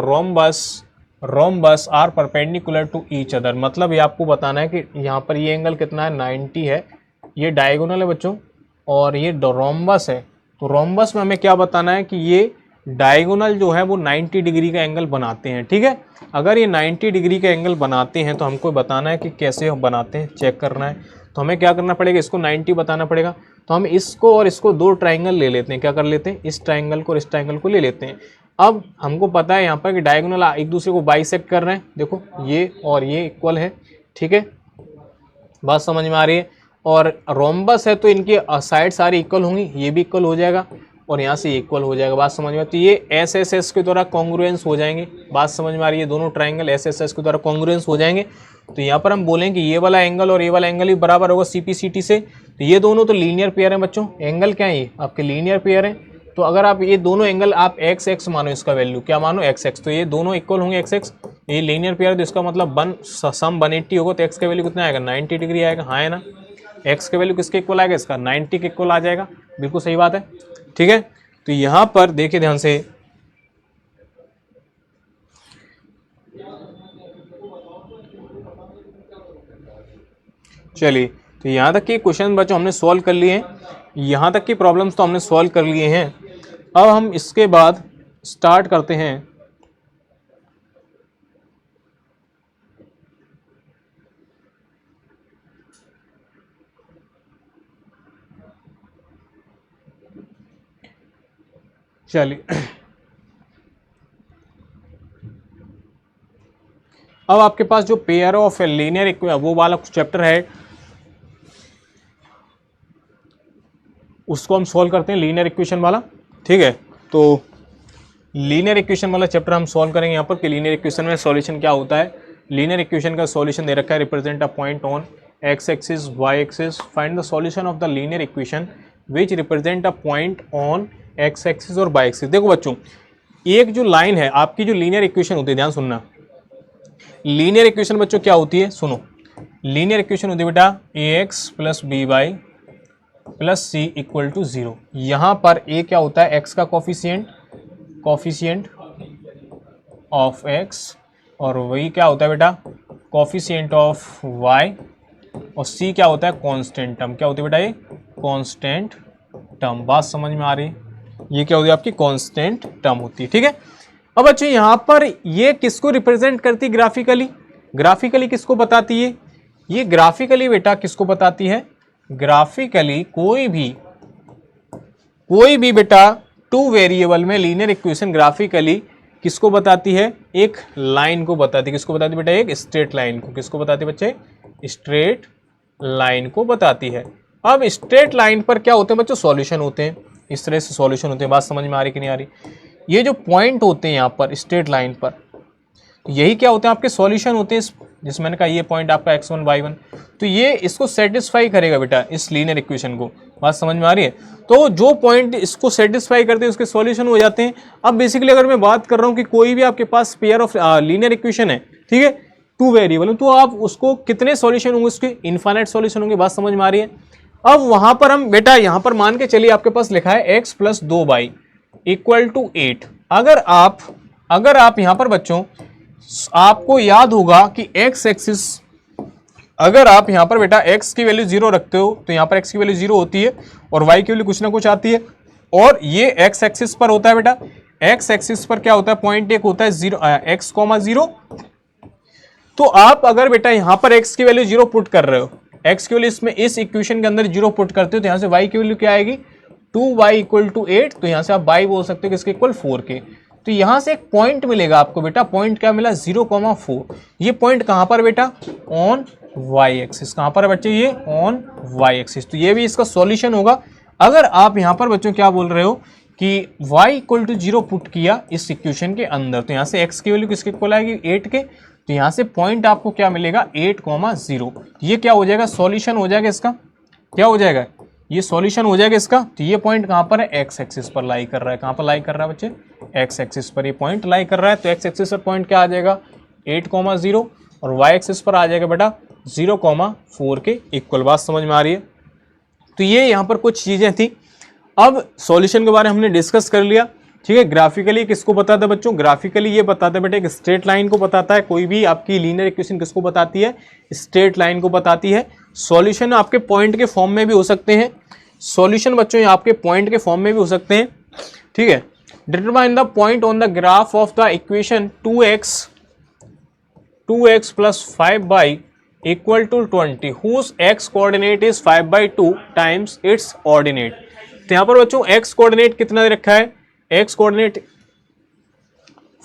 rhombus are perpendicular to each other. मतलब ये आपको बताना है कि यहाँ पर ये एंगल कितना है? 90 है, ये डायगोनल है बच्चों, और ये रोम्बस है। तो रोम्बस में हमें क्या बताना है कि ये डायगोनल जो है वो 90 डिग्री का एंगल बनाते हैं। ठीक है, अगर ये 90 डिग्री का एंगल बनाते हैं तो हमको बताना है कि कैसे बनाते हैं, चेक करना है। तो हमें क्या करना पड़ेगा? इसको 90 बताना पड़ेगा। तो हम इसको और इसको दो ट्राइंगल ले लेते हैं। क्या कर लेते हैं? इस ट्राइंगल को और इस ट्राइंगल को ले लेते हैं। अब हमको पता है यहाँ पर कि डायगोनल एक दूसरे को बाइसेक्ट कर रहे हैं। देखो ये और ये इक्वल है। ठीक है, बात समझ में आ रही है। और रोम्बस है तो इनकी साइड सारी इक्वल होंगी, ये भी इक्वल हो जाएगा और यहाँ से इक्वल हो जाएगा। बात समझ में आती है? ये एस एस एस के द्वारा कॉन्ग्रुएंस हो जाएंगे। बात समझ में आ रही है? दोनों ट्राइंगल एस एस एस के द्वारा कॉन्ग्रुएंस हो जाएंगे। तो यहाँ पर हम बोलें कि ये वाला एंगल और ये वाला एंगल भी बराबर होगा CPCT से। तो ये दोनों तो लीनियर पेयर हैं बच्चों। एंगल क्या है? ये आपके लीनियर पेयर हैं। तो अगर आप ये दोनों एंगल आप एक्स एक्स मानो, इसका वैल्यू क्या मानो? एक्स एक्स, तो ये दोनों इक्वल होंगे एक्स एक्स। ये लीनियर पेयर, तो इसका मतलब सम 180 होगा। तो एक्स का वैल्यू कितना आएगा? 90 डिग्री आएगा। हाँ है ना, एक्स के वैल्यू किसके इक्वल आएगा? इसका 90 के इक्वल आ जाएगा। बिल्कुल सही बात है। ठीक है, तो यहां पर देखिए ध्यान से, चलिए, तो यहां तक के क्वेश्चन बच्चों हमने सॉल्व कर लिए हैं। यहां तक की प्रॉब्लम्स तो हमने सॉल्व कर लिए हैं। अब हम इसके बाद स्टार्ट करते हैं चलिए अब आपके पास जो पेयर ऑफ लीनियर वो वाला चैप्टर है उसको हम सॉल्व करते हैं, लीनियर इक्वेशन वाला। ठीक है, तो लीनियर इक्वेशन वाला चैप्टर हम सॉल्व करेंगे यहाँ पर कि लीनियर इक्वेशन में सॉल्यूशन क्या होता है। लीनियर इक्वेशन का सॉल्यूशन दे रखा है, represent a point on X axis Y axis, find the solution of the linear equation which represent a point on X axis और वाई एक्सिस। देखो बच्चों, एक जो लाइन है आपकी, जो लीनियर इक्वेशन होती है, ध्यान सुनना, लीनियर इक्वेशन बच्चों क्या होती है, सुनो, लीनियर इक्वेशन होती है बेटा A X plus B Y plus C equal to 0। यहाँ पर ए क्या होता है, एक्स का कोफिशिएंट ऑफ एक्स, और वही क्या होता है बेटा, कोफिशिएंट ऑफ वाई, और सी क्या होता है, कांस्टेंट टर्म। क्या होती है बेटा, ये कांस्टेंट टर्म। बात समझ में आ रही है, ये क्या होती है आपकी कांस्टेंट टर्म होती है, ठीक है। अब बच्चों यहाँ पर ये किसको रिप्रेजेंट करती है ग्राफिकली किसको बताती है, ये ग्राफिकली बेटा किसको बताती है, ग्राफिकली कोई भी बेटा टू वेरिएबल में लीनियर इक्वेशन ग्राफिकली किसको बताती है, एक लाइन को बताती है। किसको बताती है बेटा, एक स्ट्रेट लाइन को। किसको बताती है बच्चे, स्ट्रेट लाइन को बताती है। अब स्ट्रेट लाइन पर क्या होते हैं बच्चों, सॉल्यूशन होते हैं, इस तरह से सॉल्यूशन होते हैं। बात समझ में आ रही कि नहीं आ रही। ये जो पॉइंट होते हैं यहाँ पर स्ट्रेट लाइन पर, तो यही क्या होते हैं आपके सॉल्यूशन होते हैं। जिसमें मैंने कहा ये पॉइंट आपका x1 y1, तो ये इसको सेटिस्फाई करेगा बेटा, इस लीनियर इक्वेशन को। बात समझ में आ रही है। तो जो पॉइंट इसको सेटिस्फाई करते हैं उसके सॉल्यूशन हो जाते हैं। अब बेसिकली अगर मैं बात कर रहा हूँ कि कोई भी आपके पास पेयर ऑफ लीनियर इक्वेशन है, ठीक है, टू वेरिएबल, तो आप उसको कितने सॉल्यूशन होंगे, उसके इनफाइनाइट सॉल्यूशन होंगे। बात समझ में आ रही है। अब वहां पर हम बेटा यहाँ पर मान के चलिए आपके पास लिखा है x plus 2y equal to 8। अगर आप यहाँ पर बच्चों आपको याद होगा कि x एक्सिस, अगर आप यहाँ पर बेटा x की वैल्यू 0 रखते हो तो यहाँ पर x की वैल्यू 0 होती है और y की वैल्यू कुछ ना कुछ आती है, और ये x एक्सिस पर होता है बेटा, x एक्सिस पर क्या होता है, पॉइंट एक होता है 0 x,0। तो आप अगर बेटा यहाँ पर x की वैल्यू 0 पुट कर रहे हो, x की वैल्यू इसमें इस इक्वेशन के अंदर 0 पुट करते हो, तो यहाँ से y की वैल्यू क्या आएगी, 2y इक्वल टू 8। तो यहाँ से आप y बोल सकते हो किसके इक्वल 4 के। तो यहां से एक पॉइंट मिलेगा आपको बेटा, पॉइंट क्या मिला, 0,4। ये पॉइंट कहां पर बेटा, ऑन y एक्सिस। कहां पर है बच्चे, ये ऑन y एक्सिस। तो ये भी इसका सॉल्यूशन होगा। अगर आप यहां पर बच्चों क्या बोल रहे हो कि y इक्वल टू 0 पुट किया इस इक्वेशन के अंदर, तो यहां से x की वैल्यू किसके इक्वल आएगी, 8 के। तो यहां से पॉइंट आपको क्या मिलेगा, 8,0। ये क्या हो जाएगा, सॉल्यूशन हो जाएगा इसका। क्या हो जाएगा, ये सॉल्यूशन हो जाएगा इसका। तो ये पॉइंट कहां पर है, एक्स एक्सिस पर लाई कर रहा है। कहां पर लाई कर रहा है बच्चे, एक्स एक्सिस पर ये पॉइंट लाई कर रहा है। तो एक्स एक्सिस पर पॉइंट क्या आ जाएगा, 8,0, और वाई एक्सिस पर आ जाएगा बेटा 0,4 के इक्वल। बात समझ में आ रही है। तो ये यहाँ पर कुछ चीजें थी। अब सॉल्यूशन के बारे में हमने डिस्कस कर लिया, ठीक है। ग्राफिकली किसको बताता है बच्चों, ग्राफिकली ये बताता है बेटा एक स्ट्रेट लाइन को बताता है। कोई भी आपकी लीनियर इक्वेशन किसको बताती है, स्ट्रेट लाइन को बताती है। सॉल्यूशन आपके पॉइंट के फॉर्म में भी हो सकते हैं, सॉल्यूशन बच्चों आपके पॉइंट के फॉर्म में भी हो सकते हैं, ठीक है। Determine the point on the graph of the equation 2x plus 5y equal to 20 whose x coordinate is 5/2 times its ordinate. तो यहाँ पर बच्चों x कोऑर्डिनेट कितना दे रखा है, x coordinate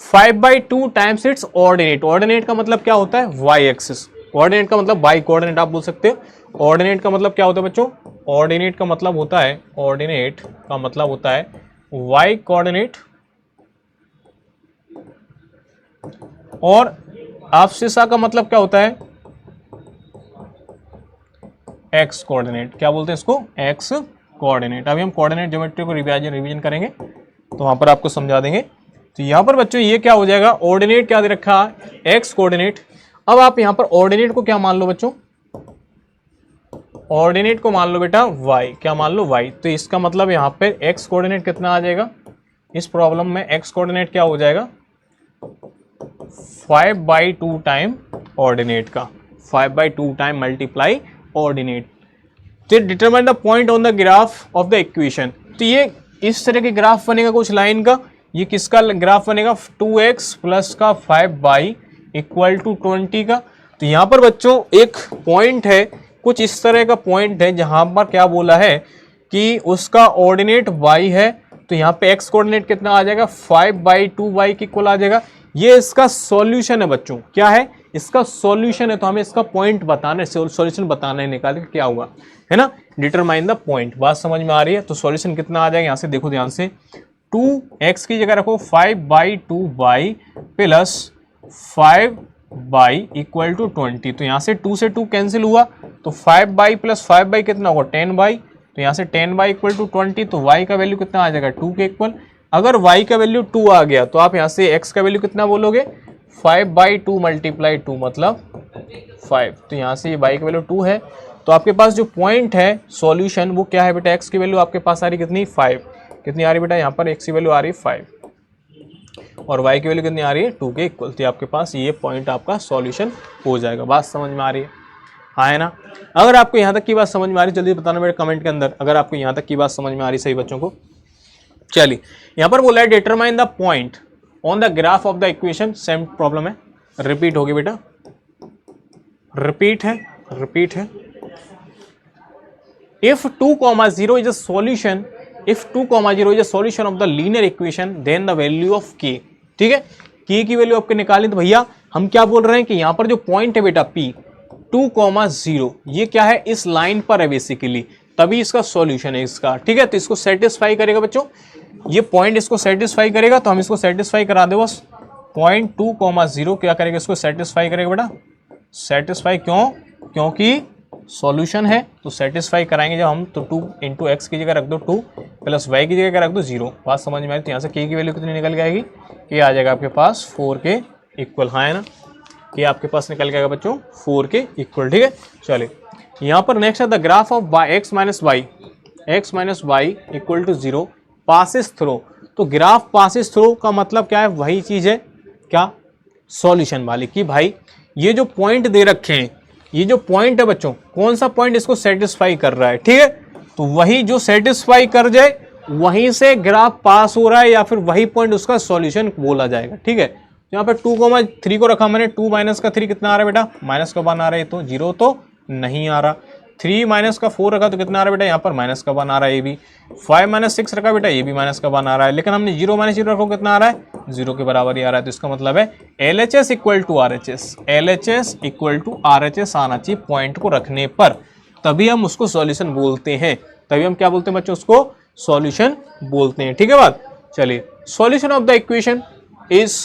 5/2 times its ordinate. Ordinate का मतलब क्या होता है, y एक्सिस। ऑर्डिनेट का मतलब y कोऑर्डिनेट आप बोल सकते हो। ऑर्डिनेट का मतलब क्या होता है बच्चों, ऑर्डिनेट का मतलब होता है, ऑर्डिनेट का मतलब होता है y कोऑर्डिनेट, और एब्सिसा का मतलब क्या होता है, x कोऑर्डिनेट। क्या बोलते हैं इसको, x कोऑर्डिनेट। अभी हम कोऑर्डिनेट ज्योमेट्री को रिवीजन करेंगे तो वहां पर आपको समझा देंगे। तो यहाँ पर बच्चों ये क्या हो जाएगा, ऑर्डिनेट क्या दे रखा है, x कोऑर्डिनेट। अब आप यहाँ पर ऑर्डिनेट को क्या मान लो बच्चों, ऑर्डिनेट को मान लो बेटा y। क्या मान लो, y। तो इसका मतलब यहाँ पे x कोऑर्डिनेट कितना आ जाएगा, इस प्रॉब्लम में x कोऑर्डिनेट क्या हो जाएगा, 5/2 टाइम ऑर्डिनेट का, 5/2 टाइम मल्टीप्लाई ऑर्डिनेट। तो determine the point on the graph of the equation. तो ये इस तरह के ग्राफ बनेगा कुछ लाइन का। ये किसका ग्राफ बनेगा, 2x प्लस का 5y इक्वल टू 20 का। तो यहाँ पर बच्चों एक पॉइंट है, कुछ इस तरह का पॉइंट है जहां पर क्या बोला है कि उसका ऑर्डिनेट y है। तो यहाँ पे x कोऑर्डिनेट कितना आ जाएगा, 5/2y के इक्वल आ जाएगा। ये इसका सॉल्यूशन है बच्चों, क्या है, इसका सॉल्यूशन है। तो हमें इसका पॉइंट बताना है, सॉल्यूशन बताना है, निकाल के क्या होगा, है ना। Determine the point. बात समझ में आ रही है। तो सॉल्यूशन कितना आ जाएगा, यहाँ से देखो ध्यान से, 2x की जगह रखो 5/2y plus 5y equal to 20। तो यहाँ से 2 से 2 कैंसिल हुआ, तो 5y प्लस 5y कितना होगा 10y। तो यहाँ से 10y इक्वल टू 20, तो y का वैल्यू कितना आ जाएगा 2 के इक्वल। अगर y का वैल्यू 2 आ गया तो आप यहाँ से x का वैल्यू कितना बोलोगे 5/2 मल्टीप्लाई 2 मतलब 5। तो यहाँ से ये y का वैल्यू 2 है, तो आपके पास जो पॉइंट है सॉल्यूशन वो क्या है बेटा, x की वैल्यू आपके पास आ रही कितनी 5। कितनी आ रही बेटा, यहाँ पर x की वैल्यू आ रही है 5 और y की वैल्यू कितनी आ रही है 2 के इक्वल। तो आपके पास ये पॉइंट आपका सॉल्यूशन हो जाएगा। बात समझ में आ रही है, हाँ है ना। अगर आपको यहाँ तक की बात समझ में आ रही जल्दी बताना मेरे कमेंट के अंदर, अगर आपको यहाँ तक की बात समझ में आ रही सही बच्चों को। चलिए यहाँ पर बोला है determine the point on the graph of the equation, same problem है, रिपीट होगी बेटा, रिपीट है। If 2,0 is a solution, if 2,0 is a solution of the linear equation, then the value of k, ठीक है, k की value आपके निकालें। तो भैया हम क्या बोल रहे हैं कि यहाँ पर जो पॉइंट है बेटा p 2,0 ये क्या है, इस लाइन पर है बेसिकली, तभी इसका सॉल्यूशन है इसका, ठीक है। तो इसको सेटिस्फाई करेगा बच्चों, ये पॉइंट इसको सेटिस्फाई करेगा, तो हम इसको सेटिस्फाई करा दे बस। पॉइंट 2,0 क्या करेगा, इसको सेटिस्फाई करेगा बेटा, सेटिस्फाई क्यों, क्योंकि सॉल्यूशन है तो सेटिस्फाई कराएंगे जब हम। तो 2 इंटू एक्स की जगह रख दो 2 प्लस वाई की जगह रख दो 0। बात समझ में आई। तो यहाँ से के की वैल्यू कितनी निकल के आएगी, के आ जाएगा आपके पास 4 के इक्वल, हाँ है ना, के आपके पास निकल के आएगा बच्चों 4 के इक्वल, ठीक है। चलिए यहाँ पर नेक्स्ट है the graph of x minus Y equal to 0 passes through. तो ग्राफ पासिस थ्रू का मतलब क्या है, वही चीज़ है क्या, सॉल्यूशन वाली, कि भाई ये जो पॉइंट दे रखे हैं, ये जो पॉइंट है बच्चों, कौन सा पॉइंट इसको सेटिस्फाई कर रहा है, ठीक है। तो वही जो सेटिस्फाई कर जाए वहीं से ग्राफ पास हो रहा है, या फिर वही पॉइंट उसका सॉल्यूशन बोला जाएगा, ठीक है। यहाँ पर 2,3 को रखा मैंने, 2 माइनस का 3 कितना आ रहा है बेटा, माइनस का 1 आ रहा है, तो 0 तो नहीं आ रहा। 3 माइनस का 4 रखा तो कितना आ रहा है बेटा, यहाँ पर माइनस का 1 आ रहा है, ये भी। 5 माइनस 6 रखा बेटा, ये भी माइनस का 1 आ रहा है, लेकिन हमने 0 माइनस 0 रखो कितना आ रहा है, 0 के बराबर ही आ रहा है। तो इसका मतलब है LHS equal to RHS, LHS equal to RHS आना चाहिए पॉइंट को रखने पर, तभी हम उसको सॉल्यूशन बोलते हैं, तभी हम क्या बोलते हैं बच्चों, उसको सॉल्यूशन बोलते हैं, ठीक है बात। चलिए solution of the equation is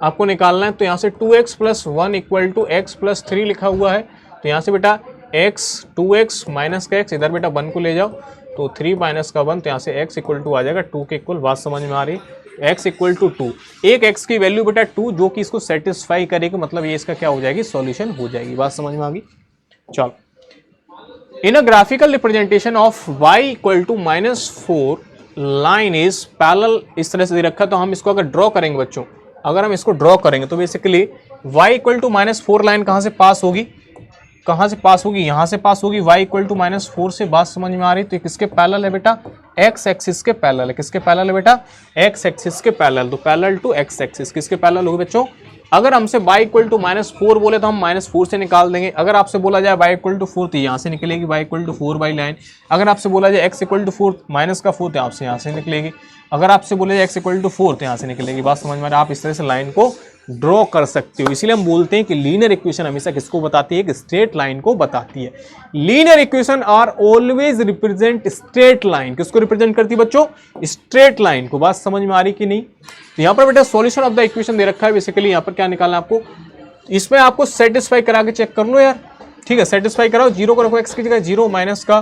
आपको निकालना है, तो यहाँ से 2x plus 1 equal to x plus 3 लिखा हुआ है। तो यहाँ से बेटा x 2x माइनस का x, इधर बेटा 1 को ले जाओ, तो 3 माइनस का 1, तो यहाँ से x इक्वल टू आ जाएगा 2 के इक्वल। बात समझ में आ रही है, x इक्वल टू 2, एक x की वैल्यू बेटा 2 जो कि इसको सेटिस्फाई करेगी, मतलब ये इसका क्या हो जाएगी, सॉल्यूशन हो जाएगी। बात समझ में आ गई। चलो in a graphical representation of y equal to -4 line is parallel, इस तरह से दे रखा है। तो हम इसको अगर ड्रॉ करेंगे बच्चों, अगर हम इसको ड्रॉ करेंगे तो basically y equal to -4 line कहाँ से पास होगी, कहाँ से पास होगी, यहाँ से पास होगी, y इक्वल टू -4 से। बात समझ में आ रही। तो किसके पैरेलल है बेटा, x एक्सिस के पैरेलल है। किसके पैरेलल है बेटा, x एक्सिस के पैरेलल। तो पैरेलल टू x एक्सिस किसके पैरेलल होगी बच्चों। अगर हमसे y इक्वल टू -4 बोले तो हम -4 से निकाल देंगे। अगर आपसे बोला जाए y इक्वल टू 4 तो यहाँ से निकलेगी y equal to 4 by line. अगर आपसे बोला जाए x इक्वल टू 4 माइनस का 4 तो आपसे यहाँ से निकलेगी। अगर आपसे बोला जाए x इक्वल टू 4 तो यहाँ से निकलेगी। बात समझ में आ रही है। आप इस तरह से लाइन को ड्रॉ कर सकते हो। इसीलिए हम बोलते हैं कि लीनियर इक्वेशन हमेशा किसको बताती है, एक स्ट्रेट लाइन को बताती है। Linear equation are always represent straight line. किसको रिप्रेजेंट करती है बच्चों, स्ट्रेट लाइन को। बात समझ में आ रही कि नहीं। तो यहाँ पर बेटा सॉल्यूशन ऑफ द इक्वेशन दे रखा है। बेसिकली यहाँ पर क्या निकालना है आपको, इसमें आपको सेटिस्फाई करा के चेक कर लो यार, ठीक है। सेटिस्फाई कराओ, 0 को रखो x की जगह, 0 माइनस का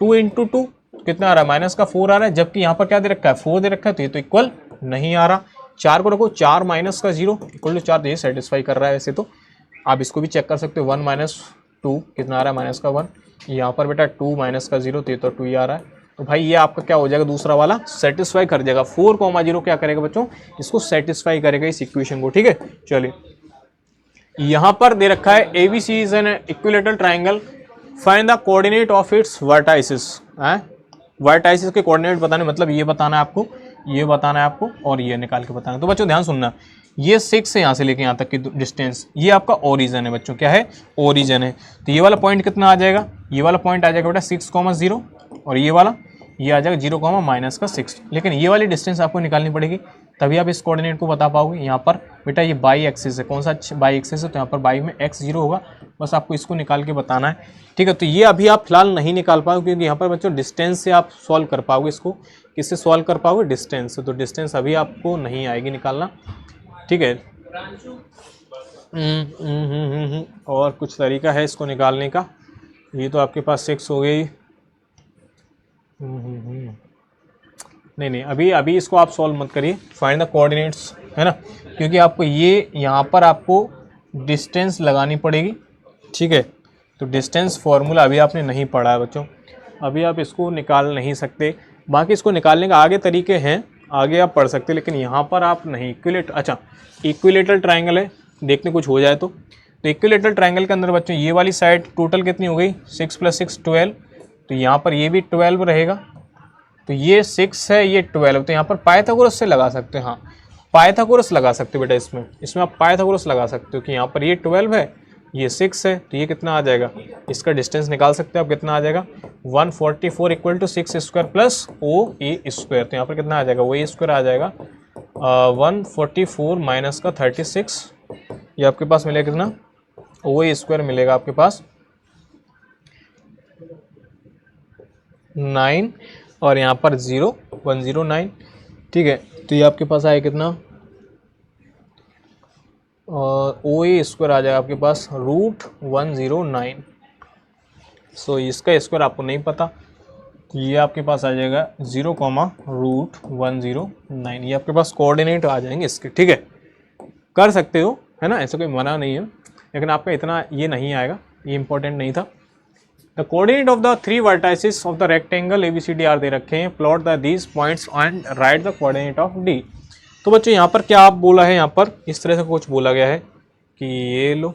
2 इंटू 2 कितना आ रहा है, माइनस का 4 आ रहा है। जबकि यहाँ पर क्या दे रखा है, 4 दे रखा है, तो ये तो इक्वल नहीं आ रहा। 4 को रखो, 4 माइनस का 0 इक्वल टू 4, तो ये सेटिस्फाई कर रहा है। वैसे तो आप इसको भी चेक कर सकते हो। 1 माइनस 2 कितना आ रहा है, माइनस का 1। यहाँ पर बेटा 2 माइनस का 0, तो ये तो 2 ही आ रहा है। तो भाई ये आपका क्या हो जाएगा, दूसरा वाला सेटिस्फाई कर जाएगा। 4,0 क्या करेगा बच्चों, इसको सेटिस्फाई करेगा इस इक्वेशन को, ठीक है। चलिए यहाँ पर दे रखा है ABC is an equilateral triangle, find the coordinate of its vertices. Vertices के कोऑर्डिनेट बताने मतलब ये बताना है आपको, ये बताना है आपको, और ये निकाल के बताना है। तो बच्चों ध्यान सुनना, ये 6 से यहाँ से लेके यहाँ तक की डिस्टेंस, ये आपका ओरिजिन है बच्चों। क्या है, ओरिजिन है। तो ये वाला पॉइंट कितना आ जाएगा, ये वाला पॉइंट आ जाएगा बेटा 6,0, और ये वाला ये आ जाएगा 0, -6। लेकिन ये वाली डिस्टेंस आपको निकालनी पड़ेगी। तभी आप इस कोऑर्डिनेट को बता पाओगे। यहाँ पर बेटा ये बाई एक्सिस है, कौन सा बाई एक्सिस है, तो यहाँ पर बाई में x 0 होगा, बस आपको इसको निकाल के बताना है। ठीक है, तो ये अभी आप फिलहाल नहीं निकाल पाओगे क्योंकि यहाँ पर बच्चों डिस्टेंस से आप सॉल्व कर पाओगे इसको। किससे सॉल्व कर पाओगे? डिस्टेंस से। तो डिस्टेंस अभी आपको नहीं आएगी निकालना। ठीक है, और कुछ तरीका है इसको निकालने का। ये तो आपके पास 6 हो गई। नहीं, अभी इसको आप सॉल्व मत करिए, फाइंड द कोऑर्डिनेट्स, है ना, क्योंकि आपको ये यहाँ पर आपको डिस्टेंस लगानी पड़ेगी। ठीक है, तो डिस्टेंस फॉर्मूला अभी आपने नहीं पढ़ा है बच्चों, अभी आप इसको निकाल नहीं सकते। बाकी इसको निकालने का आगे तरीके हैं, आगे आप पढ़ सकते, लेकिन यहाँ पर आप नहीं। इक्विलेटरल ट्राइंगल है, देखने कुछ हो जाए तो इक्विलेटरल ट्राइंगल के अंदर बच्चों ये वाली साइड टोटल कितनी हो गई? 6 + 6 12। तो यहाँ पर ये भी 12 रहेगा, तो ये 6 है, ये 12। तो यहाँ पर पाइथागोरस से लगा सकते हैं। हाँ, पाइथागोरस लगा सकते हो बेटा, इसमें आप पाइथागोरस लगा सकते हो कि यहाँ पर ये 12 है, ये 6 है, तो ये कितना आ जाएगा? इसका डिस्टेंस निकाल सकते हो आप, कितना आ जाएगा? 144 = 6 स्क्वायर प्लस OA²। तो यहाँ पर कितना आ जाएगा? OA² आ जाएगा 144 माइनस का 36, ये आपके पास मिलेगा कितना? OA² मिलेगा आपके पास 9 और यहाँ पर 0 109। ठीक है, तो ये आपके पास आया कितना? और OA² आ जाएगा आपके पास √109। सो इसका स्क्वायर आपको नहीं पता, तो ये आपके पास आ जाएगा 0,√109। ये आपके पास कोऑर्डिनेट आ जाएंगे इसके। ठीक है, कर सकते हो, है ना, ऐसा कोई मना नहीं है, लेकिन आपका इतना ये नहीं आएगा, ये इंपॉर्टेंट नहीं था। The coordinate of the 3 vertices of the rectangle ABCD are दे रखे हैं, plot the these points and write the coordinate of D। तो बच्चों यहाँ पर क्या आप बोला है, यहाँ पर इस तरह से कुछ बोला गया है कि ये लो,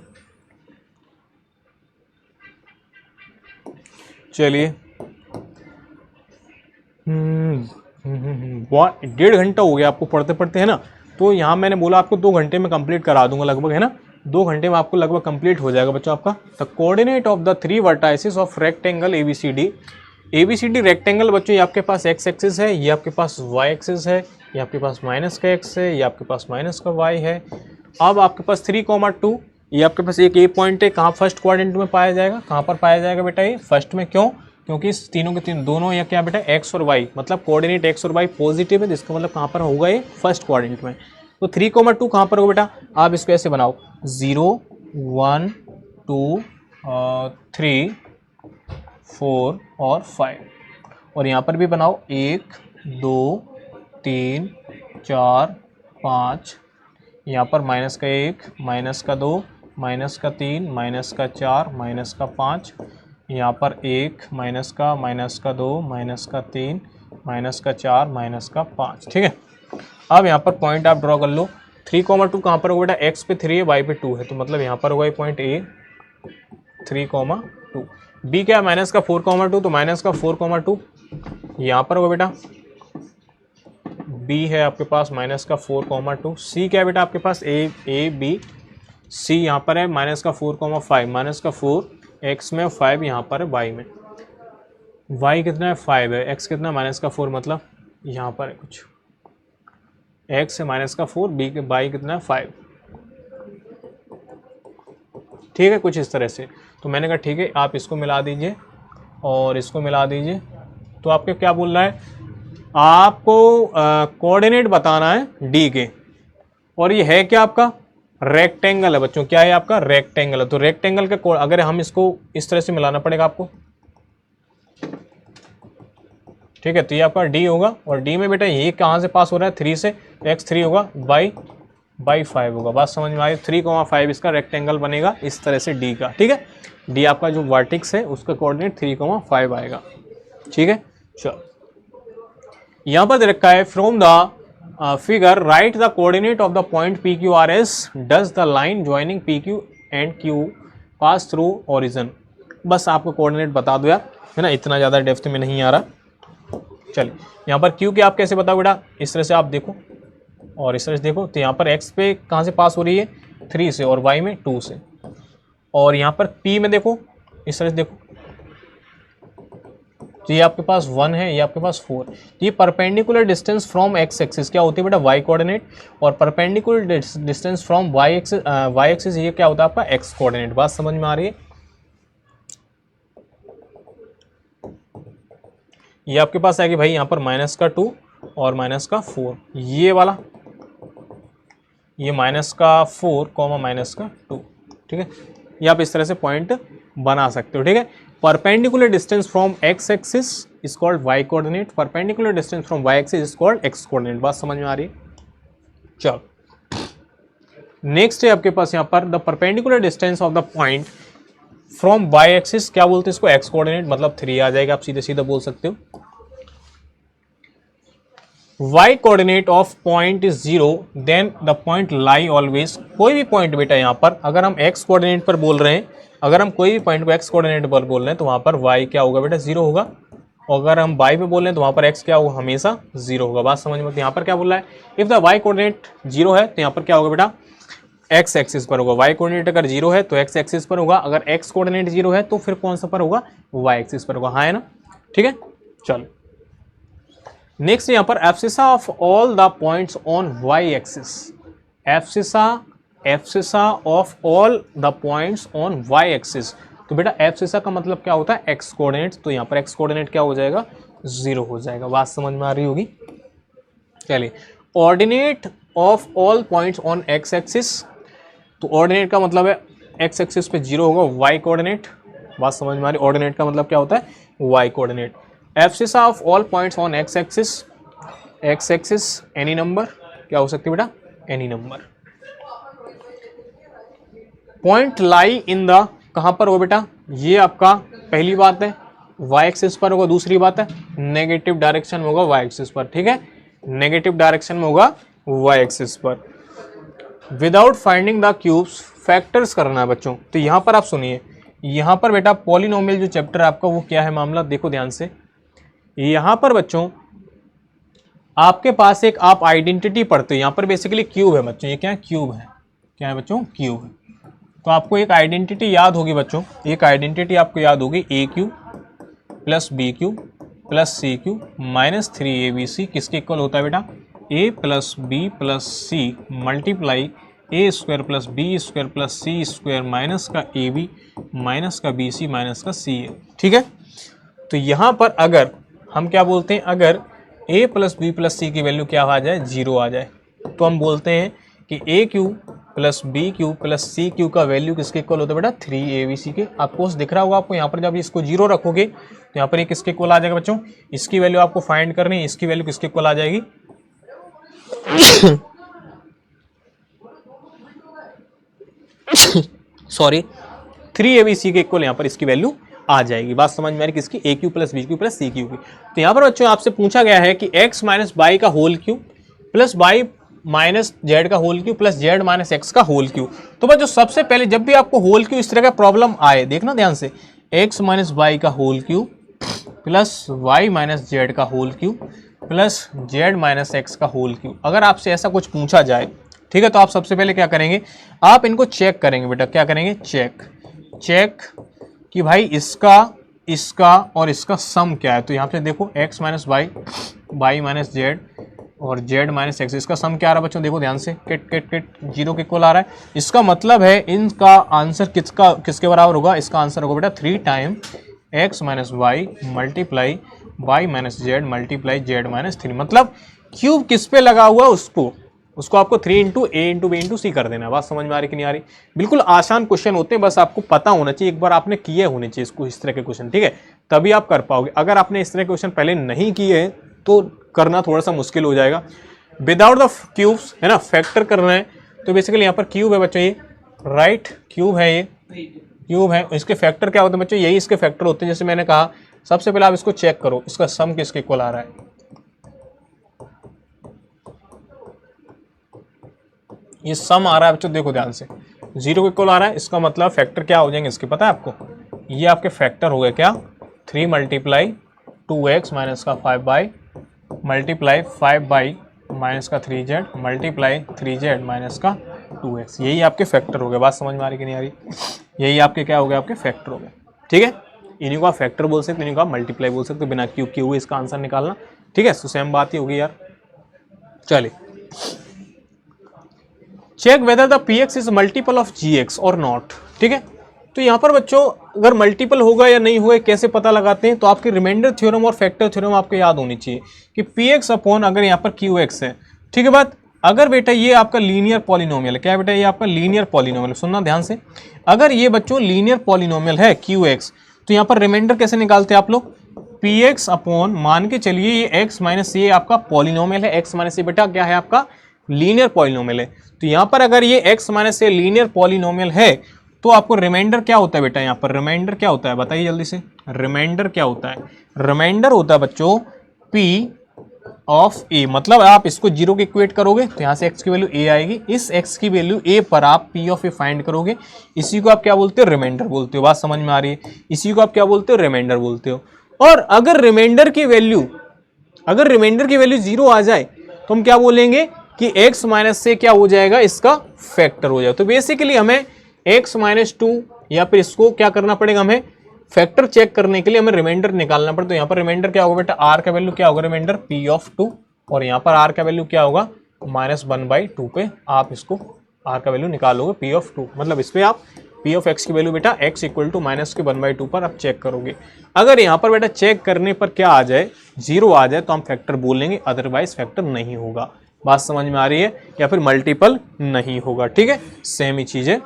चलिए 1.5 घंटा हो गया आपको पढ़ते पढ़ते, है ना। तो यहाँ मैंने बोला आपको 2 घंटे में कंप्लीट करा दूंगा लगभग, है ना, 2 घंटे में आपको लगभग कंप्लीट हो जाएगा बच्चों आपका। The coordinate of the 3 vertices of rectangle ABCD rectangle बच्चों, ये आपके पास x एक्सिस है, ये आपके पास y एक्सिस है, ये आपके पास माइनस का x है, ये आपके पास माइनस का y है। अब आपके पास 3,2, ये आपके पास एक A पॉइंट है, कहाँ फर्स्ट क्वाड्रेंट में पाया जाएगा? कहाँ पर पाया जाएगा बेटा? ये फर्स्ट में। क्यों? क्योंकि इस तीनों के तीन दोनों या क्या बेटा x और y, मतलब कोऑर्डिनेट x और y पॉजिटिव है, जिसका मतलब कहाँ पर होगा? ये फर्स्ट क्वाड्रेंट में। तो 3,2 कहाँ पर होगा बेटा? आप इसको ऐसे बनाओ 0 1 2 3 4 और 5, और यहाँ पर भी बनाओ 1 2 3 4 5, यहाँ पर माइनस का 1 माइनस का 2 माइनस का 3 माइनस का 4 माइनस का 5, यहाँ पर 1 माइनस का 2 माइनस का 3 माइनस का 4 माइनस का 5। ठीक है, अब यहाँ पर पॉइंट आप ड्रॉ कर लो। 3,2 कहाँ पर होगा बेटा? x पे 3 है, y पे 2 है, तो मतलब यहाँ पर होगा ये पॉइंट A 3,2। B क्या है? माइनस का 4,2, तो माइनस का 4,2 यहाँ पर होगा बेटा। B है आपके पास माइनस का 4,2। C क्या है बेटा आपके पास? B C यहाँ पर है माइनस का 4,5, माइनस का 4 x में, 5 यहाँ पर है y में। y कितना है? 5 है, x कितना? माइनस का 4, मतलब यहाँ पर है कुछ x है माइनस का 4, b के y कितना है? 5। ठीक है, कुछ इस तरह से। तो मैंने कहा ठीक है, आप इसको मिला दीजिए और इसको मिला दीजिए। तो आपके क्या बोल रहा है? आपको कोऑर्डिनेट बताना है D के, और ये है क्या आपका? रेक्टेंगल है बच्चों। क्या है आपका? रेक्टेंगल है। तो रेक्टेंगल के अगर हम इसको इस तरह से मिलाना पड़ेगा आपको। ठीक है, तो ये आपका D होगा, और D में बेटा ये कहाँ से पास हो रहा है? 3 से, x 3 होगा, y 5 होगा। बात समझ में आई? 3,5 इसका रेक्टेंगल बनेगा इस तरह से D का। ठीक है, D आपका जो वर्टेक्स है उसका कोऑर्डिनेट 3,5 आएगा। ठीक है, चलो यहाँ पर दे रखा है from the figure right the coordinate of the point PQRS does the line joining PQ and Q pass through origin. बस आपको कोऑर्डिनेट बता दो यार, है ना, इतना ज़्यादा डेप्थ में नहीं आ रहा। चलिए यहाँ पर Q के आप कैसे बताओ बेटा? इस तरह से आप देखो और इस तरह से देखो। तो यहाँ पर x पे कहाँ से पास हो रही है? 3 से, और y में 2 से। और यहाँ पर P में देखो, इस तरह से देखो, तो ये आपके पास 1 है, ये आपके पास 4। तो ये perpendicular distance from X axis क्या होती है बेटा, वाई कोऑर्डिनेट, और perpendicular distance from Y axis ये क्या होता है आपका एक्स कोऑर्डिनेट। बात समझ में आ रही है? ये आपके पास है कि भाई यहाँ पर माइनस का 2 और माइनस का 4, ये वाला, ये माइनस का 4 कॉमा माइनस का 2, ठीक है। ये आप इस तरह से पॉइंट बना सकते हो, ठीक है। Perpendicular distance from X axis is called Y coordinate, perpendicular distance from Y axis is called X coordinate. बात समझ में आ रही है? चलो नेक्स्ट है आपके पास यहाँ पर the perpendicular distance of the point from Y axis, क्या बोलते हैं इसको, एक्स कोऑर्डिनेट, मतलब 3 आ जाएगा, आप सीधे सीधे बोल सकते हो। y coordinate of point is 0 then the point lie always, कोई भी पॉइंट बेटा यहाँ पर अगर हम x कोऑर्डिनेट पर बोल रहे हैं, अगर हम कोई भी पॉइंट को x कोऑर्डिनेट पर बोल रहे हैं तो वहाँ पर y क्या होगा बेटा, 0 होगा, और अगर हम y पे बोल रहे हैं तो वहाँ पर x क्या होगा, हमेशा 0 होगा। बात समझ में? यहाँ पर क्या बोल रहा है, इफ द y कोऑर्डिनेट 0 है तो यहाँ पर क्या होगा बेटा, x एक्सिस पर होगा। y कोऑर्डिनेट अगर 0 है तो x एक्सिस पर होगा, अगर x कोऑर्डिनेट 0 है तो फिर कौन सा पर होगा, y एक्सिस पर होगा। हाँ है ना, ठीक है। चलो नेक्स्ट यहाँ पर abscissa of all the points on Y axis, abscissa of all the points on Y axis. तो बेटा एब्सिसा का मतलब क्या होता है, एक्स कोऑर्डिनेट, तो यहाँ पर एक्स कोऑर्डिनेट क्या हो जाएगा, 0 हो जाएगा। बात समझ में आ रही होगी? चलिए ordinate of all points on X axis, तो ऑर्डिनेट का मतलब है एक्स एक्सिस पे 0 होगा, वाई कोऑर्डिनेट। बात समझ में आ रही? ऑर्डिनेट का मतलब क्या होता है, Y coordinate. Abscissa of all points on X axis any number, क्या हो सकती है बेटा, any number. Point lie in the, कहां पर हो बेटा, ये आपका पहली बात है वाई एक्सिस पर होगा, दूसरी बात है नेगेटिव डायरेक्शन में होगा वाई एक्सिस पर, ठीक है, नेगेटिव डायरेक्शन में होगा वाई एक्सिस पर। Without finding the cubes, factors करना है बच्चों। तो यहां पर आप सुनिए, यहां पर बेटा पॉलिनोमियल जो चैप्टर है आपका वो क्या है मामला, देखो ध्यान से। यहां पर बच्चों आपके पास एक आप आइडेंटिटी पढ़ते हो, यहां पर बेसिकली क्यूब है बच्चों, ये क्या है, क्यूब है, क्या है बच्चों, क्यूब है। तो आपको एक आइडेंटिटी याद होगी बच्चों, एक आइडेंटिटी आपको याद होगी, A cube plus B cube plus C cube minus 3abc किसके इक्वल होता है बेटा, a plus B plus C multiply A square plus B square plus C square minus का ए बी माइनस का बी सी माइनस का C ए, ठीक है। तो यहाँ पर अगर हम क्या बोलते हैं, अगर a plus B plus C की वैल्यू क्या आ जाए, 0 आ जाए, तो हम बोलते हैं कि A cube plus B cube plus C cube का वैल्यू किसके इक्वल होता है बेटा, 3abc के। आपको दिख रहा होगा आपको, यहाँ पर जब इसको 0 रखोगे तो यहाँ पर ये किसके इक्वल आ जाएगा बच्चों, इसकी वैल्यू आपको फाइंड करनी है, इसकी वैल्यू किसके इक्वल आ जाएगी सॉरी 3abc के इक्वल यहाँ पर इसकी वैल्यू आ जाएगी। बात समझ में आ रही किसकी, A cube plus B cube plus C cube की। तो यहाँ पर बच्चों आपसे पूछा गया है कि x माइनस बाई का whole cube plus Y minus Z का whole cube plus Z minus X का होल क्यू। तो बच्चों सबसे पहले जब भी आपको होल क्यू इस तरह का प्रॉब्लम आए, देखना ध्यान से, x माइनस बाई का whole cube plus Y minus Z का whole cube plus Z minus X का होल क्यू, अगर आपसे ऐसा कुछ पूछा जाए, ठीक है, तो आप सबसे पहले क्या करेंगे, आप इनको चेक करेंगे बेटा, क्या करेंगे, चेक कि भाई इसका और इसका सम क्या है। तो यहाँ पे देखो x minus by minus Z और जेड माइनस एक्स, इसका सम क्या आ रहा है बच्चों, देखो ध्यान से, किट 0 के इक्वल आ रहा है। इसका मतलब है इनका आंसर किसके बराबर होगा, इसका आंसर होगा बेटा 3 time x minus Y multiply Y minus Z multiply Z minus 3। मतलब क्यूब किस पे लगा हुआ उसको आपको 3 इंटू ए इंटू बी इंटू सी कर देना। बात समझ में आ रही कि नहीं आ रही? बिल्कुल आसान क्वेश्चन होते हैं, बस आपको पता होना चाहिए, एक बार आपने किए होने चाहिए इसको, इस तरह के क्वेश्चन, ठीक है, तभी आप कर पाओगे। अगर आपने इस तरह के क्वेश्चन पहले नहीं किए हैं तो करना थोड़ा सा मुश्किल हो जाएगा। विदाउट द क्यूब्स है ना, फैक्टर करना है, तो बेसिकली यहाँ पर क्यूब है बच्चों, ये राइट क्यूब है, ये क्यूब है, इसके फैक्टर क्या होते हैं बच्चों, यही इसके फैक्टर होते हैं। जैसे मैंने कहा सबसे पहले आप इसको चेक करो, इसका सम किसके इक्वल आ रहा है, ये सम आ रहा है बच्चों, देखो ध्यान से 0 के इक्वल आ रहा है, इसका मतलब फैक्टर क्या हो जाएंगे इसके, पता है आपको, ये आपके फैक्टर हो गए क्या, 3 मल्टीप्लाई 2x माइनस का 5 बाई मल्टीप्लाई 5 बाई माइनस का 3z मल्टीप्लाई 3z माइनस का 2x, यही आपके फैक्टर हो गए। बात समझ में आ रही कि नहीं आ रही? यही आपके क्या हो गए, आपके फैक्टर हो गए, ठीक है। इन्हीं को आप फैक्टर बोल सकते हो, इन्हीं को आप मल्टीप्लाई बोल सकते हो, बिना क्यूब किए हुए इसका आंसर निकालना। ठीक है, तो सेम बात ही होगी यार। चलिए, check whether the P X is multiple of G X और नॉट। ठीक है, तो यहाँ पर बच्चों अगर मल्टीपल होगा या नहीं होगा कैसे पता लगाते हैं, तो आपके रिमाइंडर थ्योरम और फैक्टर थ्योरम आपको याद होनी चाहिए कि पी एक्स अपॉन अगर यहाँ पर क्यू एक्स है। ठीक है बात, अगर बेटा ये आपका लीनियर पॉलिनोमियल है, क्या बेटा ये आपका लीनियर पॉलिनोमियल, सुनना ध्यान से, अगर ये बच्चों लीनियर पॉलिनोमियल है क्यू एक्स, तो यहाँ पर रिमाइंडर कैसे निकालते हैं आप लोग, पी एक्स अपॉन मान के चलिए ये एक्स माइनस ये आपका पॉलिनोमियल है, एक्स माइनस ये बेटा क्या है आपका लीनियर पॉलिनोमियल है। तो यहाँ पर अगर ये एक्स माइनस ये लीनियर पॉलिनोमियल है तो आपको रिमाइंडर क्या होता है बेटा, यहाँ पर रिमाइंडर क्या होता है बताइए जल्दी से, रिमाइंडर क्या होता है, रिमाइंडर होता है बच्चों p ऑफ a, मतलब आप इसको जीरो के इक्वेट करोगे तो यहाँ से x की वैल्यू a आएगी, इस x की वैल्यू a पर आप p ऑफ a फाइंड करोगे, इसी को आप क्या बोलते हो रिमाइंडर बोलते हो। बात समझ में आ रही है, इसी को आप क्या बोलते हो रिमाइंडर बोलते हो। और अगर रिमाइंडर की वैल्यू जीरो आ जाए तो हम क्या बोलेंगे कि x माइनस से क्या हो जाएगा, इसका फैक्टर हो जाएगा। तो बेसिकली हमें x माइनस टू या फिर इसको क्या करना पड़ेगा, हमें फैक्टर चेक करने के लिए हमें रिमाइंडर निकालना पड़ता है। तो यहाँ पर रिमाइंडर क्या होगा बेटा, r का वैल्यू क्या होगा रिमाइंडर p ऑफ 2, और यहाँ पर r का वैल्यू क्या होगा -1/2 पे आप इसको r का वैल्यू निकालोगे p ऑफ 2, मतलब इस पे आप p ऑफ x की वैल्यू बेटा x इक्वल टू -1/2 पर आप चेक करोगे। अगर यहाँ पर बेटा चेक करने पर क्या आ जाए, जीरो आ जाए तो हम फैक्टर बोलेंगे, अदरवाइज फैक्टर नहीं होगा। बात समझ में आ रही है, या फिर मल्टीपल नहीं होगा। ठीक है, सेम ही चीज है।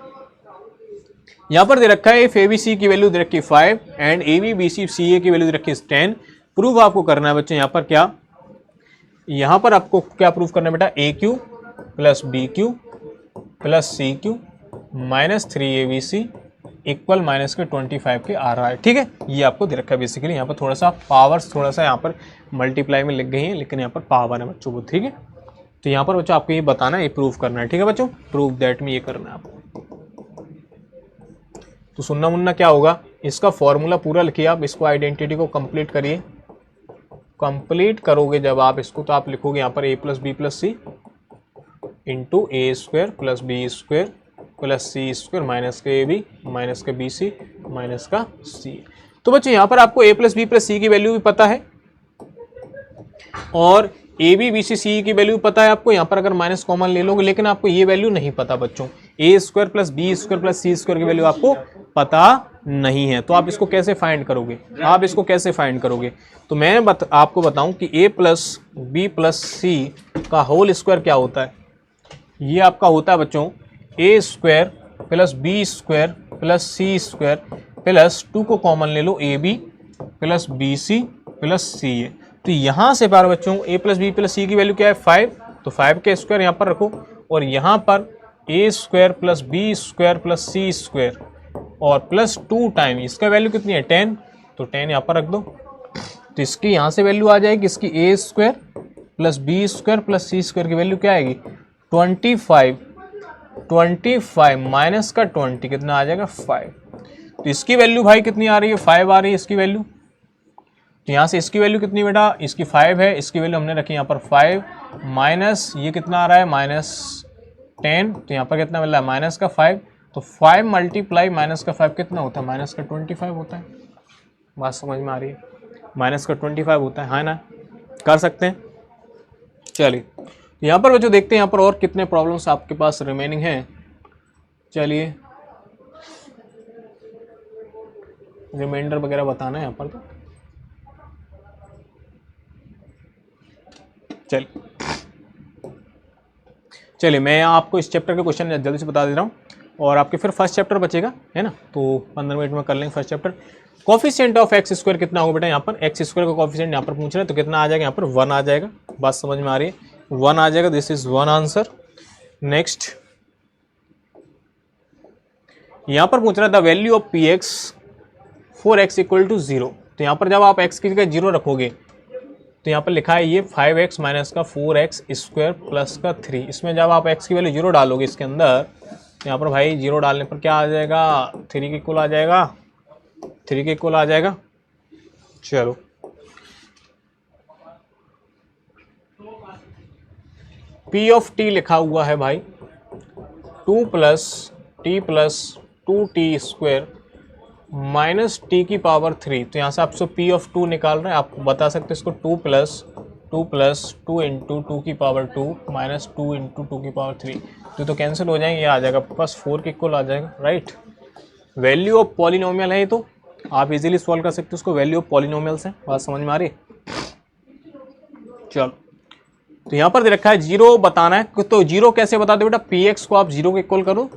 यहाँ पर दे रखा है इफ ABC की वैल्यू दे रखी है 5 एंड AB BC CA की वैल्यू दे रखी है 10। प्रूफ आपको करना है बच्चों, यहाँ पर क्या, यहाँ पर आपको क्या प्रूफ करना है बेटा, AQ plus BQ plus CQ minus 3ABC equal minus के 25 के आ रहा है। ठीक है, ये आपको दे रखा है बेसिकली। यहाँ पर थोड़ा सा पावर्स थोड़ा सा यहाँ पर मल्टीप्लाई में लिख गई हैं, लेकिन यहाँ पर पावर है बच्चों को। ठीक है, तो यहाँ पर बच्चों आपको ये बताना है, ये प्रूफ करना है। ठीक है बच्चों, प्रूफ दैट में ये करना है आपको। तो सुनना मुन्ना क्या होगा, इसका फॉर्मूला पूरा लिखिए आप, इसको आइडेंटिटी को कंप्लीट करिए। कंप्लीट करोगे जब आप इसको, तो आप लिखोगे यहाँ पर a plus B plus C into A square plus B square plus C square minus के ए बी माइनस के बी सी माइनस का सी। तो बच्चों यहाँ पर आपको a plus B plus C की वैल्यू भी पता है और ए बी बी सी सी की वैल्यू पता है आपको। यहाँ पर अगर माइनस कॉमन ले लोगे, लेकिन आपको ये वैल्यू नहीं पता बच्चों, A square plus B square plus C square की वैल्यू आपको पता नहीं है। तो आप इसको कैसे फाइंड करोगे, तो मैं आपको बताऊं कि a प्लस बी प्लस सी का होल स्क्वायर क्या होता है। ये आपका होता है बच्चों A square plus B square plus C square plus 2 को कॉमन ले लो, A B plus B C plus C A. तो यहाँ से बार बच्चों a plus B plus C की वैल्यू क्या है 5, तो 5 के स्क्वायर यहाँ पर रखो, और यहाँ पर a square plus B square plus C square और प्लस 2 टाइम इसका वैल्यू कितनी है 10, तो 10 यहाँ पर रख दो। तो इसकी यहाँ से वैल्यू आ जाएगी, इसकी a square plus B square plus C square की वैल्यू क्या आएगी 25 माइनस का 20 कितना आ जाएगा 5। तो इसकी वैल्यू भाई कितनी आ रही है 5 आ रही है इसकी वैल्यू। तो यहाँ से इसकी वैल्यू कितनी बेटा, इसकी 5 है, इसकी वैल्यू हमने रखी यहाँ पर 5 माइनस ये कितना आ रहा है -10, तो यहाँ पर कितना मिल रहा है माइनस का 5, तो 5 मल्टीप्लाई माइनस का 5 कितना होता है माइनस का 25 होता है। बात समझ में आ रही है, माइनस का 25 होता है ना, कर सकते हैं। चलिए यहाँ पर बच्चों देखते हैं यहाँ पर और कितने प्रॉब्लम्स आपके पास रिमेनिंग हैं। चलिए रिमाइंडर वगैरह बताना है यहाँ पर, तो चलिए मैं आपको इस चैप्टर के क्वेश्चन जल्दी से बता दे रहा हूँ, और आपके फिर फर्स्ट चैप्टर बचेगा है ना, तो 15 मिनट में कर लेंगे first chapter. Coefficient of x square कितना होगा बेटा, यहाँ पर एक्स स्क्वायर का कोफिशिएंट यहाँ पर पूछ रहे हैं, तो कितना आ जाएगा यहाँ पर 1 आ जाएगा। बात समझ में आ रही है, 1 आ जाएगा, दिस इज 1 आंसर। नेक्स्ट यहाँ पर पूछ रहा है the value of P X for X equal to 0। तो यहाँ पर जब आप एक्स की जगह 0 रखोगे तो यहाँ पर लिखा है ये 5x माइनस का 4x स्क्वायर प्लस का 3। इसमें जब आप x की वैल्यू 0 डालोगे इसके अंदर, तो यहाँ पर भाई 0 डालने पर क्या आ जाएगा 3 के इक्वल आ जाएगा, 3 के इक्वल आ जाएगा। चलो p ऑफ t लिखा हुआ है भाई 2 plus t plus 2t square minus T की पावर 3, तो यहाँ से आपसे पी ऑफ 2 निकाल रहे हैं, आप बता सकते हैं इसको 2 इंटू 2 की पावर 2 माइनस 2 इंटू 2 की पावर 3, तो कैंसिल हो जाएंगे, ये आ जाएगा आपके पास 4 के इक्वल आ जाएगा, राइट। वैल्यू ऑफ पॉलिनोमियल है ये, तो आप इजीली सॉल्व कर सकते हो उसको, वैल्यू ऑफ पॉलिनोमियल्स है, बात समझ में आ रही है। चलो, तो यहाँ पर दे रखा है जीरो बताना है, तो जीरो कैसे बता दो बेटा, पी एक्स को आप जीरो के इक्वल करो,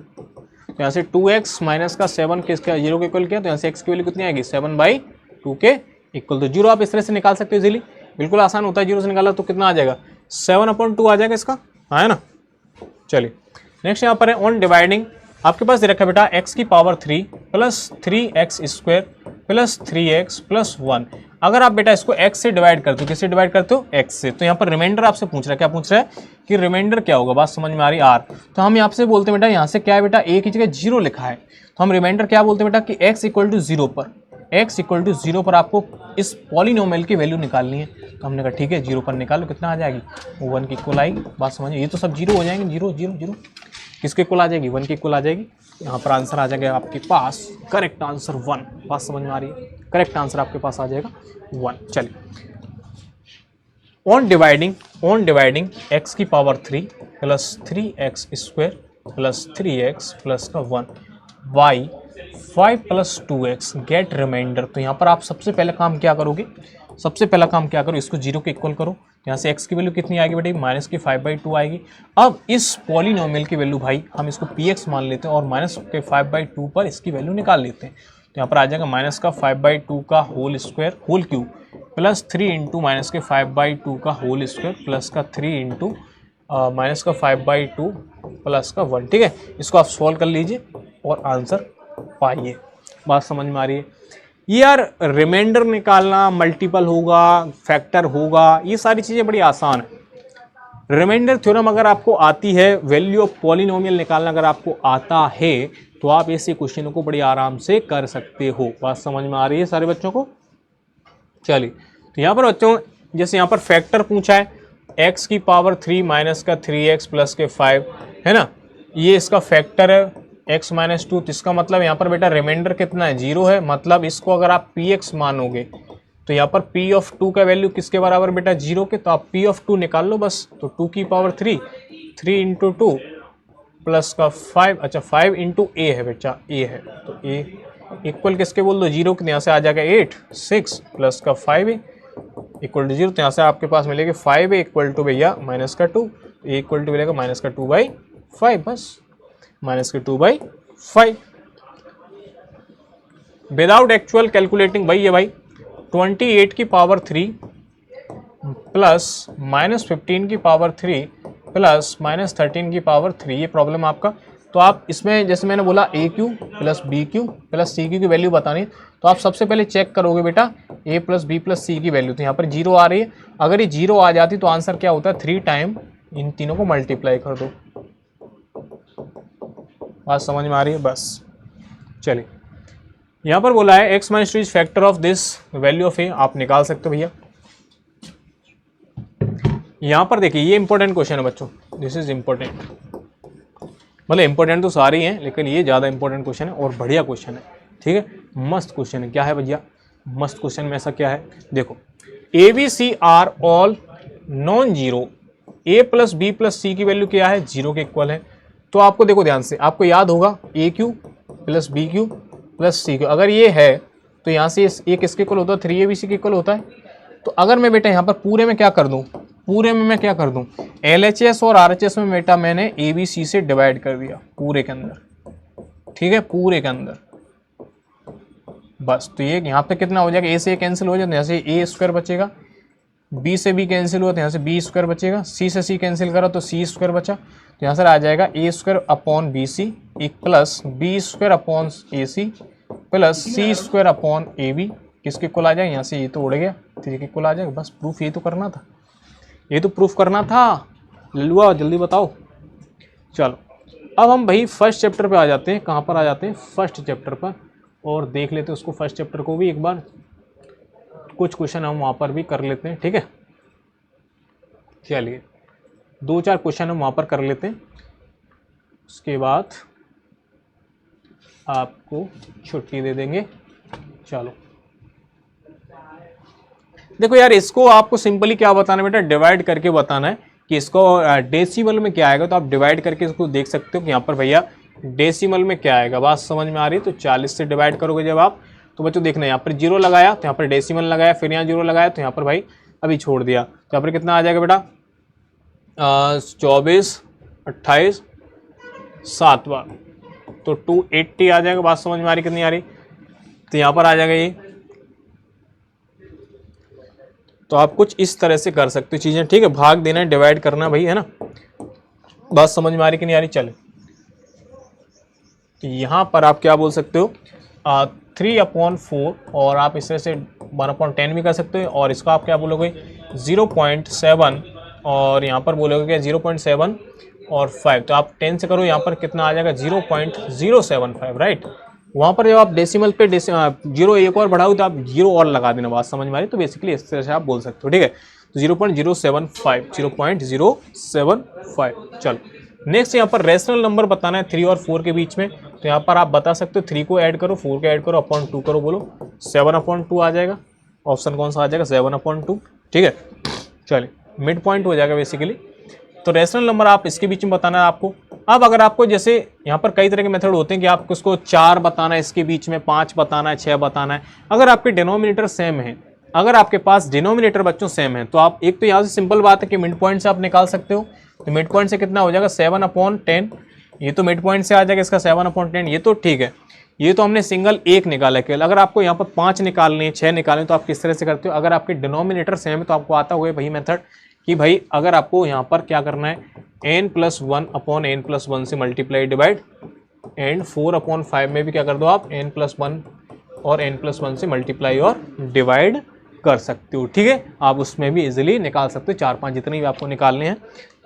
तो यहाँ से 2x माइनस का 7 किसका जीरो के इक्वल किया, तो यहाँ से x की वैल्यू कितनी आएगी 7/2 के इक्वल, तो जीरो आप इस तरह से निकाल सकते हो इजीली, बिल्कुल आसान होता है, जीरो से निकाला तो कितना आ जाएगा 7/2 आ जाएगा इसका, है ना। चलिए नेक्स्ट यहाँ पर है ऑन डिवाइडिंग, आपके पास दे रखा है बेटा x की power 3 plus 3x square plus 3x plus 1, अगर आप बेटा इसको x से डिवाइड करते हो, किससे डिवाइड करते हो x से, तो यहाँ पर रिमाइंडर आपसे पूछ रहा है, क्या पूछ रहा है कि रिमाइंडर क्या होगा, बात समझ में आ रही r, तो हम यहाँ से बोलते हैं बेटा यहाँ से क्या है बेटा a की जगह 0 लिखा है, तो हम रिमाइंडर क्या बोलते हैं बेटा कि x इक्वल टू 0 पर, x इक्वल टू 0 पर आपको इस पॉलिनोमियल की वैल्यू निकालनी है, तो हमने कहा ठीक है 0 पर निकालो, कितना आ जाएगी 1 की इक्वल आएगी, बात समझिए, ये तो सब 0 हो जाएंगे, 0 0 0 किसके इक्वल आ जाएगी 1 के इक्वल आ जाएगी, यहाँ पर आंसर आ जाएगा आपके पास करेक्ट आंसर 1, बात समझ में आ रही है, करेक्ट आंसर आपके पास आ जाएगा 1। चलिए ऑन डिवाइडिंग x की power 3 plus 3x square plus 3x plus का 1 y 5 plus 2x gate reminder, तो यहाँ पर आप सबसे पहले काम क्या करोगे, सबसे पहला काम क्या करो, इसको 0 के इक्वल करो, यहाँ से x की वैल्यू कितनी आएगी बेटे माइनस की 5/2 आएगी। अब इस पॉलिनोमियल की वैल्यू भाई हम इसको px मान लेते हैं और माइनस के 5/2 पर इसकी वैल्यू निकाल लेते हैं, तो यहाँ पर आ जाएगा माइनस का 5/2 का whole square whole cube plus 3 into minus के 5/2 का होल स्क्वायर प्लस का 3 इंटू माइनस का 5/2 प्लस का 1, ठीक है, इसको आप सॉल्व कर लीजिए और आंसर पाइए, बात समझ में आ रही है। ये यार रिमाइंडर निकालना, मल्टीपल होगा, फैक्टर होगा, ये सारी चीज़ें बड़ी आसान है। रिमाइंडर थ्योरम अगर आपको आती है, वैल्यू ऑफ पॉलिनोमियल निकालना अगर आपको आता है, तो आप ऐसे क्वेश्चनों को बड़ी आराम से कर सकते हो, बात समझ में आ रही है सारे बच्चों को। चलिए, तो यहाँ पर बच्चों जैसे यहाँ पर फैक्टर पूछा है, x की पावर 3 माइनस का 3x प्लस के 5 है ना, ये इसका फैक्टर है x माइनस 2, तो इसका मतलब यहाँ पर बेटा रिमाइंडर कितना है 0 है, मतलब इसको अगर आप px मानोगे तो यहाँ पर p ऑफ 2 का वैल्यू किसके बराबर बेटा 0 के, तो आप p ऑफ 2 निकाल लो बस, तो 2 की पावर 3 इंटू 2 प्लस का 5, अच्छा 5 इंटू a है बेटा, a है तो a इक्वल किसके बोल दो 0 के, यहाँ से आ जाएगा 8 6 प्लस का 5 इक्वल टू 0, तो यहाँ से आपके पास मिलेगा 5 इक्वल टू भैया माइनस का 2, ए इक्वल टू मिलेगा माइनस का 2/5, बस माइनस के 2/5 विदाउट एक्चुअल कैलकुलेटिंग भाई, ये भाई 28 की पावर 3 प्लस माइनस 15 की पावर 3 प्लस माइनस 13 की पावर 3, ये प्रॉब्लम आपका, तो आप इसमें जैसे मैंने बोला A cube plus B cube plus C cube की वैल्यू बतानी, तो आप सबसे पहले चेक करोगे बेटा A plus B plus C की वैल्यू, तो यहाँ पर 0 आ रही है, अगर ये 0 आ जाती तो आंसर क्या होता है 3 टाइम इन तीनों को मल्टीप्लाई कर दो, बात समझ में आ रही है बस। चलिए यहाँ पर बोला है x minus 2 is factor of this value of A, आप निकाल सकते हो भैया। यहाँ पर देखिए ये इंपॉर्टेंट क्वेश्चन है बच्चों, दिस इज इंपॉर्टेंट, मतलब इंपॉर्टेंट तो सारे ही हैं लेकिन ये ज़्यादा इंपॉर्टेंट क्वेश्चन है और बढ़िया क्वेश्चन है, ठीक है, मस्त क्वेश्चन है। क्या है भैया मस्त क्वेश्चन में ऐसा क्या है, देखो A B C are all non zero, A plus B plus C की वैल्यू क्या है 0 के इक्वल है, तो आपको देखो ध्यान से, आपको याद होगा A cube plus B cube plus C cube, अगर ये है तो यहाँ से ए किसके इक्वल होता है 3abc के इक्वल होता है, तो अगर मैं बेटा यहाँ पर पूरे में क्या कर दूँ, पूरे में मैं क्या कर दूँ LHS और RHS में बेटा मैंने ABC से डिवाइड कर दिया पूरे के अंदर, ठीक है, पूरे के अंदर बस, तो ये यहाँ पे कितना हो जाएगा, ए से कैंसिल हो जाए तो यहाँ से ए स्क्वायर बचेगा, बी से बी कैंसिल हुआ तो यहाँ से बी स्क्वायर बचेगा, सी से सी कैंसिल करा तो सी स्क्वायर बचा, तो यहाँ से आ जाएगा A square upon B C एक plus B square upon A C plus C square upon A B, किसके कुल आ जाएगा, यहाँ से ये तो उड़ गया, ठीक है कुल आ जाएगा, बस प्रूफ ये तो करना था, ये तो प्रूफ करना था लल्लुआ, जल्दी बताओ। चलो अब हम भाई फर्स्ट चैप्टर पे आ जाते हैं, कहाँ पर आ जाते हैं फर्स्ट चैप्टर पर, और देख लेते हैं उसको फर्स्ट चैप्टर को भी एक बार, कुछ क्वेश्चन हम वहाँ पर भी कर लेते हैं, ठीक है, चलिए 2-4 क्वेश्चन हम वहाँ पर कर लेते हैं, उसके बाद आपको छुट्टी दे देंगे। चलो देखो यार, इसको आपको सिंपली क्या बताना है बेटा, डिवाइड करके बताना है कि इसको डेसिमल में क्या आएगा। तो आप डिवाइड करके इसको देख सकते हो कि यहाँ पर भैया डेसिमल में क्या आएगा। बात समझ में आ रही है? तो 40 से डिवाइड करोगे जब आप, तो बच्चों देखना यहाँ पर जीरो लगाया तो यहाँ पर डेसिमल लगाया, फिर यहाँ जीरो लगाया तो यहाँ पर भाई अभी छोड़ दिया, तो यहाँ पर कितना आ जाएगा बेटा 24 28 7 बार, तो 280 आ जाएगा। बात समझ में आ रही कितनी आ रही? तो यहाँ पर आ जाएगा ये। तो आप कुछ इस तरह से कर सकते हो चीजें, ठीक है। भाग देना है, डिवाइड करना भाई, है ना। बात समझ में आ रही कि नहीं आ रही? चले, तो यहाँ पर आप क्या बोल सकते हो 3/4, और आप इस तरह से 1/10 भी कर सकते हो। और इसको आप क्या बोलोगे 0.7, और यहाँ पर बोलोगे क्या 0.7 और 5, तो आप 10 से करो, यहाँ पर कितना आ जाएगा 0.075, राइट। वहाँ पर जब आप डेसिमल पे जीरो एक और बढ़ाओ तो आप जीरो और लगा देना। बात समझ में आ रही? तो बेसिकली इस तरह से आप बोल सकते हो, ठीक है। तो 0.075, 0.075। चलो नेक्स्ट यहाँ पर रेशनल नंबर बताना है 3 और 4 के बीच में। तो यहाँ पर आप बता सकते हो 3 को ऐड करो, 4 को ऐड करो, अपॉन 2 करो, बोलो 7/2 आ जाएगा। ऑप्शन कौन सा आ जाएगा 7/2, ठीक है। चलिए मिड पॉइंट हो जाएगा बेसिकली। तो रेशनल नंबर आप इसके बीच में बताना है आपको। अब अगर आपको जैसे यहाँ पर कई तरह के मेथड होते हैं कि आपको इसको 4 बताना है, इसके बीच में 5 बताना है, 6 बताना है। अगर आपके डिनोमिनेटर सेम है, अगर आपके पास डिनोमिनेटर बच्चों सेम है, तो आप एक तो यहाँ से सिंपल बात है कि मिड पॉइंट से आप निकाल सकते हो। तो मिड पॉइंट से कितना हो जाएगा 7/10, ये तो मिड पॉइंट से आ जाएगा इसका 7/10, ये तो ठीक है। ये तो हमने सिंगल एक निकाला केवल। अगर आपको यहाँ पर 5 निकालने, 6 निकालने, तो आप किस तरह से करते हो? अगर आपके डिनोमिनेटर सेम है तो आपको आता हुआ वही मेथड कि भाई अगर आपको यहाँ पर क्या करना है n+1/n+1 से मल्टीप्लाई डिवाइड, एंड 4/5 में भी क्या कर दो आप n+1 और n+1 से मल्टीप्लाई और डिवाइड कर सकते हो, ठीक है। आप उसमें भी इजीली निकाल सकते हो 4-5 जितनी भी आपको निकालने हैं,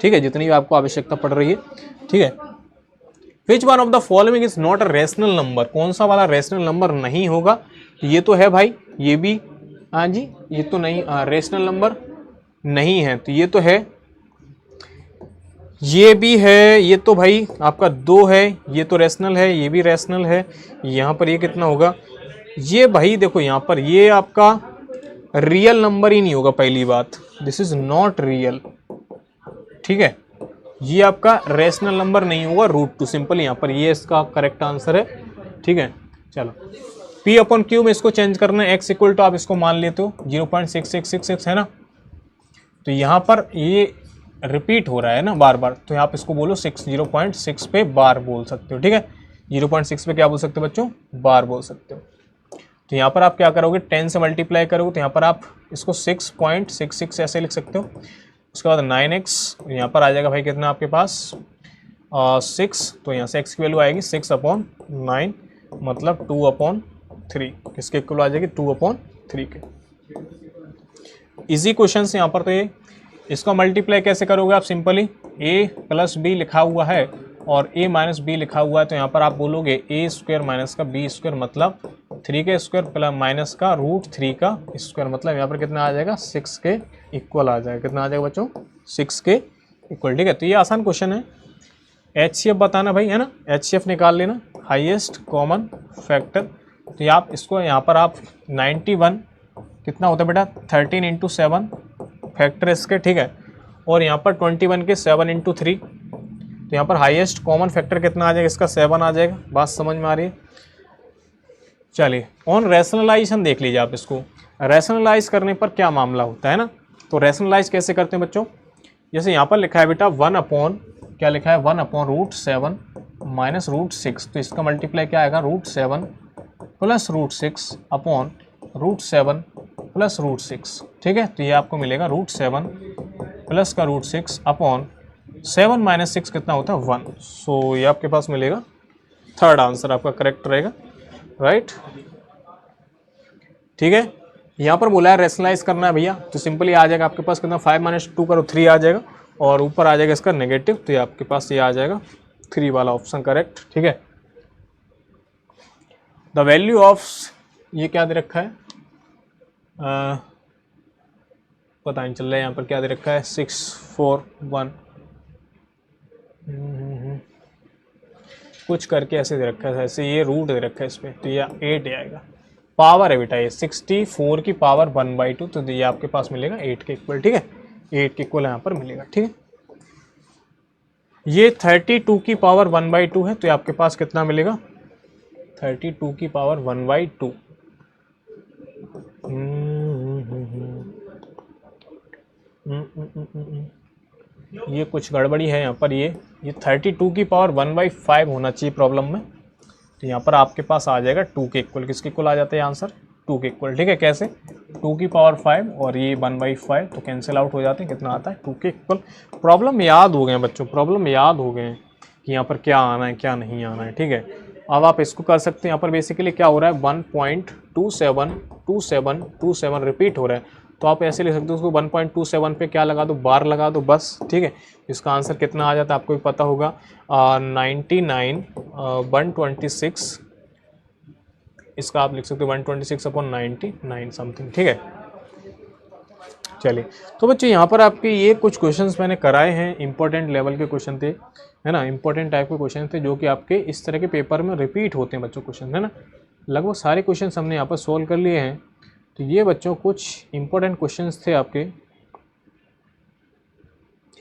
ठीक है, जितनी भी आपको आवश्यकता पड़ रही है, ठीक है। Which one of the following is not a rational number, कौन सा वाला रेशनल नंबर नहीं होगा? ये तो है भाई, ये भी, हाँ जी, ये तो नहीं रेशनल नंबर नहीं है, तो ये तो है, ये भी है, ये तो भाई आपका 2 है, ये तो रेशनल है, ये भी रेशनल है। यहाँ पर ये कितना होगा? ये भाई देखो यहाँ पर ये आपका रियल नंबर ही नहीं होगा, पहली बात, दिस इज नॉट रियल, ठीक है। ये आपका रेशनल नंबर नहीं होगा, √2 सिंपल, यहाँ पर ये इसका करेक्ट आंसर है, ठीक है। चलो P/Q में इसको चेंज करना है, x इक्वल टू आप इसको मान लेते हो 0.6666 है ना। तो यहाँ पर ये रिपीट हो रहा है ना बार बार, तो आप इसको बोलो 0.6 पे बार बोल सकते हो, ठीक है। 0.6 पे क्या बोल सकते हो बच्चों? बार बोल सकते हो। तो यहाँ पर आप क्या करोगे 10 से मल्टीप्लाई करोगे, तो यहाँ पर आप इसको 6.66 ऐसे लिख सकते हो। उसके बाद 9x, यहाँ पर आ जाएगा भाई कितना आपके पास 6, तो यहाँ से x की वैल्यू आएगी 6/9, मतलब 2/3, किसके इक्वल आ जाएगी 2/3 के। इजी क्वेश्चन से यहाँ पर। तो ये इसको मल्टीप्लाई कैसे करोगे आप? सिंपली a+b लिखा हुआ है और a-b लिखा हुआ है, तो यहाँ पर आप बोलोगे a² माइनस का b², मतलब 3 के स्क्वायर प्लस माइनस का √3 का स्क्वायर, मतलब यहाँ पर कितना आ जाएगा 6 के इक्वल आ जाएगा। कितना आ जाएगा बच्चों? 6 के इक्वल, ठीक है। तो ये आसान क्वेश्चन है। HCF बताना भाई, है ना, HCF निकाल लेना, हाईएस्ट कॉमन फैक्टर। तो आप इसको यहाँ पर आप 91 कितना होता है बेटा 13 × 7 फैक्टर इसके, ठीक है। और यहाँ पर 21 के 7 × 3, तो यहाँ पर हाईएस्ट कॉमन फैक्टर कितना आ जाएगा इसका 7 आ जाएगा। बात समझ में आ रही है? चलिए ऑन रैशनलाइजेशन देख लीजिए आप इसको। रैशनलाइज करने पर क्या मामला होता है ना, तो रैशनलाइज कैसे करते हैं बच्चों? जैसे यहाँ पर लिखा है बेटा 1/ क्या लिखा है 1/√7 माइनस √6, तो इसका मल्टीप्लाई क्या आएगा √7 प्लस √6 अपॉन √7 प्लस √6, ठीक है। तो ये आपको मिलेगा √7 प्लस का √6 अपॉन 7 माइनस 6 कितना होता है 1। सो ये आपके पास मिलेगा, थर्ड आंसर आपका करेक्ट रहेगा, राइट, ठीक है। यहाँ पर बोला है रैशनलाइज करना है भैया, तो सिंपली आ जाएगा आपके पास कितना 5 - 2 करो 3 आ जाएगा, और ऊपर आ जाएगा इसका नेगेटिव, तो ये आपके पास ये आ जाएगा 3 वाला ऑप्शन करेक्ट, ठीक है। द वैल्यू ऑफ ये क्या दे रखा है पता नहीं चल रहा है, यहाँ पर क्या दे रखा है 641, कुछ करके ऐसे दे रखा है, ऐसे ये रूट दे रखा है इस पर, तो ये 8 आएगा। पावर है बेटा ये 64 की पावर 1/2, तो ये आपके पास मिलेगा 8 के इक्वल, ठीक है, 8 के इक्वल यहाँ पर मिलेगा, ठीक है। ये 32 की पावर 1/2 है, तो ये आपके पास कितना मिलेगा, 32 की पावर 1/2। ये कुछ गड़बड़ी है यहाँ पर, ये 32 की पावर 1/5 होना चाहिए प्रॉब्लम में, तो यहाँ पर आपके पास आ जाएगा 2 के इक्वल। किसके इक्वल आ जाता है आंसर, 2 के इक्वल, ठीक है। कैसे, 2 की पावर 5 और ये 1/5, तो कैंसिल आउट हो जाते हैं, कितना आता है 2 के इक्वल। प्रॉब्लम याद हो गए हैं बच्चों, प्रॉब्लम याद हो गए हैं कि यहाँ पर क्या आना है क्या नहीं आना है, ठीक है। अब आप इसको कर सकते हैं, यहाँ पर बेसिकली क्या हो रहा है 1.272727 रिपीट हो रहा है, तो आप ऐसे ले सकते हो उसको 1.27 पे क्या लगा दो, बार लगा दो बस, ठीक है। इसका आंसर कितना आ जाता है आपको भी पता होगा, 99 126, इसका आप लिख सकते हो 126/99 समथिंग, ठीक है। चलिए तो बच्चों यहाँ पर आपके ये कुछ क्वेश्चंस मैंने कराए हैं, इंपॉर्टेंट लेवल के क्वेश्चन थे, है ना, इंपॉर्टेंट टाइप के क्वेश्चन थे जो कि आपके इस तरह के पेपर में रिपीट होते हैं बच्चों क्वेश्चन, है ना। लगभग सारे क्वेश्चन हमने यहाँ पर सोल्व कर लिए हैं। तो ये बच्चों कुछ इंपॉर्टेंट क्वेश्चंस थे आपके,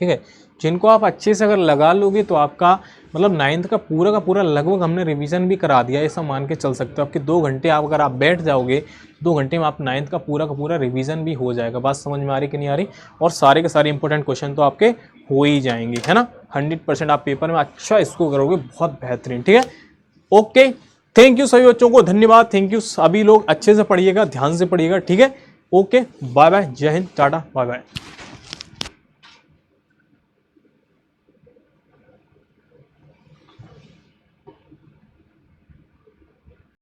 ठीक है, जिनको आप अच्छे से अगर लगा लोगे तो आपका मतलब 9th का पूरा लगभग हमने रिवीजन भी करा दिया, ऐसा मान के चल सकते हो। आपके 2 घंटे आप अगर आप बैठ जाओगे, 2 घंटे में आप 9th का पूरा रिवीजन भी हो जाएगा। बात समझ में आ रही कि नहीं आ रही, और सारे के सारे इंपॉर्टेंट क्वेश्चन तो आपके हो ही जाएंगे, है ना। 100% आप पेपर में अच्छा स्कोर करोगे, बहुत बेहतरीन, ठीक है। ओके, थैंक यू सभी बच्चों को, धन्यवाद, थैंक यू। सभी लोग अच्छे से पढ़िएगा, ध्यान से पढ़िएगा, ठीक है। ओके, बाय बाय, जय हिंद, टाटा, बाय बाय।